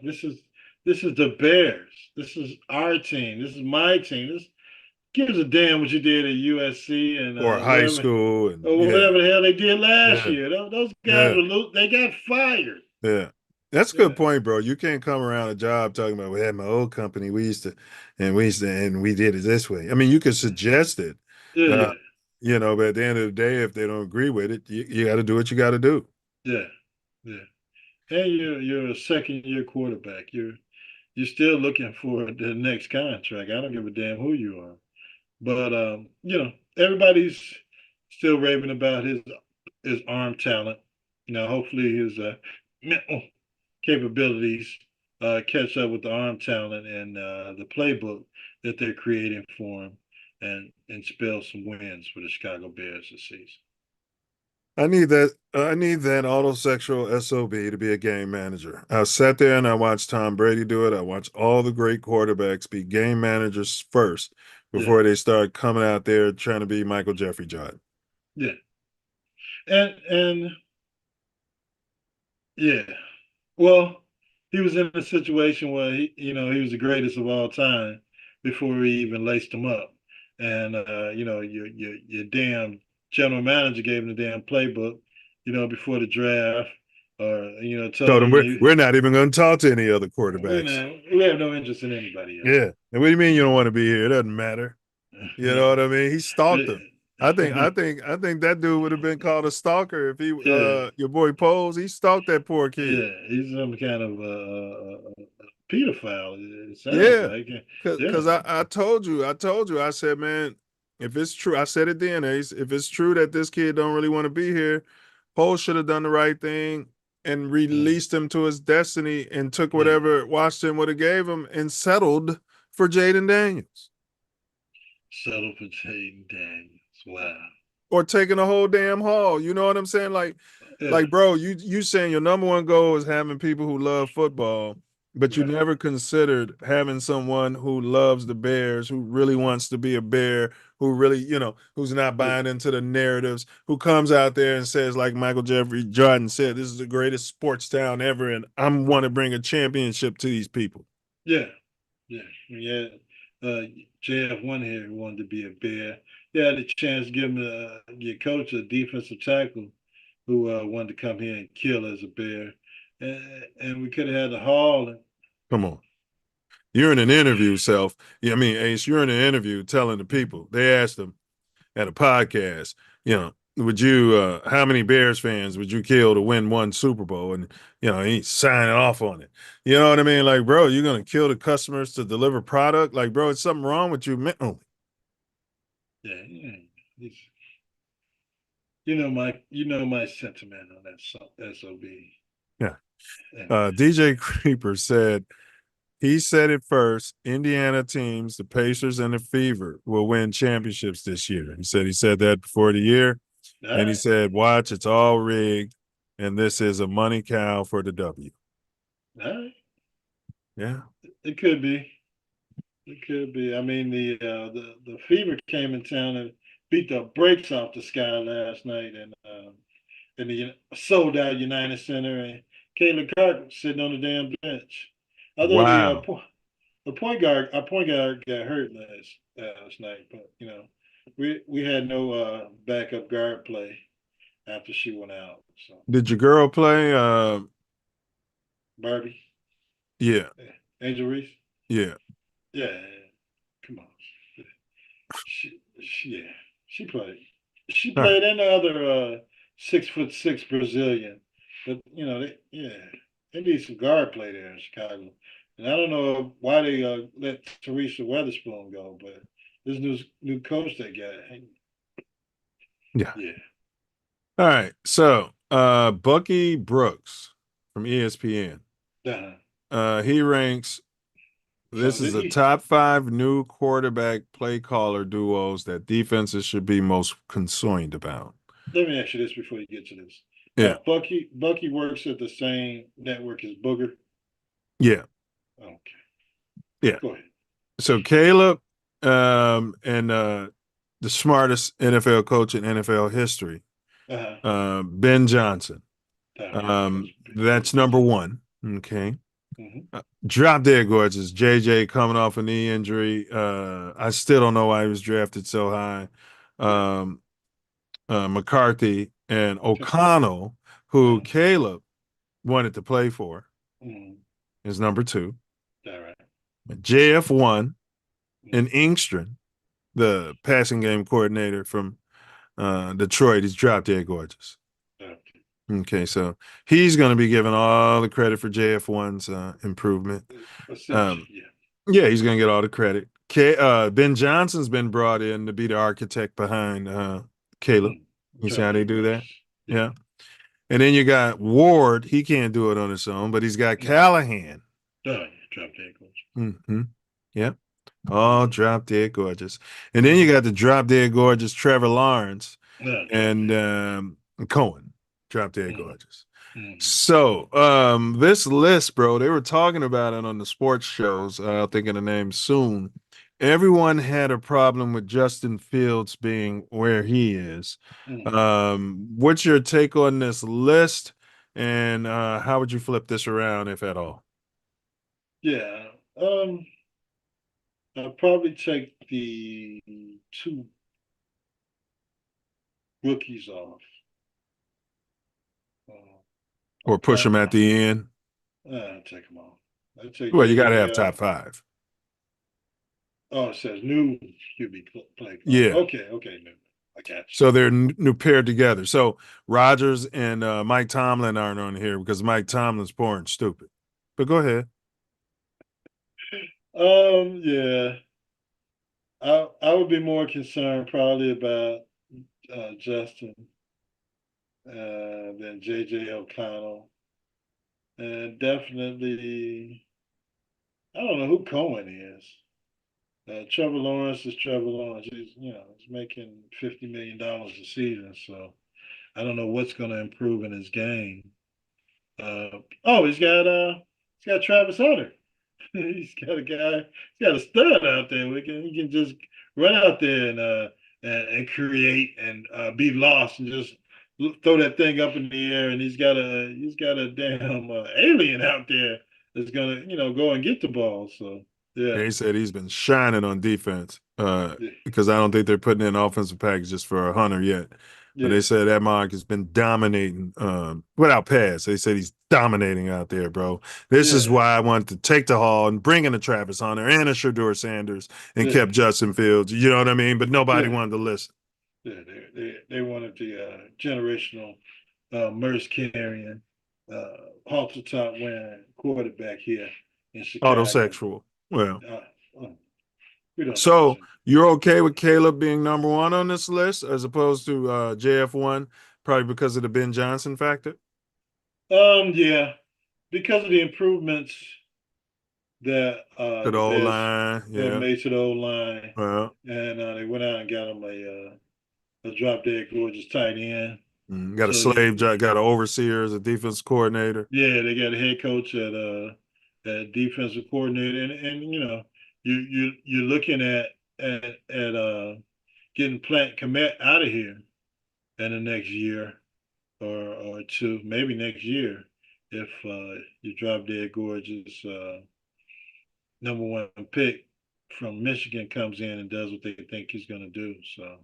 This is the Bears. This is our team. This is my team. This gives a damn what you did at USC and or high school and or whatever the hell they did last year. Those guys they got fired. Yeah. That's a good point, bro. You can't come around a job talking about we had my old company, we did it this way. I mean, you could suggest it. Yeah. But at the end of the day, if they don't agree with it, you got to do what you got to do. Yeah. And you're a second-year quarterback. You're still looking for the next contract. I don't give a damn who you are. But everybody's still raving about his arm talent. Hopefully his mental capabilities catch up with the arm talent and the playbook that they're creating for him and spell some wins for the Chicago Bears this season. I need that autosexual SOB to be a game manager. I sat there and I watched Tom Brady do it. I watched all the great quarterbacks be game managers first before they start coming out there trying to be Michael Jeffrey Jordan. Yeah. And yeah. Well, he was in a situation where he was the greatest of all time before we even laced him up. And your damn general manager gave him the damn playbook, before the draft, or Told told him him we're not even going to talk to any other quarterbacks. we have no interest in anybody else. Yeah. And what do you mean you don't want to be here? It doesn't matter. You know what I mean? He stalked him. I think that dude would have been called a stalker if he your boy Pose. He stalked that poor kid. Yeah, he's some kind of pedophile. It sounds like. Because I told you, I said, man, if it's true, I said it then, Ace, if it's true that this kid don't really want to be here, Pole should have done the right thing and released him to his destiny and took whatever Washington would have gave him and settled for Jaden Daniels. Settled for Jaden Daniels. Wow. Or taking a whole damn haul. You know what I'm saying? Like, bro, you saying your number one goal is having people who love football, but you never considered having someone who loves the Bears, who really wants to be a Bear, who really, who's not buying into the narratives, who comes out there and says, like Michael Jeffrey Jordan said, this is the greatest sports town ever, and I want to bring a championship to these people. Yeah. JF1 here wanted to be a Bear. He had a chance to give him your coach a defensive tackle who wanted to come here and kill as a Bear. And we could have had the haul. Come on. You're in an interview, Self. Yeah, I mean, Ace, you're in an interview telling the people. They asked him at a podcast, would you, how many Bears fans would you kill to win one Super Bowl? And, he's signing off on it. You know what I mean? Like, bro, you're going to kill the customers to deliver product? Like, bro, it's something wrong with you mentally. Yeah. My sentiment on that SOB. Yeah. DJ Creeper said, he said it first, Indiana teams, the Pacers and the Fever, will win championships this year. He said that before the year. And he said, watch, it's all rigged, and this is a money cow for the W. All right. Yeah. It could be. I mean, the Fever came in town and beat the brakes off the Sky last night, and in the sold out United Center, and Caleb Clark sitting on the damn bench. Although the point guard got hurt last night, but we had no backup guard play after she went out. So did your girl play? Barbie? Yeah. Angel Reese? Yeah. Yeah. Come on. She played. She played in the other 6'6" Brazilian. But they need some guard play there in Chicago. And I don't know why they let Teresa Weatherspoon go, but this new coach they got. Yeah. All right. So Bucky Brooks from ESPN. He ranks, this is the top 5 new quarterback play caller duos that defenses should be most concerned about. Let me ask you this before you get to this. Yeah. Bucky works at the same network as Booger. Yeah. Okay. Yeah. Go ahead. So Caleb and the smartest NFL coach in NFL history, Ben Johnson. That's number 1. Okay. Drop dead gorgeous. JJ coming off a knee injury. I still don't know why he was drafted so high. McCarthy and O'Connell, who Caleb wanted to play for, is number 2. All right. JF1 and Ingstrom, the passing game coordinator from Detroit, is drop dead gorgeous. Okay, so he's going to be given all the credit for JF1's improvement. Yeah, he's going to get all the credit. Ben Johnson's been brought in to be the architect behind Caleb. You see how they do that? Yeah. And then you got Ward. He can't do it on his own, but he's got Callahan. Drop dead gorgeous. Yep. All drop dead gorgeous. And then you got the drop dead gorgeous Trevor Lawrence and Cohen. Drop dead gorgeous. So this list, bro, they were talking about it on the sports shows. I'll think of the name soon. Everyone had a problem with Justin Fields being where he is. What's your take on this list, and how would you flip this around, if at all? Yeah. I'll probably take the 2 rookies off. or push them at the end. Take them all. I take Well, you got to JJ have out. top 5. Oh, it says new QB play. Yeah. Okay. No, I got you. So they're new paired together. So Rodgers and Mike Tomlin aren't on here because Mike Tomlin's poor and stupid. But go ahead. Yeah. I would be more concerned probably about Justin than JJ O'Connell. And definitely, I don't know who Cohen is. Trevor Lawrence is Trevor Lawrence. He's making $50 million a season, so I don't know what's going to improve in his game. He's got Travis Hunter. He's got a stud out there. He can just run out there and create and be lost and just throw that thing up in the air. And he's got a damn alien out there that's gonna go and get the ball. So. Yeah. He said he's been shining on defense because I don't think they're putting in offensive packages for Hunter yet. But they said that Mark has been dominating without pass. They said he's dominating out there, bro. This is why I wanted to take the haul and bring in a Travis Hunter and a Shedeur Sanders and kept Justin Fields. You know what I mean? But nobody wanted to listen. Yeah, they wanted the generational Merce carrying, off the top wearing quarterback here in Chicago. Autosexual. Well, so you're okay with Caleb being number 1 on this list as opposed to JF1, probably because of the Ben Johnson factor? Yeah, because of the improvements that to the O-line, made to the O-line. Well, and they went out and got him a drop dead gorgeous tight end. Got a slave job, got an overseer as a defense coordinator. Yeah, they got a head coach at defensive coordinator, and you're looking at getting Plant Komet out of here in the next year or two, maybe next year, if you drop dead gorgeous number 1 pick from Michigan comes in and does what they think he's going to do. So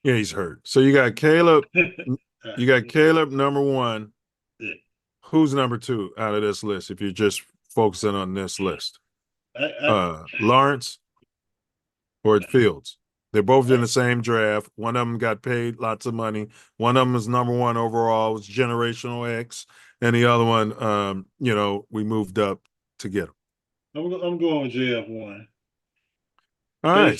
yeah, he's hurt. So you got Caleb. You got Caleb number 1. Yeah. Who's number 2 out of this list? If you're just focusing on this list, Lawrence or Fields. They're both in the same draft. One of them got paid lots of money. One of them is number 1 overall, was generational X, and the other one, we moved up to get him. I'm going with JF1. All right,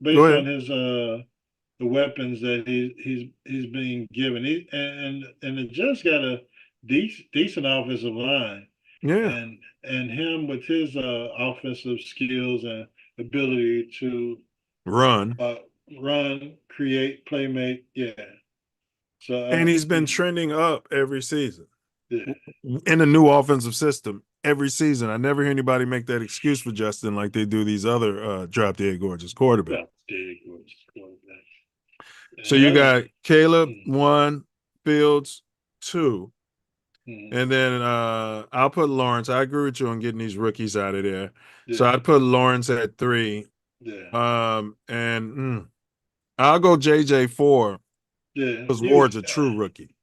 based on his the weapons that he's being given. And the Jets got a decent offensive line. Yeah. And him with his offensive skills and ability to run, create, play make, yeah. So and he's been trending up every season. Yeah. In a new offensive system every season. I never hear anybody make that excuse for Justin like they do these other drop dead gorgeous quarterbacks. So you got Caleb 1, Fields 2. And then I'll put Lawrence. I agree with you on getting these rookies out of there. Yeah. So I'd put Lawrence at 3. Yeah. And I'll go JJ 4. Yeah. Because Ward's a true rookie.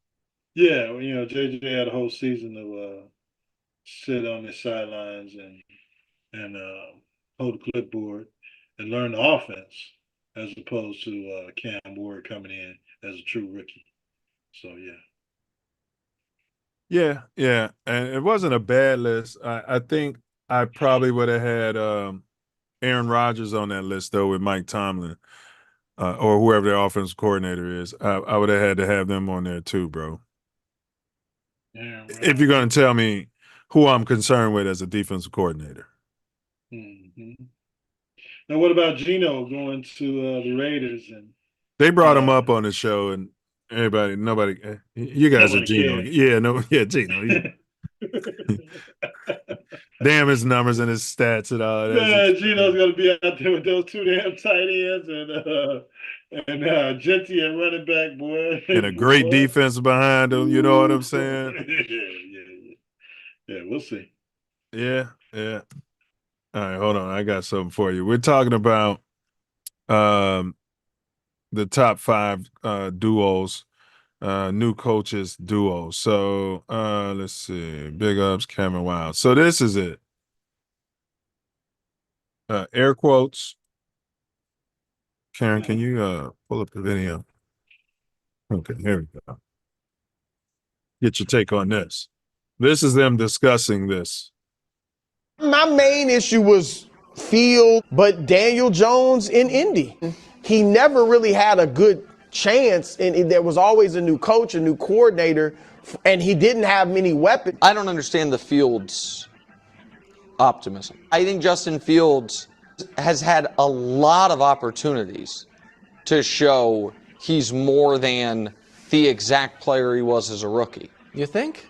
Yeah. Well, JJ had a whole season to sit on the sidelines and hold the clipboard and learn the offense as opposed to Cam Ward coming in as a true rookie. So, yeah. Yeah. And it wasn't a bad list. I think I probably would have had Aaron Rodgers on that list, though, with Mike Tomlin or whoever their offensive coordinator is. I would have had to have them on there too, bro. Yeah, right. If you're going to tell me who I'm concerned with as a defensive coordinator. Mm-hmm. Now, what about Geno going to the Raiders? And they brought him up on the show, and nobody, you guys are Geno. Geno. Yeah. Damn his numbers and his stats and all that. Yeah, Geno's gonna be out there with those 2 damn tight ends and Genty at running back, boy. And a great defense behind him, you know what I'm saying? Yeah, we'll see. Yeah. All right, hold on. I got something for you. We're talking about the top 5 duos new coaches duo. So let's see. Big ups, Cameron Wild. So this is it. Air quotes. Karen, can you pull up the video? Okay, here we go. Get your take on this. This is them discussing this. My main issue was Field, but Daniel Jones in Indy. He never really had a good chance, and there was always a new coach, a new coordinator, and he didn't have many weapons. I don't understand the Fields optimism. I think Justin Fields has had a lot of opportunities to show he's more than the exact player he was as a rookie. You think?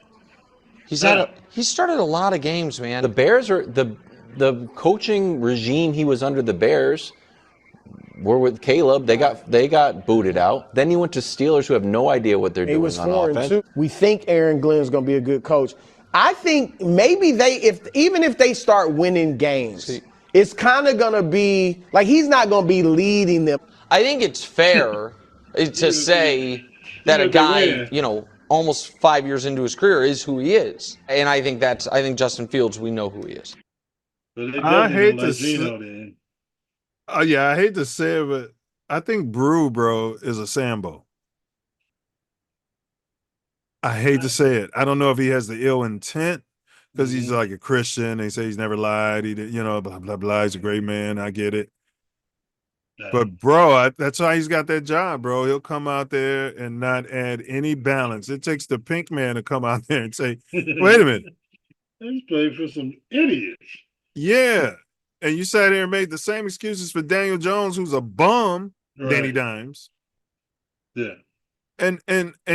He started a lot of games, man. The Bears are the coaching regime he was under. The Bears were with Caleb. They got booted out. Then he went to Steelers, who have no idea what they're doing on offense. Too. We think Aaron Glenn's going to be a good coach. I think maybe even if they start winning games, it's kind of going to be like he's not going to be leading them. I think it's fair to say that a guy, almost 5 years into his career is who he is. And I think Justin Fields, we know who he is. I hate to say I hate to say it, but I think Brew, bro, is a Sambo. I hate to say it. I don't know if he has the ill intent because he's like a Christian. They say he's never lied. He did, blah, blah, blah. He's a great man. I get it. But, bro, that's why he's got that job, bro. He'll come out there and not add any balance. It takes the pink man to come out there and say, wait a minute. He's playing for some idiots. Yeah. And you sat here and made the same excuses for Daniel Jones, who's a bum, Right. Danny Dimes. Yeah. And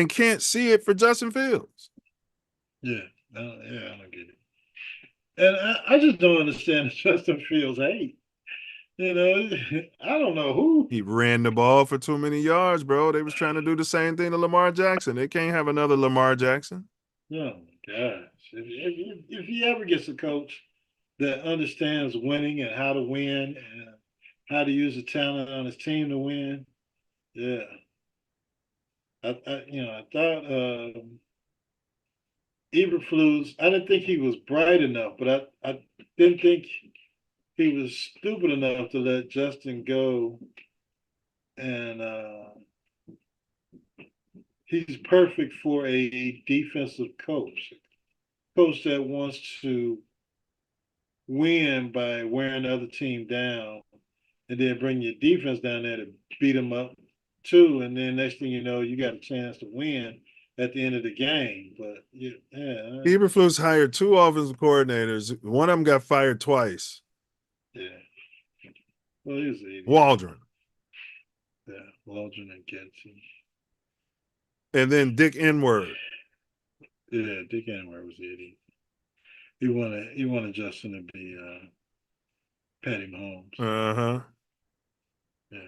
can't see it for Justin Fields. Yeah. I don't get it. And I just don't understand Justin Fields' hate. I don't know who. He ran the ball for too many yards, bro. They was trying to do the same thing to Lamar Jackson. They can't have another Lamar Jackson. Oh, my gosh. If he ever gets a coach that understands winning and how to win and how to use the talent on his team to win, yeah. I thought Eberflus, I didn't think he was bright enough, but I didn't think he was stupid enough to let Justin go. And he's perfect for a defensive coach that wants to win by wearing the other team down and then bring your defense down there to beat them up too. And then next thing you know, you got a chance to win at the end of the game. But yeah. Eberflus hired 2 offensive coordinators. One of them got fired twice. Yeah. Well, he was an idiot. Waldron. Yeah, Waldron and Getson. And then Dick Enward. Yeah, Dick Enward was the idiot. He wanted Justin to be Patty Mahomes. Uh-huh.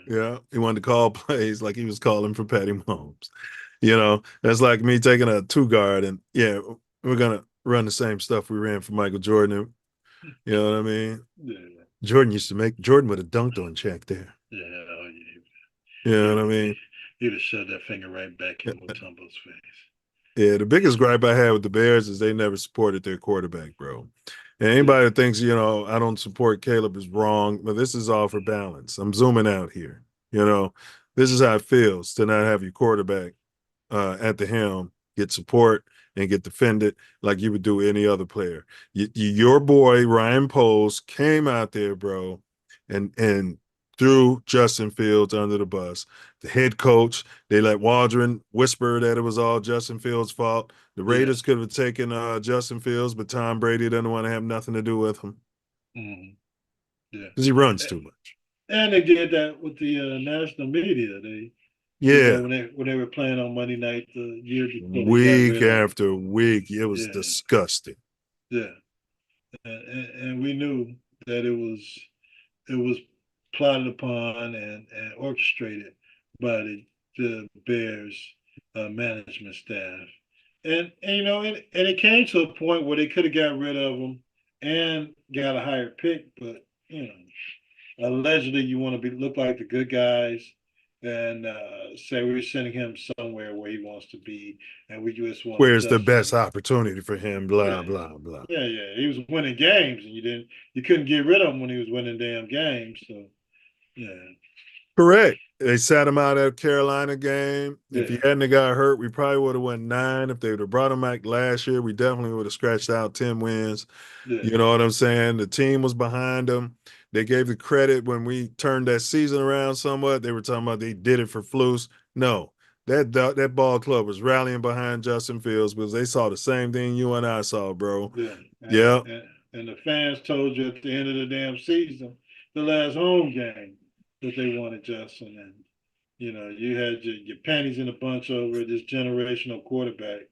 Yeah. He wanted to call plays like he was calling for Patty Mahomes. That's like me taking a 2-guard and we're gonna run the same stuff we ran for Michael Jordan. You know what I mean? Yeah. Jordan would have dunked on Shaq there. Yeah, You know what I mean? He'd have shoved that finger right back in Mutombo's face. Yeah, the biggest gripe I had with the Bears is they never supported their quarterback, bro. And anybody that thinks, I don't support Caleb is wrong, but this is all for balance. I'm zooming out here. This is how it feels to not have your quarterback at the helm, get support and get defended like you would do any other player. Your boy, Ryan Poles, came out there, bro, and threw Justin Fields under the bus. The head coach, they let Waldron whisper that it was all Justin Fields' fault. The Raiders could have taken Justin Fields, but Tom Brady doesn't want to have nothing to do with him. Mm-hmm. Yeah. Because he runs too much. And they did that with the national media. When they were playing on Monday night the year before. Week after week, it was disgusting. Yeah. And we knew that it was plotted upon and orchestrated by the Bears management staff. And it came to a point where they could have got rid of them and got a higher pick, but allegedly you want to look like the good guys and say we're sending him somewhere where he wants to be, and we just want to Where's the adjust best him. opportunity for him? Blah, Yeah. blah, blah. Yeah, he was winning games, and you couldn't get rid of him when he was winning damn games. So, yeah. Correct. They sat him out at Carolina game. If he Yeah. hadn't have got hurt, we probably would have won 9. If they would have brought him back last year, we definitely would have scratched out 10 wins. Yeah. You know what I'm saying? The team was behind him. They gave the credit when we turned that season around somewhat. They were talking about they did it for flus. No, that ball club was rallying behind Justin Fields because they saw the same thing you and I saw, bro. Yeah. Yeah. And the fans told you at the end of the damn season, the last home game, that they wanted Justin. And, you had your panties in a bunch over this generational quarterback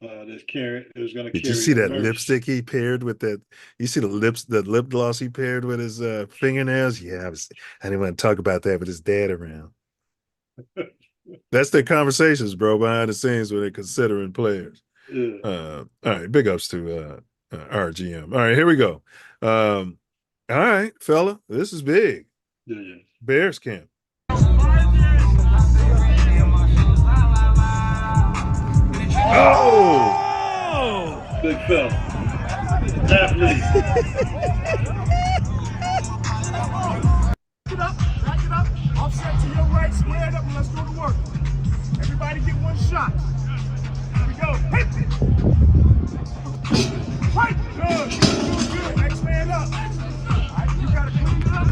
that's going to carry. Did you see that merch. lipstick he paired with that? You see the lip gloss he paired with his fingernails? Yeah, I didn't want to talk about that with his dad around. That's their conversations, bro, behind the scenes when they're considering players. Yeah. All right, big ups to RGM. All right, here we go. All right, fella, this is big. Yeah. Bears camp. Oh! Big fella. Athlete. Back it up. Offset to your right, square it up, and let's go to work. Everybody get one shot. Here we go. Hit it. Right. Good. Good. Next man up. All right, you gotta clean it up.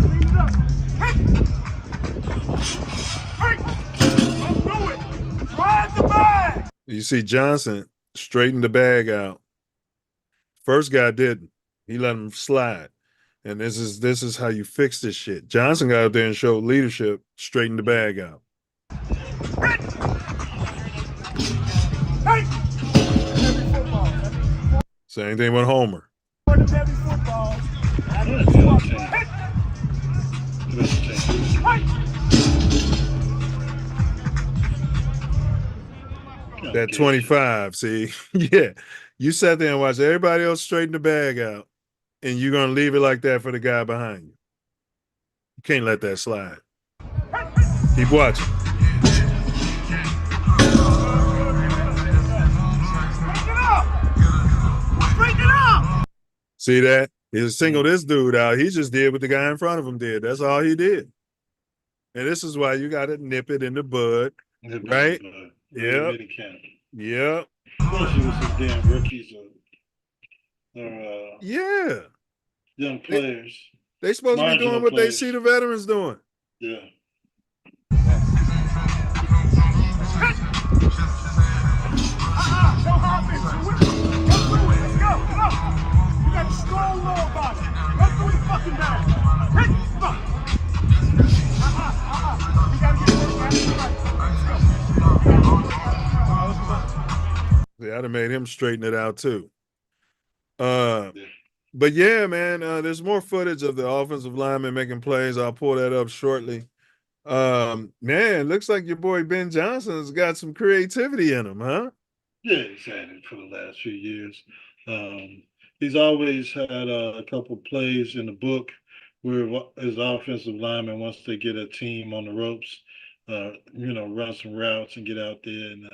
Hit it. Right. Don't do it. Drive the bag. You see Johnson straightened the bag out. First guy didn't. He let him slide. And this is how you fix this shit. Johnson got out there and showed leadership, straightened the bag out. Same thing with Homer. That 25, see? Yeah. You sat there and watched everybody else straighten the bag out, and you're going to leave it like that for the guy behind you. You can't let that slide. Keep watching. See that? He singled this dude out. He just did what the guy in front of him did. That's all he did. And this is why you got to nip it in the bud, right? Yep. Yep. Especially with some damn rookies or yeah, young players. They supposed to be doing what they see the veterans doing. Yeah. Don't hop into it. Let's go. Come on. You got a strong low about it. Let's do the fucking down. Hit. Fuck. You gotta get Yeah, I'd have made him straighten it out too. But yeah, man, there's more footage of the offensive lineman making plays. I'll pull that up shortly. Man, looks like your boy Ben Johnson's got some creativity in him, huh? Yeah, he's had it for the last few years. He's always had a couple plays in the book where his offensive lineman, once they get a team on the ropes, run some routes and get out there and,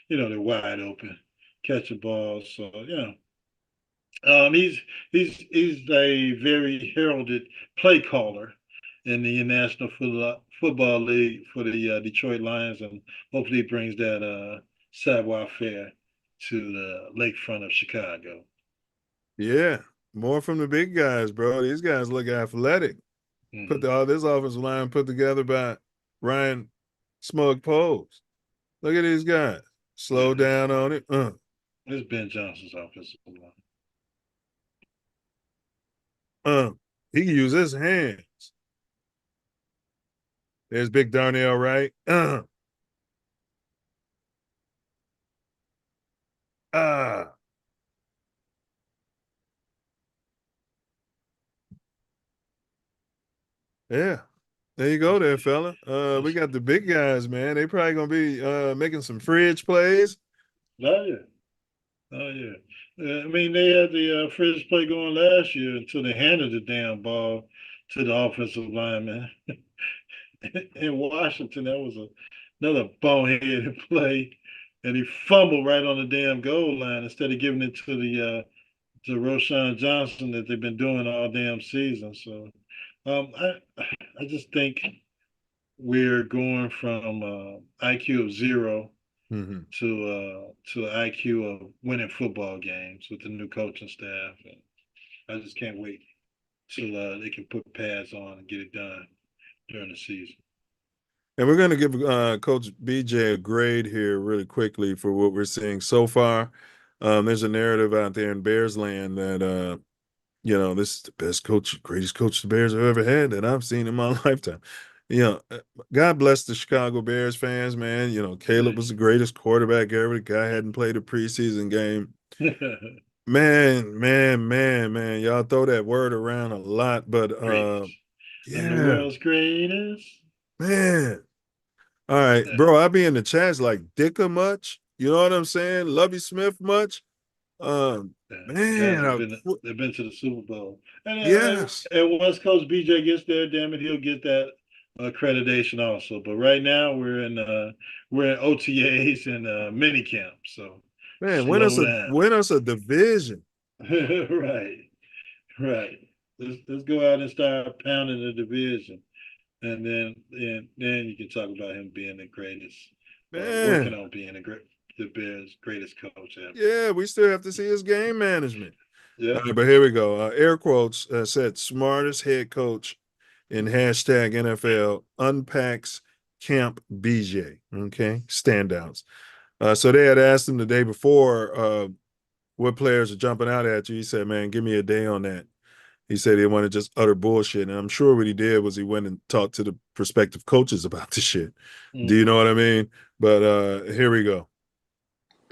they're wide open, catch a ball. So, he's a very heralded play caller in the National Football League for the Detroit Lions, and hopefully he brings that savoir-faire to the lakefront of Chicago. Yeah, more from the big guys, bro. These guys look athletic. All this offensive line put together by Ryan Smug Pose. Look at these guys. Slow down on it. This is Ben Johnson's offensive line. He can use his hands. There's Big Darnell, right? Yeah. There you go there, fella. We got the big guys, man. They probably gonna be making some fridge plays. Oh yeah. I mean, they had the fridge play going last year until they handed the damn ball to the offensive lineman. in Washington. That was another boneheaded play, and he fumbled right on the damn goal line instead of giving it to Roshan Johnson that they've been doing all damn season. So I just think we're going from IQ of 0 Mhm. to IQ of winning football games with the new coaching staff, and I just can't wait till they can put pads on and get it done during the season. And we're going to give Coach BJ a grade here really quickly for what we're seeing so far. There's a narrative out there in Bears land that, this is the best coach, greatest coach the Bears have ever had that I've seen in my lifetime. God bless the Chicago Bears fans, man. Caleb was the greatest quarterback ever. The guy hadn't played a preseason game. Man. Y'all throw that word around a lot, but I'm the yeah, world's greatest. man. All right, bro. I be in the chats like Dicker much. You know what I'm saying? Lovey Smith much. Man, They've been to the Super Bowl. Yes. And once Coach BJ gets there, damn it, he'll get that accreditation also. But right now we're in OTAs and mini camp. So man, slow down. win us a division. Right. Let's go out and start pounding the division, and then you can talk about him being the greatest, working on being the Bears' greatest coach ever. Yeah, we still have to see his game management. Yeah. But here we go. Air quotes said smartest head coach in hashtag NFL unpacks camp BJ. Okay, standouts. So they had asked him the day before what players are jumping out at you. He said, man, give me a day on that. He said he wanted just utter bullshit. And I'm sure what he did was he went and talked to the prospective coaches about the shit. Do you know what I mean? But here we go.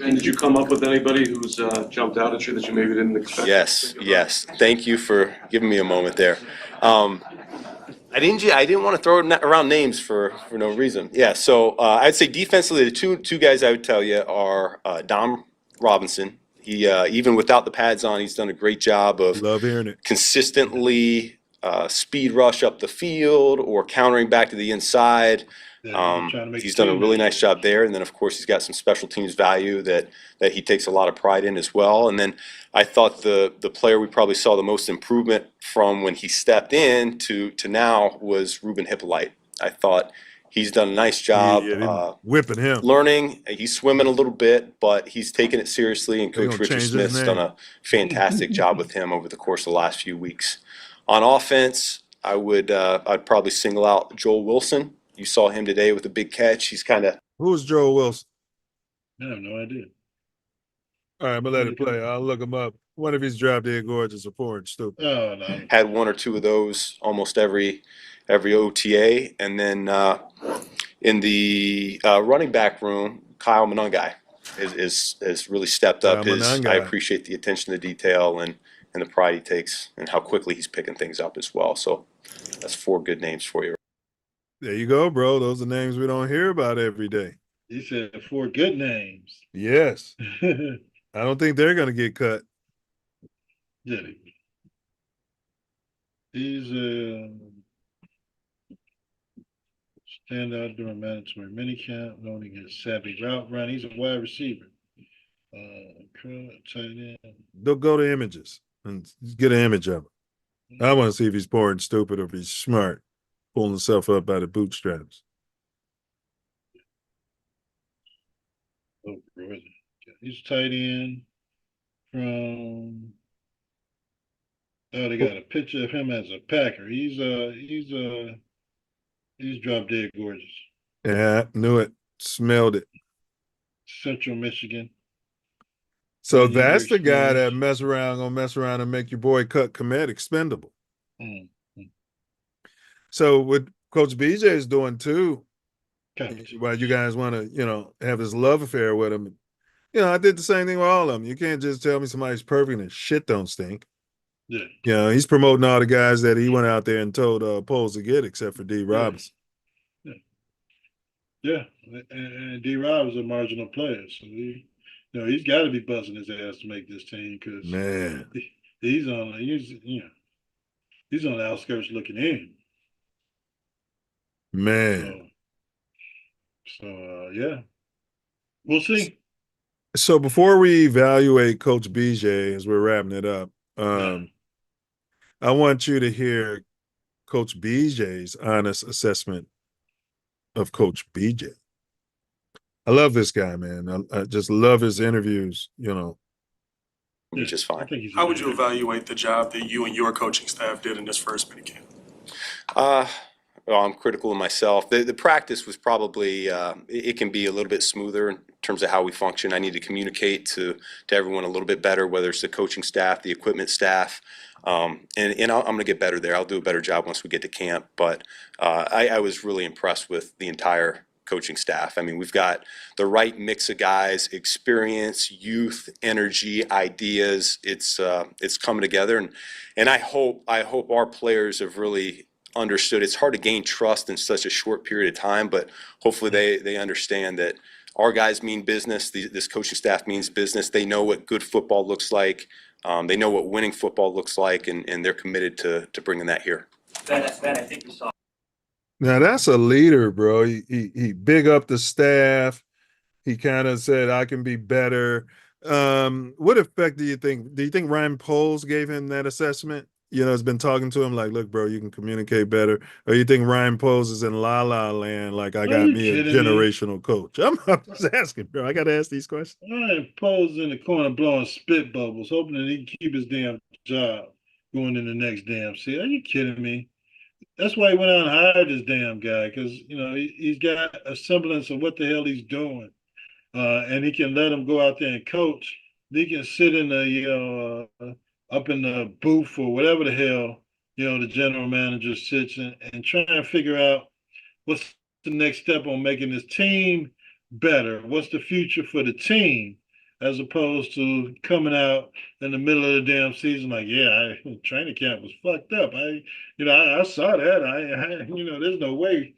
And did you come up with anybody who's jumped out at you that you maybe didn't expect? Yes. Thank you for giving me a moment there. I didn't want to throw around names for no reason. Yeah, so I'd say defensively, the two guys I would tell you are Dom Robinson. He even without the pads on, he's done a great job of love hearing it. Consistently speed rush up the field or countering back to the inside. He's done a really nice job there, and then of course he's got some special teams value that he takes a lot of pride in as well. And then I thought the player we probably saw the most improvement from when he stepped in to now was Ruben Hippolyte. I thought he's done a nice job whipping him, learning. He's swimming a little bit, but he's taking it seriously. And Coach Richard Smith's done a fantastic job with him over the course of the last few weeks. On offense, I'd probably single out Joel Wilson. You saw him today with a big catch. He's kind of. Who's Joel Wilson? I have no idea. All right, but let it play. I'll look him up. One of his drop dead gorgeous or poor and stupid. Oh no. Had one or two of those almost every OTA, and then in the running back room, Kyle Monangai has really stepped up. I appreciate the attention to detail and the pride he takes and how quickly he's picking things up as well. So that's 4 good names for you. There you go, bro. Those are names we don't hear about every day. He said 4 good names. Yes. I don't think they're going to get cut. Yeah. He's standout during mandatory minicamp, known to get savvy route run. He's a wide receiver. Tight end. They'll go to images and get an image of him. I want to see if he's poor and stupid or if he's smart, pulling himself up by the bootstraps. Oh, brother. He's tight end from. Oh, they got a picture of him as a Packer. He's drop dead gorgeous. Yeah, knew it, smelled it. Central Michigan. So that's the guy that gonna mess around and make your boy Cut Komet expendable. Mm-hmm. So what Coach BJ is doing too, while you guys want to, have this love affair with him, I did the same thing with all of them. You can't just tell me somebody's perfect and shit don't stink. Yeah. He's promoting all the guys that he went out there and told polls to get, except for D. Robinson. Yeah. And D. Rob is a marginal player, so he's got to be buzzing his ass to make this team because he's on the outskirts looking in. Man. Yeah, we'll see. So before we evaluate Coach BJ as we're wrapping it up, I want you to hear Coach BJ's honest assessment of Coach BJ. I love this guy, man. I just love his interviews, you know. Which is fine. How would you evaluate the job that you and your coaching staff did in this first minicamp? Well, I'm critical of myself. The practice was probably, it can be a little bit smoother in terms of how we function. I need to communicate to everyone a little bit better, whether it's the coaching staff, the equipment staff, and I'm going to get better there. I'll do a better job once we get to camp. But I was really impressed with the entire coaching staff. I mean, we've got the right mix of guys, experience, youth, energy, ideas. It's coming together, and I hope our players have really understood. It's hard to gain trust in such a short period of time, but hopefully they understand that our guys mean business. This coaching staff means business. They know what good football looks like. They know what winning football looks like, and they're committed to bringing that here. Ben, I think you saw. Now that's a leader, bro. He big up the staff. He kind of said, I can be better. What effect do you think Ryan Poles gave him that assessment? You know, has been talking to him like, look, bro, you can communicate better. Or you think Ryan Poles is in la la land, like I got me a generational coach? I'm just asking, bro. I got to ask these questions. Ryan Poles in the corner blowing spit bubbles, hoping that he can keep his damn job going in the next damn season. Are you kidding me? That's why he went out and hired this damn guy, because, you know, he's got a semblance of what the hell he's doing. And he can let him go out there and coach. He can sit in the, up in the booth or whatever the hell, the general manager sits and try and figure out what's the next step on making this team better. What's the future for the team, as opposed to coming out in the middle of the damn season like, training camp was fucked up. I saw that. There's no way.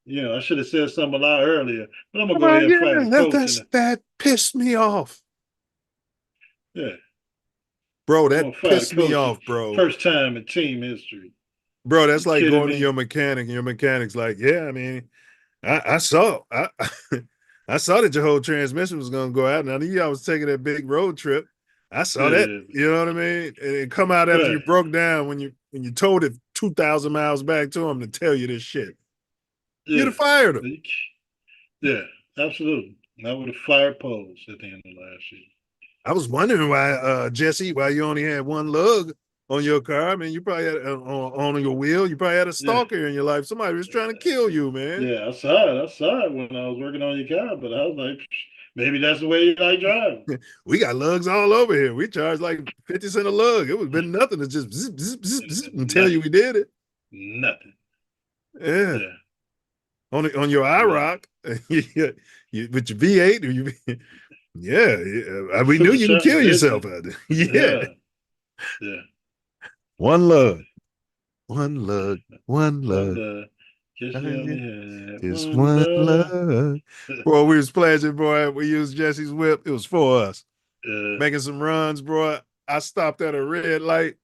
I should have said something a lot earlier, but I'm gonna go ahead and fight the coach. That pissed me off. Yeah. Bro, that pissed me off, bro. First time in team history. Bro, that's like going to your mechanic, and your mechanic's like, yeah, I mean, I saw I saw that your whole transmission was gonna go out. Now I was taking that big road trip. I saw that, you know what I mean? And it come out after you broke down when you told it 2,000 miles back to him to tell you this shit. You'd have fired him. Yeah, absolutely. I would have fired Poles at the end of last year. I was wondering why, Jesse, why you only had one lug on your car. I mean, you probably had on your wheel. You probably had a stalker in your life. Somebody was trying to kill you, man. Yeah, I saw it when I was working on your car, but I was like, maybe that's the way you like driving. We got lugs all over here. We charge like 50 cents a lug. It would have been nothing to just zip, zip, zip, zip and tell you we did it. Nothing. Yeah. On your IROC, with your V8 or you. Yeah, we knew you could kill yourself out there. Yeah. One lug. Just one lug. Boy, we was splashing, boy. We used Jesse's whip. It was for us. Making some runs, bro. I stopped at a red light.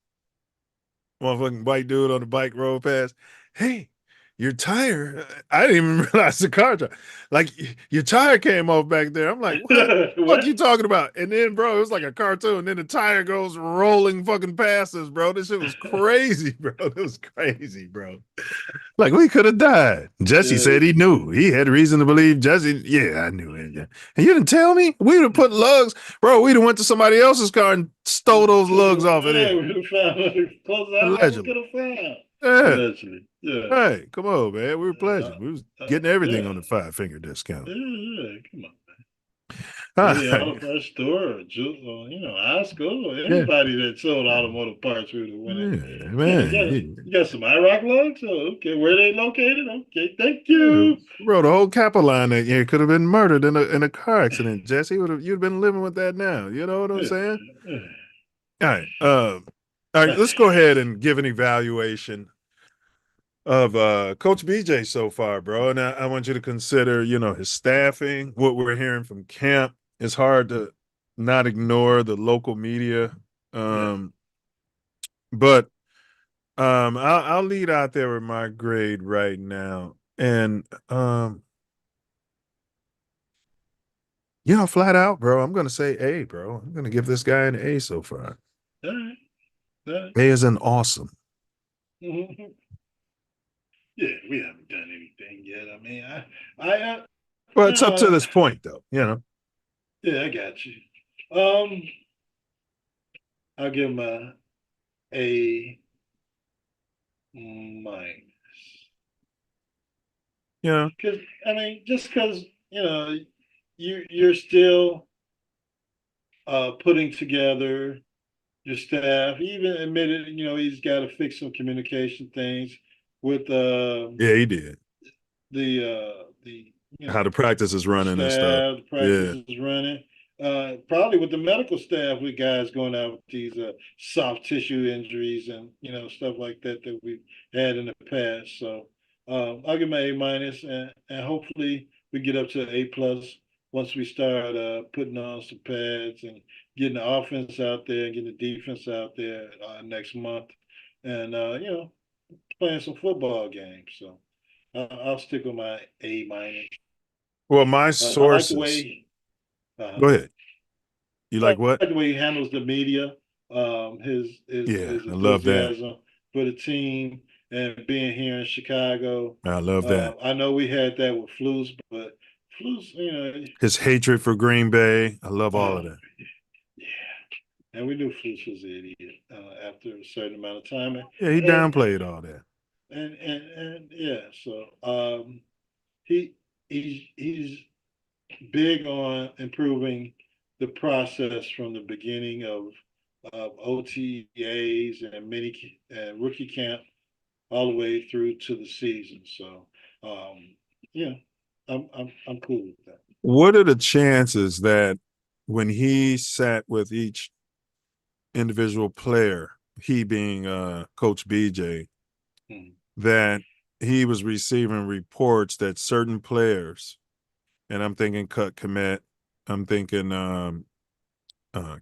Motherfucking white dude on the bike rolled past. Hey, your tire, I didn't even realize the car, like your tire came off back there. I'm like, what are you talking about? And then, bro, it was like a cartoon. Then the tire goes rolling fucking past us, bro. This shit was crazy, bro. It was crazy, bro. Like we could have died. Jesse said he knew. He had reason to believe Jesse. Yeah, I knew it. Yeah. And you didn't tell me? We would have put lugs, bro. We'd have went to somebody else's car and stole those lugs off of there. We would have found close out. We could have found. Yeah. Allegedly. Yeah. Hey, come on, man. We were pleasure. We was getting everything on the 5-finger discount. Yeah, come on, man. The auto parts store, high school, anybody that sold automotive parts would have went in. Yeah, man. You got some IROC lugs? Okay, where they located? Okay, thank you. Bro, the whole Capoline that year could have been murdered in a car accident, Jesse. You'd been living with that now. You know what I'm saying? Yeah. All right, let's go ahead and give an evaluation of Coach BJ so far, bro. And I want you to consider, his staffing, what we're hearing from camp. It's hard to not ignore the local media. But I'll lead out there with my grade right now. And flat out, bro, I'm gonna say A, bro. I'm gonna give this guy an A so far. All right. All right. A is an awesome. Mhm. Yeah, we haven't done anything yet. I mean, Well, it's up to this point, though. Yeah, I got you. I'll give him A minus. Yeah. Because just because you're still putting together your staff. He even admitted, he's got to fix some communication things with Yeah, he did. the How the practice is running and stuff. the practice is running. Probably with the medical staff, with guys going out with these soft tissue injuries and stuff like that we've had in the past. So I'll give him an A minus, and hopefully we get up to A plus once we start putting on some pads and getting the offense out there and getting the defense out there next month, and playing some football games. So I'll stick with my A minus. Well, my sources. I like the way, Go ahead. You like what? I like the way he handles the media. His I love that. enthusiasm for the team and being here in Chicago. I love that. I know we had that with Flus, but Flus, his hatred for Green Bay. I love all of that. And we knew Flus was an idiot after a certain amount of time. Yeah, he downplayed all that. And yeah, so he's big on improving the process from the beginning of OTAs and mini and rookie camp all the way through to the season. So I'm cool with that. What are the chances that when he sat with each individual player, he being Coach BJ, that he was receiving reports that certain players, and I'm thinking Cut Komet, I'm thinking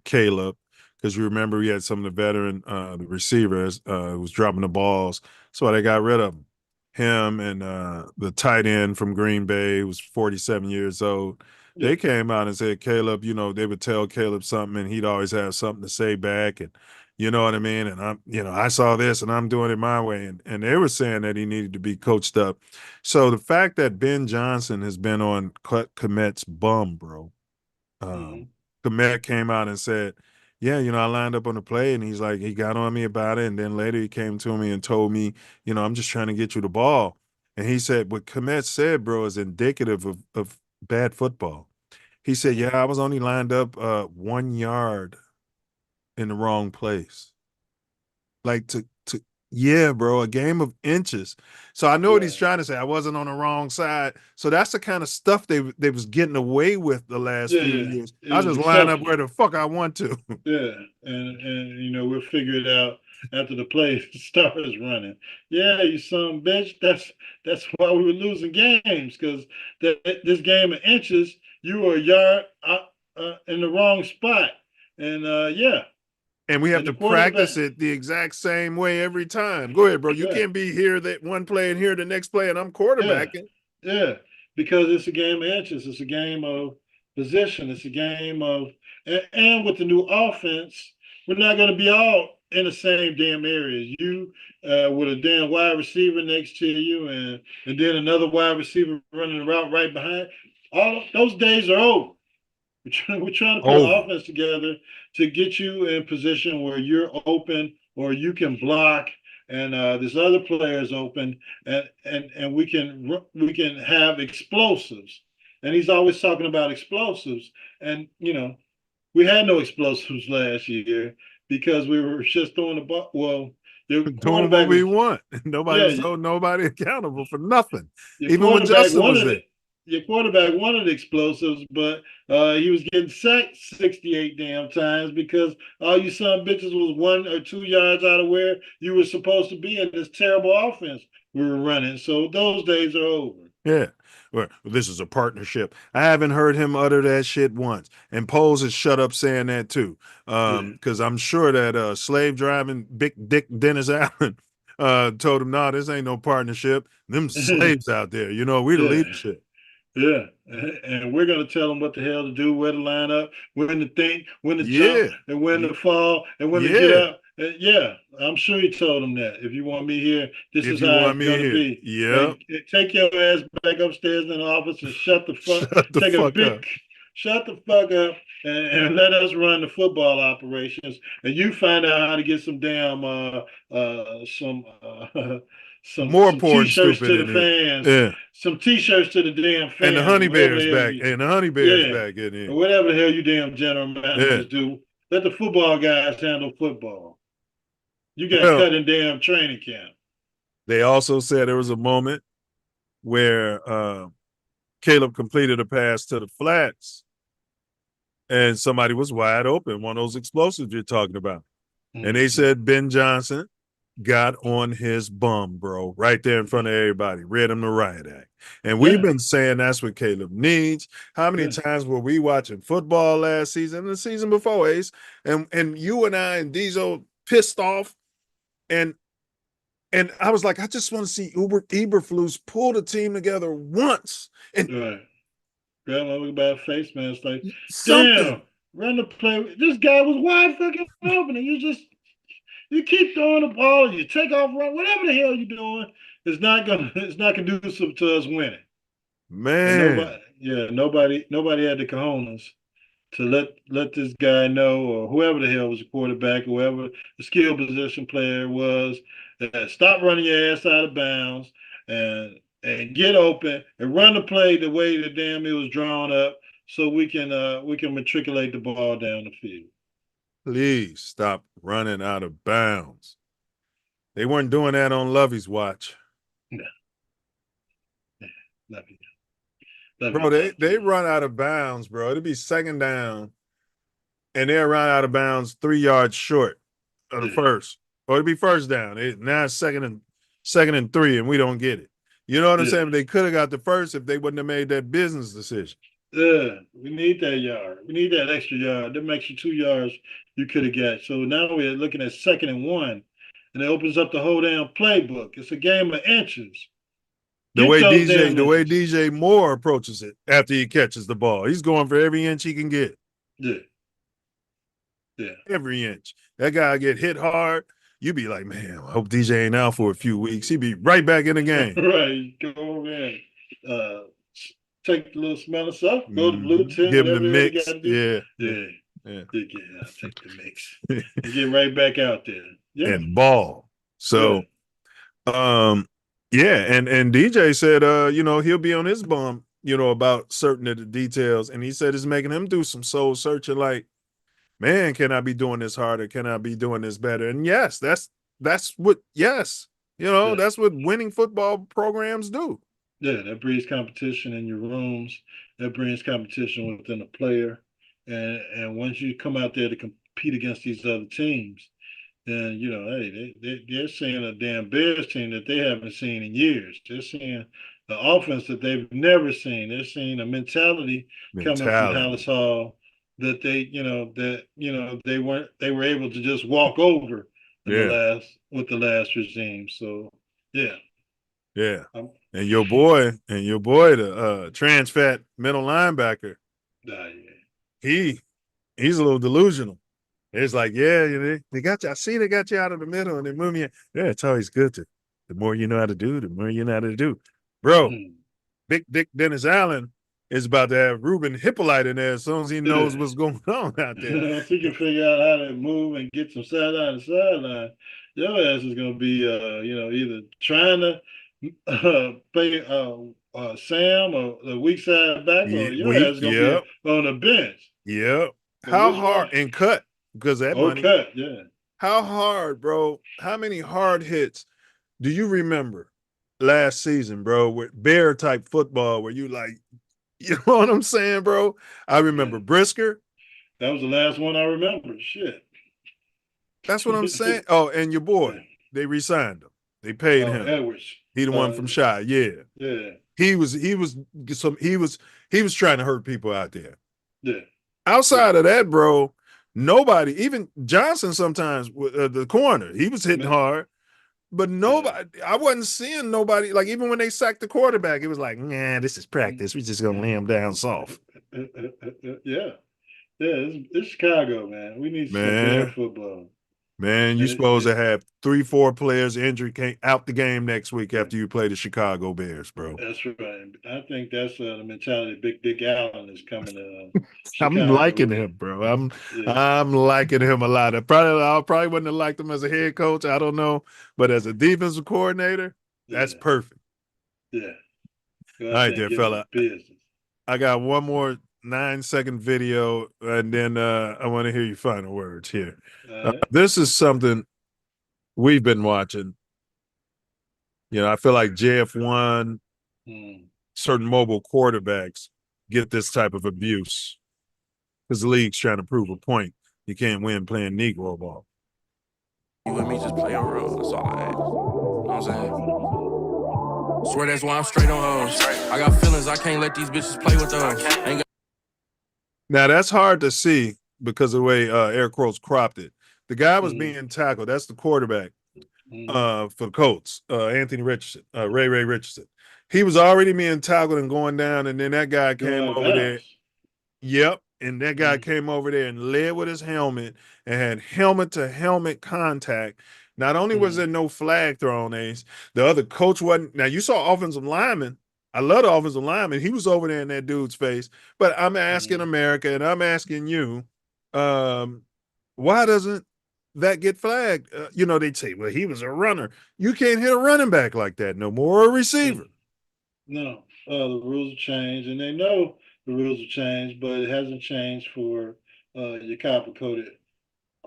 Caleb, because you remember we had some of the veteran the receivers who was dropping the balls, so they got rid of him. Him and the tight end from Green Bay, who was 47 years old. They came out and said, Caleb, they would tell Caleb something and he'd always have something to say back. And you know what I mean? And I saw this and I'm doing it my way. And they were saying that he needed to be coached up. So the fact that Ben Johnson has been on Komet's bum, bro. Komet came out and said, yeah, I lined up on the play, and he's like, he got on me about it. And then later he came to me and told me, I'm just trying to get you the ball. And he said, what Komet said, bro, is indicative of bad football. He said, yeah, I was only lined up 1 yard in the wrong place. Like yeah, bro, a game of inches. So I know what he's trying to say. I wasn't on the wrong side. So that's the kind of stuff they was getting away with the last few years. I just line up where the fuck I want to. Yeah, and we'll figure it out after the play starts running. Yeah, you son of a bitch. That's why we were losing games, because this game of inches, you were a yard in the wrong spot, and And we have to practice it the exact same way every time. Go ahead, bro. You can't be here that one play and here the next play, and I'm quarterbacking. Yeah, because it's a game of inches. It's a game of position. It's a game of, and with the new offense, we're not going to be all in the same damn areas. You with a damn wide receiver next to you, and then another wide receiver running the route right behind. All those days are over. We're trying to put an offense together to get you in position where you're open or you can block, and this other player is open, and we can have explosives. And he's always talking about explosives, and we had no explosives last year because we were just throwing the ball. Well, doing what we want. Nobody's holding nobody accountable for nothing, even when Justin was there. Your quarterback wanted explosives, but he was getting sacked 68 damn times because all you son of bitches was 1 or 2 yards out of where you were supposed to be in this terrible offense we were running. So those days are over. Yeah. Well, this is a partnership. I haven't heard him utter that shit once. And Poles has shut up saying that too. Because I'm sure that slave driving Big Dick Dennis Allen told him, "No, this ain't no partnership. Them slaves out there. You know, we the Yeah. leadership." Yeah, and we're going to tell them what the hell to do, where to line up, when to think, when to Yeah. jump, and when to fall, and when to get up. Yeah, I'm sure he told them that. If you want me here, this If is you how want it's me going to here. be. Yeah. And take your ass back upstairs in the office and shut the fuck. Shut the take fuck a big, up. shut the fuck up, and let us run the football operations. And you find out how to get some damn some More poor and t-shirts stupid to in the here. fans. Yeah. Some t-shirts to the damn fans. And the honey whatever bears the hell back. you- And the honey bears Yeah. back in Or here. whatever the hell you damn general managers do. Let the football guys handle football. You got Well, cut in damn training camp. They also said there was a moment where Caleb completed a pass to the flats and somebody was wide open, one of those explosives you're talking about. And they said Ben Johnson got on his bum, bro, right there in front of everybody, read him the riot act. And we've been saying that's what Caleb needs. How many times were we watching football last season and the season before, Ace? And you and I and Diesel pissed off. And I was like, I just want to see Eberflus pull the team together once. And Right. Grab my look about face, man. It's like, something. damn, run the play. This guy was wide fucking open, and you keep throwing the ball, you take off, run, whatever the hell you're doing, it's not conducive to us winning. Man. And nobody had the cojones to let this guy know, or whoever the hell was the quarterback, whoever the skill position player was, stop running your ass out of bounds and get open and run the play the way the damn it was drawn up, so we can matriculate the ball down the field. Please stop running out of bounds. They weren't doing that on Lovey's watch. No. Yeah, Lovey. Bro, they run out of bounds, bro. It'll be second down, and they'll run out of bounds 3 yards short of the first. Or it'll be first down. Now it's second and 3, and we don't get it. You know what I'm saying? They could have got the first if they wouldn't have made that business decision. Yeah, we need that yard. We need that extra yard. That makes you 2 yards you could have got. So now we're looking at 2nd and 1, and it opens up the whole damn playbook. It's a game of inches. The way DJ Moore approaches it after he catches the ball, he's going for every inch he can get. Yeah. Every inch. That guy get hit hard. You be like, man, I hope DJ ain't out for a few weeks. He be right back in the game. Right. Go over there. Take the little smell of stuff. Go to blue tint. Give him the mix. Yeah. Take the mix. And get right back out there. Yeah. And ball. So, and DJ said, he'll be on his bum, about certain of the details. And he said it's making him do some soul searching, like, man, can I be doing this harder? Can I be doing this better? And yes, that's what winning football programs do. Yeah, that breeds competition in your rooms. That brings competition within a player. And once you come out there to compete against these other teams, then, they're seeing a damn Bears team that they haven't seen in years. They're seeing the offense that they've never seen. They're seeing a mentality coming from Hallis Hall that they were able to just walk over with the last regime. So yeah. And your boy, the trans fat middle linebacker, he's a little delusional. It's like, they got you. I see they got you out of the middle and they move you. Yeah, it's always good the more you know how to do, the more you know how to do. Bro, Big Dick Dennis Allen is about to have Ruben Hippolyte in there as soon as he knows what's going on out there. If he can figure out how to move and get some sideline to sideline, your ass is going to be, either trying to play Sam or the weak side back, or your ass is going to be on the bench. Yep. How hard and cut, because that money. Cut, yeah. How hard, bro? How many hard hits do you remember last season, bro, with bear type football where you like, you know what I'm saying, bro? I remember Brisker. That was the last one I remember. Shit. That's what I'm saying. Oh, and your boy, they re-signed him. They paid him. Edwards. He the one from Shy. Yeah. Yeah. He was trying to hurt people out there. Yeah. Outside of that, bro, nobody, even Johnson sometimes, the corner, he was hitting hard. But nobody, I wasn't seeing nobody, like even when they sacked the quarterback, it was like, nah, this is practice. We're just gonna lay him down soft. Yeah. It's Chicago, man. We need some Bear Man, football. man, you're And supposed to have 3-4 players injured out the game next week after you play the Chicago Bears, bro. That's right. I think that's the mentality Big Dick Allen is coming to I'm Chicago. liking him, bro. I'm liking him a lot. I probably wouldn't have liked him as a head coach. I don't know, but as a defensive coordinator, that's perfect. Yeah. All right, there, fella. I got one more 9-second video, and then I want to hear your final words here. This is something we've been watching. You know, I feel like JF1, certain mobile quarterbacks get this type of abuse because the league's trying to prove a point. You can't win playing Negro ball. You with me, just play your role. That's all I ask. You know what I'm saying? Swear that's why I'm straight on hoes. I got feelings, I can't let these bitches play with those. Now, that's hard to see because of the way Air Quotes cropped it. The guy was being tackled. That's the quarterback for the Colts, Anthony Richardson, Ray Richardson. He was already being tackled and going down, and then that guy came over there. Yep, and that guy came over there and led with his helmet and had helmet-to-helmet contact. Not only was there no flag thrown, Ace, the other coach wasn't. Now, you saw offensive lineman. I love the offensive lineman. He was over there in that dude's face. But I'm asking America, and I'm asking you, why doesn't that get flagged? You know, they'd say, well, he was a runner. You can't hit a running back like that no more, or a receiver. No, the rules have changed, and they know the rules have changed, but it hasn't changed for your copper-coated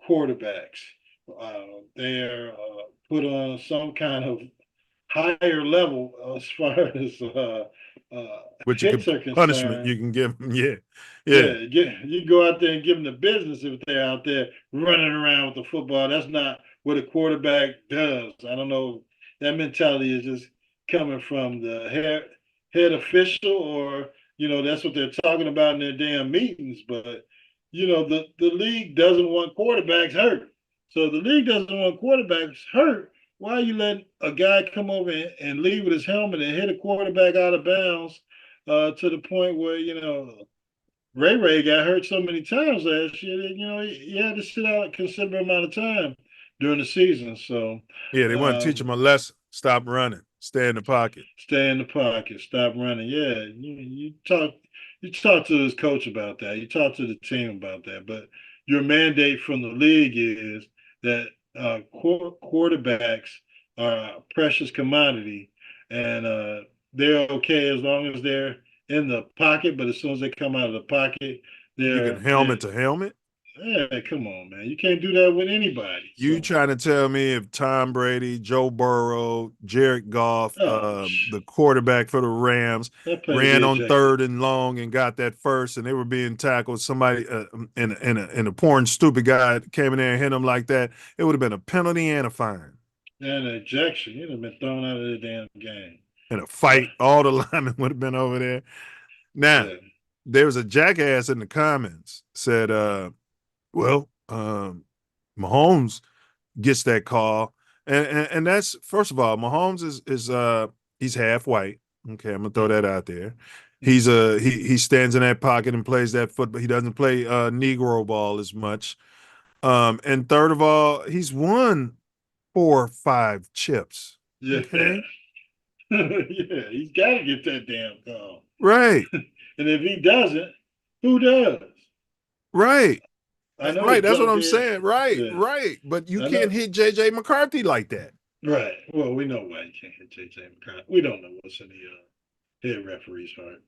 quarterbacks. They're put on some kind of higher level as far as Which hits are punishment concerned. you can give them. Yeah. You go out there and give them the business if they're out there running around with the football. That's not what a quarterback does. I don't know. That mentality is just coming from the head official, or that's what they're talking about in their damn meetings. But the league doesn't want quarterbacks hurt. So the league doesn't want quarterbacks hurt. Why are you letting a guy come over and leave with his helmet and hit a quarterback out of bounds to the point where, Ray got hurt so many times last year that, he had to sit out a considerable amount of time during the season. So yeah, they want to teach him a lesson. Stop running. Stay in the pocket. Stay in the pocket. Stop running. Yeah, you talk to his coach about that. You talk to the team about that. But your mandate from the league is that quarterbacks are a precious commodity, and they're okay as long as they're in the pocket. But as soon as they come out of the pocket, you can helmet to helmet. Yeah, come on, man. You can't do that with anybody. You trying to tell me if Tom Brady, Joe Burrow, Jared Goff, the quarterback for the Rams, ran on 3rd and long and got that first, and they were being tackled, somebody and a pouring stupid guy came in there and hit them like that, it would have been a penalty and a fine. And an ejection. You'd have been thrown out of the damn game. And a fight. All the linemen would have been over there. Now, there was a jackass in the comments said, Mahomes gets that call, and that's, first of all, Mahomes is he's half white. Okay, I'm gonna throw that out there. He stands in that pocket and plays that football. He doesn't play Negro ball as much. And third of all, he's won 4 or 5 chips. Yeah. Okay? Yeah, he's got to get that damn call. Right. And if he doesn't, who does? Right. Right, that's what I'm saying. Right, Yeah. right. But you can't hit J.J. McCarthy like that. Right. Well, we know why you can't hit J.J. McCarthy. We don't know what's in the head referee's heart.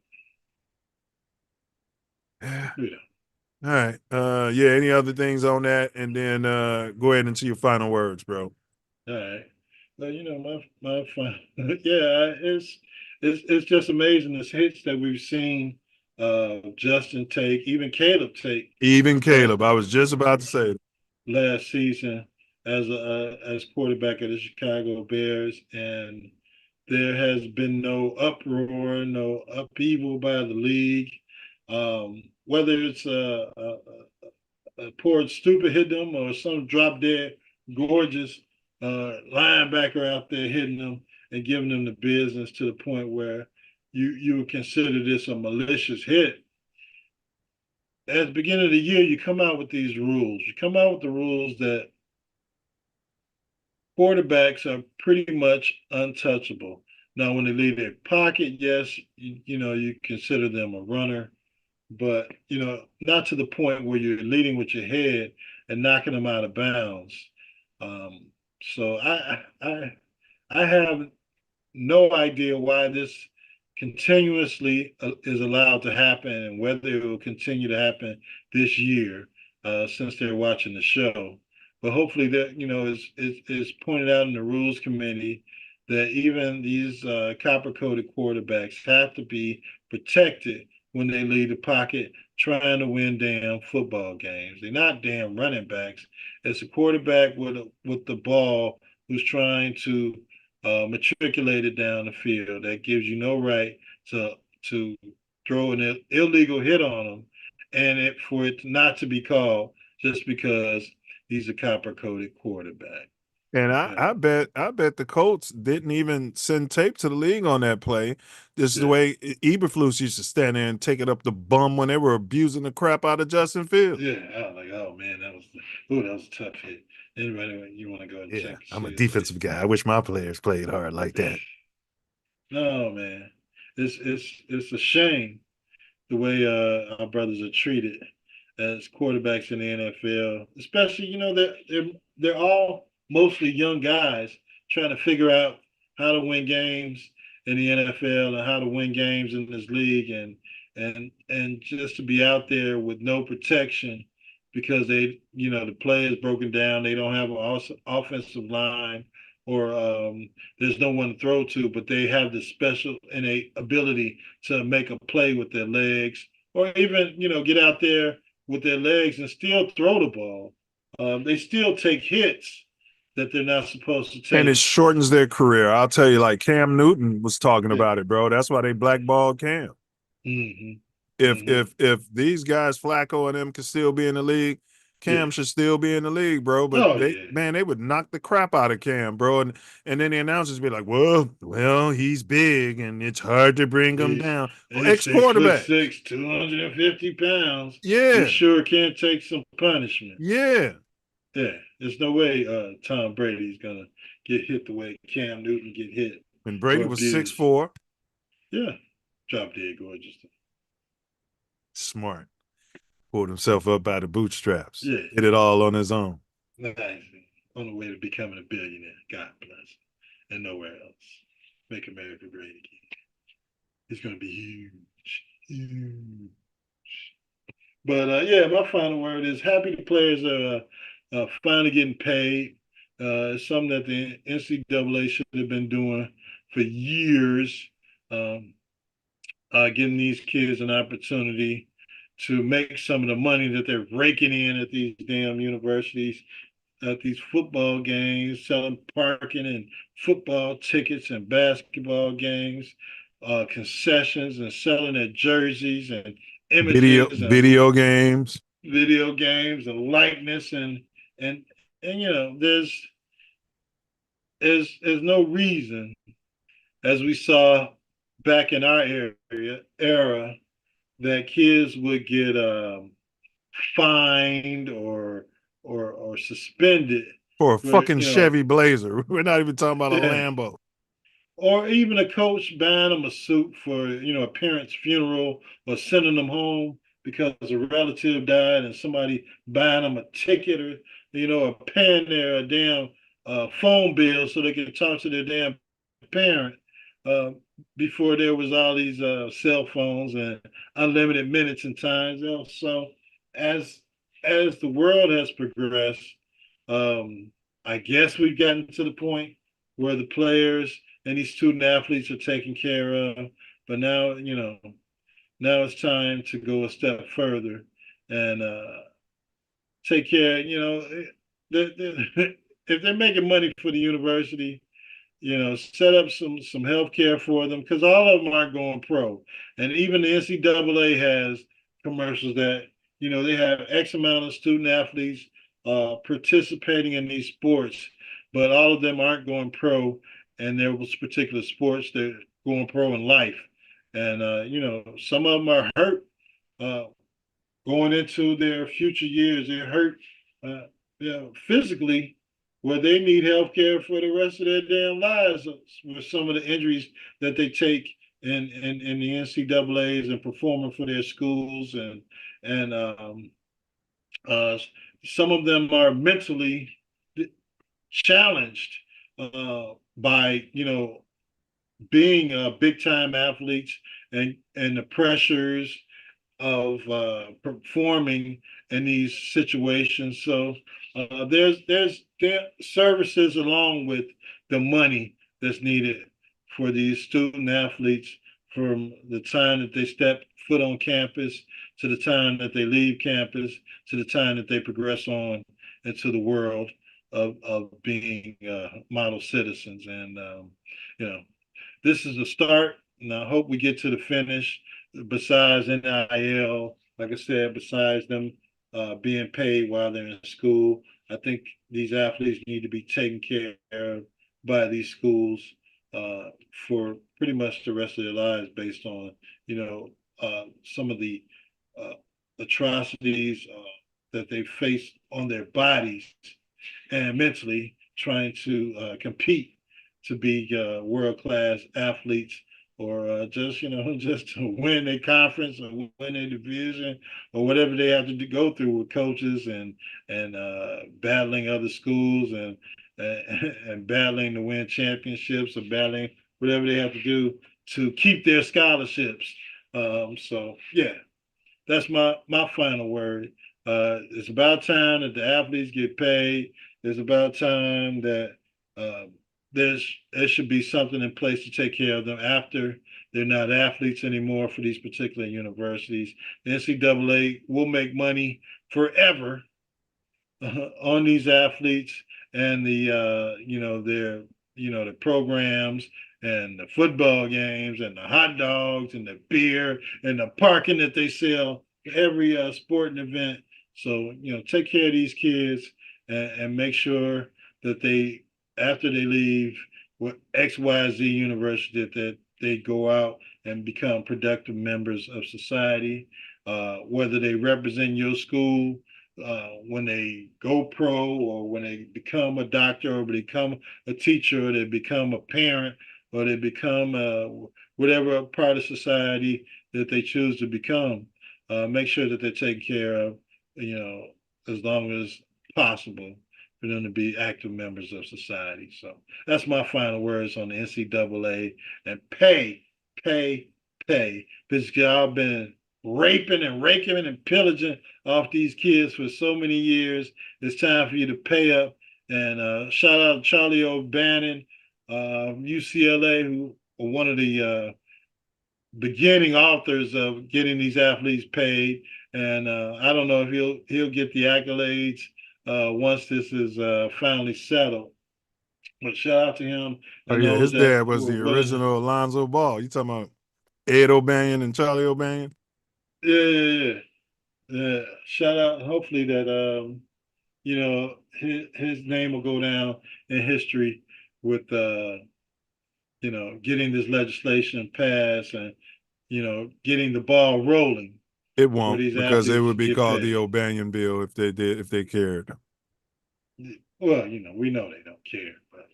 We don't. All right. Yeah, any other things on that? And then go ahead into your final words, bro. All right. Well, my fun. Yeah, it's just amazing the hits that we've seen Justin take, even Caleb take. Even Caleb, I was just about to say. Last season as quarterback of the Chicago Bears, and there has been no uproar, no upheaval by the league. Whether it's a poor stupid hit them or some drop dead gorgeous linebacker out there hitting them and giving them the business to the point where you would consider this a malicious hit. At the beginning of the year, you come out with these rules. You come out with the rules that quarterbacks are pretty much untouchable. Now, when they leave their pocket, yes, you consider them a runner, but, not to the point where you're leading with your head and knocking them out of bounds. So I have no idea why this continuously is allowed to happen and whether it will continue to happen this year since they're watching the show. But hopefully that, is pointed out in the rules committee that even these copper-coated quarterbacks have to be protected when they leave the pocket trying to win damn football games. They're not damn running backs. It's a quarterback with the ball who's trying to matriculate it down the field. That gives you no right to throw an illegal hit on them and for it not to be called just because he's a copper-coated quarterback. And I bet the Colts didn't even send tape to the league on that play. This is the way Eberflus used to stand there and take it up the bum when they were abusing the crap out of Justin Fields. Yeah, I was like, oh man, that was a tough hit. Anybody, you want to go and check? I'm a defensive guy. I wish my players played hard like that. No, man, it's a shame the way our brothers are treated as quarterbacks in the NFL, especially they're all mostly young guys trying to figure out how to win games in the NFL and how to win games in this league, and just to be out there with no protection because the play is broken down. They don't have an offensive line or there's no one to throw to, but they have the special innate ability to make a play with their legs or even, get out there with their legs and still throw the ball. They still take hits that they're not supposed to take. And it shortens their career. I'll tell you, like Cam Newton was talking about it, bro. That's why they blackballed Cam. Mm-hmm. If these guys, Flacco and them, can still be in the league, Cam should still be in the league, bro. But they would knock the crap out of Cam, bro. And then the announcers be like, well, he's big and it's hard to bring him down. Ex-quarterback. 6'6", 250 pounds. Yeah. He sure can't take some punishment. Yeah. Yeah. There's no way Tom Brady's gonna get hit the way Cam Newton get hit. And Brady was 6'4". Yeah. Drop dead gorgeous. Smart. Pulled himself up by the bootstraps. Yeah. Did it all on his own. Nice. On the way to becoming a billionaire. God bless. And nowhere else. Make America great again. It's going to be huge. But, my final word is happy the players are finally getting paid. It's something that the NCAA should have been doing for years. Giving these kids an opportunity to make some of the money that they're raking in at these damn universities, at these football games, selling parking and football tickets and basketball games, concessions and selling their jerseys and images, video games, and likeness and there's no reason, as we saw back in our era, that kids would get fined or suspended for a fucking Chevy Blazer. We're not even talking about a Lambo. Or even a coach buying them a suit for a parent's funeral or sending them home because a relative died, and somebody buying them a ticket or paying their damn phone bill so they can talk to their damn parent. Before there was all these cell phones and unlimited minutes and times. So as the world has progressed, I guess we've gotten to the point where the players and these student athletes are taken care of. But now, now it's time to go a step further and take care. If they're making money for the university, set up some health care for them, because all of them aren't going pro. And even the NCAA has commercials that, they have X amount of student athletes participating in these sports. but all of them aren't going pro, and there was particular sports that are going pro in life. And some of them are hurt going into their future years. They're hurt physically, where they need health care for the rest of their damn lives with some of the injuries that they take in the NCAAs and performing for their schools. And some of them are mentally challenged by, being big time athletes and the pressures of performing in these situations. So there are services along with the money that's needed for these student athletes from the time that they step foot on campus to the time that they leave campus to the time that they progress on into the world of being model citizens. And this is a start, and I hope we get to the finish. Besides NIL, like I said, besides them being paid while they're in school, I think these athletes need to be taken care of by these schools for pretty much the rest of their lives, based on some of the atrocities that they face on their bodies and mentally, trying to compete to be world-class athletes, or just to win a conference or win a division or whatever they have to go through with coaches and battling other schools and battling to win championships, or battling whatever they have to do to keep their scholarships. So yeah, that's my final word. It's about time that the athletes get paid. It's about time that there should be something in place to take care of them after they're not athletes anymore for these particular universities. The NCAA will make money forever on these athletes and the programs and the football games and the hot dogs and the beer and the parking that they sell for every sporting event. So take care of these kids and make sure that they, after they leave with XYZ University, that they go out and become productive members of society, whether they represent your school when they go pro, or when they become a doctor, or become a teacher, or they become a parent, or they become whatever part of society that they choose to become. Make sure that they're taken care of, as long as possible, for them to be active members of society. So that's my final words on the NCAA. And pay, because y'all been raping and raking and pillaging off these kids for so many years. It's time for you to pay up. And shout out to Charlie O'Bannon, UCLA, who are one of the beginning authors of getting these athletes paid. And I don't know if he'll get the accolades once this is finally settled. But shout out to him. Oh yeah, his dad was the original Alonzo Ball. You talking about Ed O'Banion and Charlie O'Banion? Yeah. Shout out. Hopefully that his name will go down in history with getting this legislation passed and getting the ball rolling. It won't, because it would be called the O'Banion bill if they cared. Well, we know they don't care, but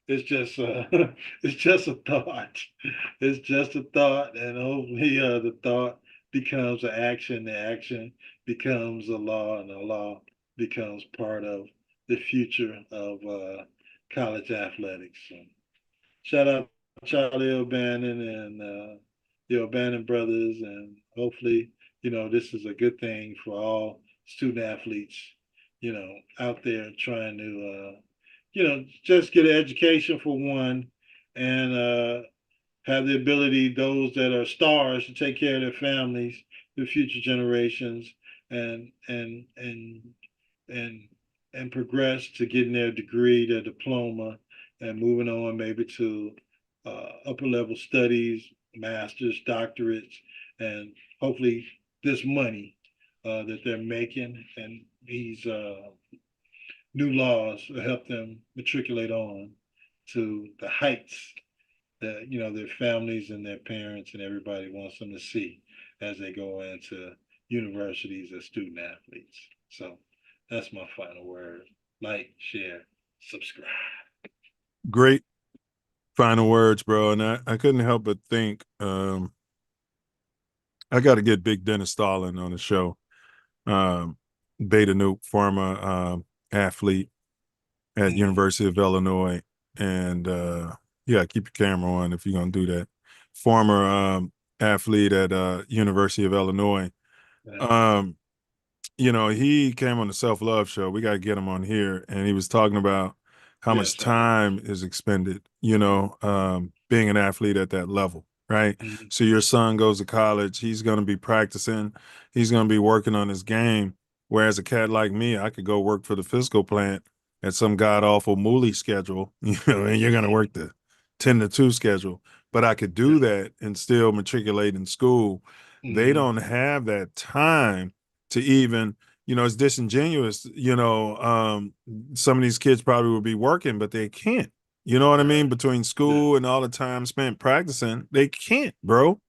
it's just a thought. It's just a thought, and hopefully the thought becomes an action. The action becomes a law, and the law becomes part of the future of college athletics. So, shout out Charlie O'Bannon and the O'Bannon brothers, and hopefully, this is a good thing for all student athletes, out there trying to, just get an education for one, and have the ability, those that are stars, to take care of their families, the future generations, and progress to getting their degree, their diploma, and moving on maybe to upper level studies, masters, doctorates, and hopefully this money that they're making and these new laws will help them matriculate on to the heights that, you know, their families and their parents and everybody wants them to see as they go into universities as student athletes. So that's my final word. Like, share, subscribe. Great final words, bro. And I couldn't help but think, I got to get Big Dennis Stalin on the show. Beta Nuke, former athlete at University of Illinois. And yeah, keep your camera on if you're going to do that. Former athlete at University of Illinois. You know, he came on the Self Love show. We got to get him on here. And he was talking about how much time is expended, you know, being an athlete at that level, right? So your son goes to college, he's going to be practicing, he's going to be working on his game. Whereas a cat like me, I could go work for the fiscal plant at some god-awful Mooly schedule, you know, and you're going to work the 10 to 2 schedule. But I could do that and still matriculate in school. They don't have that time to even, you know, it's disingenuous, you know, some of these kids probably would be working, but they can't. You know what I mean? Between school and all the time spent practicing, they can't, bro.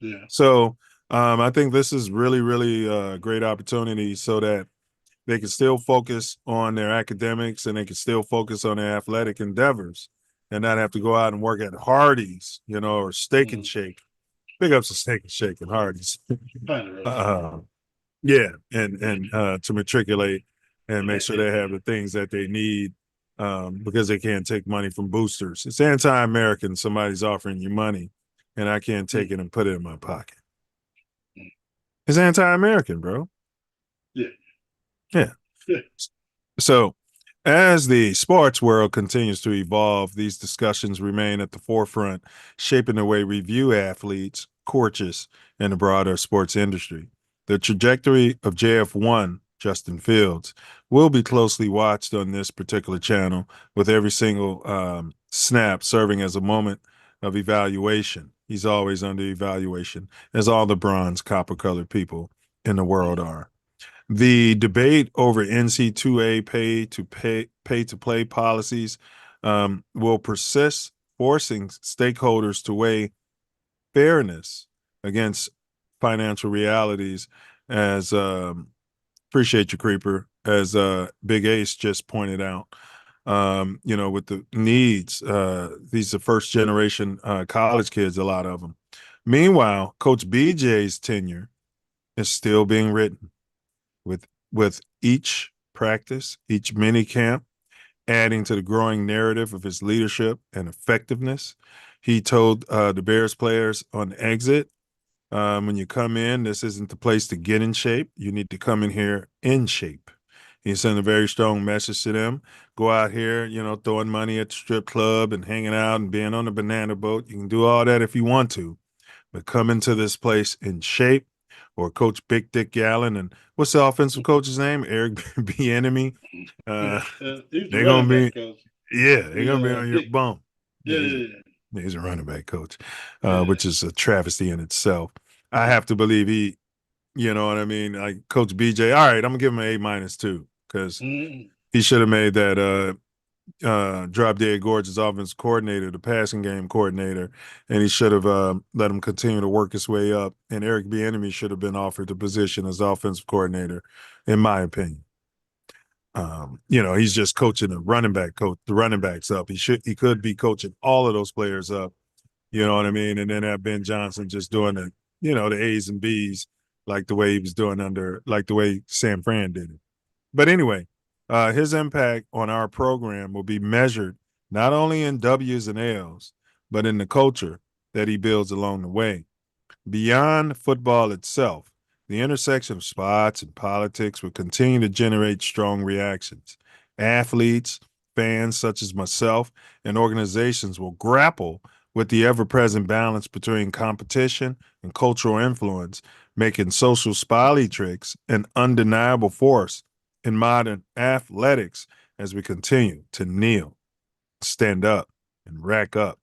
Yeah. So I think this is really, really a great opportunity so that they can still focus on their academics and they can still focus on their athletic endeavors and not have to go out and work at Hardee's, you know, or Steak and Shake. Big ups to Steak and Shake and Hardee's. Yeah, and to matriculate and make sure they have the things that they need because they can't take money from boosters. It's anti-American. Somebody's offering you money and I can't take it and put it in my pocket. It's anti-American, bro. Yeah. So as the sports world continues to evolve, these discussions remain at the forefront, shaping the way we view athletes, coaches, and the broader sports industry. The trajectory of JF1, Justin Fields, will be closely watched on this particular channel, with every single snap serving as a moment of evaluation. He's always under evaluation, as all the bronze, copper-colored people in the world are. The debate over NCAA pay-to-play policies will persist, forcing stakeholders to weigh fairness against financial realities, as appreciate you, Creeper, as Big Ace just pointed out. You know, with the needs, these are first generation college kids, a lot of them. Meanwhile, Coach BJ's tenure is still being written, with each practice, each mini camp, adding to the growing narrative of his leadership and effectiveness. He told the Bears players on exit, when you come in, this isn't the place to get in shape. You need to come in here in shape. He sent a very strong message to them. Go out here, you know, throwing money at the strip club and hanging out and being on the banana boat. You can do all that if you want to, but come into this place in shape. Or Coach Big Dick Allen, and what's the offensive coach's name? Eric Bieniemy. They're gonna be, they're gonna be on your bump. He's a running back coach, which is a travesty in itself. I have to believe he, you know what I mean? Like Coach BJ, all right, I'm gonna give him an A- too, because he should have made that Drop Dead Gorgeous offense coordinator, the passing game coordinator, and he should have let him continue to work his way up. And Eric Bieniemy should have been offered the position as offensive coordinator, in my opinion. You know, he's just coaching the running backs up. He could be coaching all of those players up, you know what I mean? And then have Ben Johnson just doing the, you know, the A's and B's like the way he was doing like the way San Fran did it. But anyway, his impact on our program will be measured not only in W's and L's, but in the culture that he builds along the way. Beyond football itself, the intersection of sports and politics will continue to generate strong reactions. Athletes, fans such as myself, and organizations will grapple with the ever-present balance between competition and cultural influence, making social Spolitricks an undeniable force in modern athletics as we continue to kneel, stand up, and rack up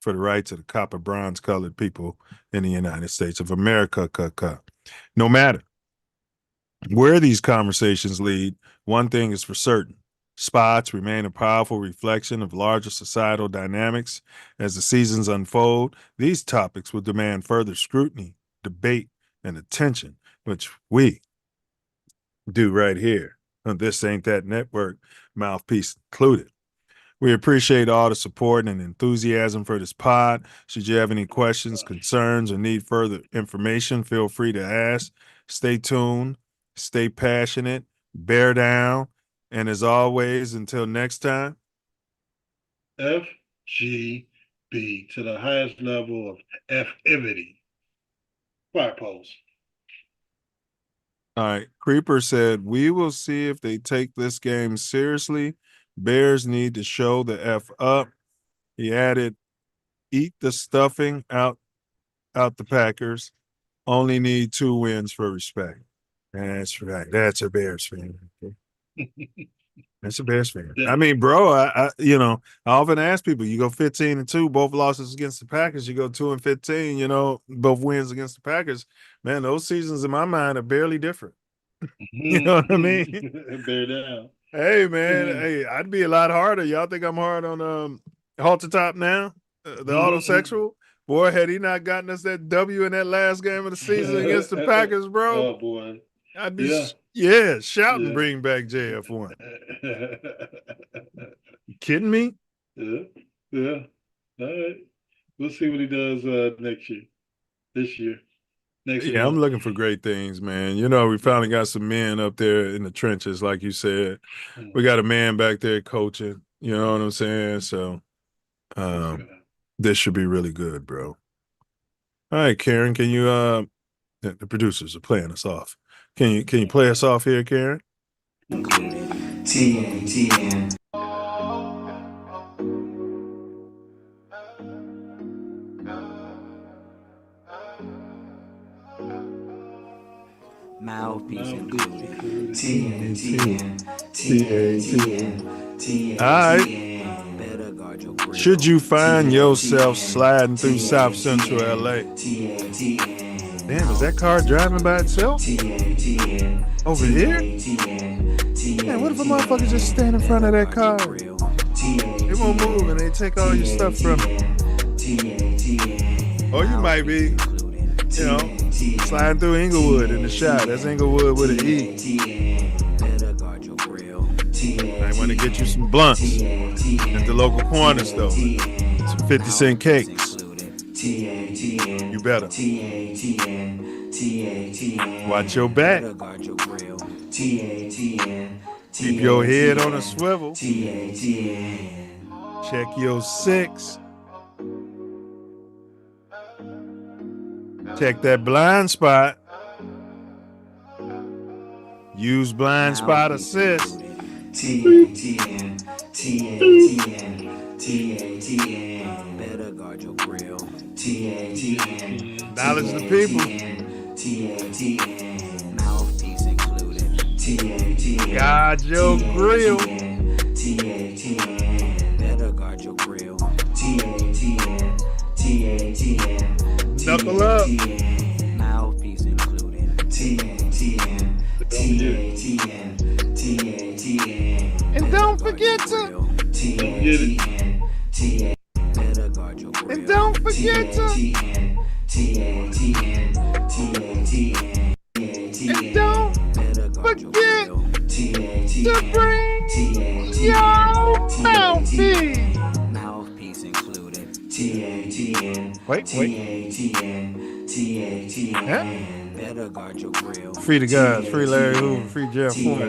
for the rights of the copper bronze colored people in the United States of America. No matter where these conversations lead, one thing is for certain: spots remain a powerful reflection of larger societal dynamics. As the seasons unfold, these topics will demand further scrutiny, debate, and attention, which we do right here on This Ain't That Network, Mouthpiece included. We appreciate all the support and enthusiasm for this pod. Should you have any questions, concerns, or need further information, feel free to ask. Stay tuned, stay passionate, bear down, and as always, until next time, FGB to the highest level of F-ivity. Fire pose. All right. Creeper said, we will see if they take this game seriously. Bears need to show the F up. He added, eat the stuffing out the Packers. Only need 2 wins for respect. That's right. That's a Bears fan. That's a Bears fan. I mean, bro, I often ask people, you go 15-2, both losses against the Packers. You go 2-15, both wins against the Packers. Man, those seasons in my mind are barely different. You know what I mean? Bear down. Hey, man, hey, I'd be a lot harder. Y'all think I'm hard on Hottopics now? The autosexual? Boy, had he not gotten us that W in that last game of the season against the Packers, bro. Oh, boy. I'd be, shouting, bring back JF1. You kidding me? Yeah. All right. We'll see what he does this year. Next Yeah, month. I'm looking for great things, man. We finally got some men up there in the trenches, like you said. We got a man back there coaching. You know what I'm saying? So this should be really good, bro. All right, Karen, can you the producers are playing us off. Can you play us off here, Karen? TATN. Mouthpiece included. TATN. All right. Should you find yourself sliding through South Central LA? Damn, is that car driving by itself? Over here? Man, what if a motherfucker just stand in front of that car? It won't move and they take all your stuff from it. Or you might be, sliding through Inglewood in the shot. That's Inglewood with an E. I want to get you some blunts at the local corner store. Some 50-cent cakes. You better. Watch your back. Keep your head on a swivel. Check your 6. Check that blind spot. Use blind spot assist. TATN. Better guard your grill. TATN. Knowledge the people. TATN. Mouthpiece included. TATN. Guard your grill. TATN. Better guard your grill. TATN. Knuckle up. Mouthpiece included. TATN. And don't forget to. And don't forget to. And don't forget to bring your mouthpiece. Mouthpiece included. TATN. Wait. TATN. Better guard your grill. Free the guys. Free Larry Hoover. Free Jeff Horner.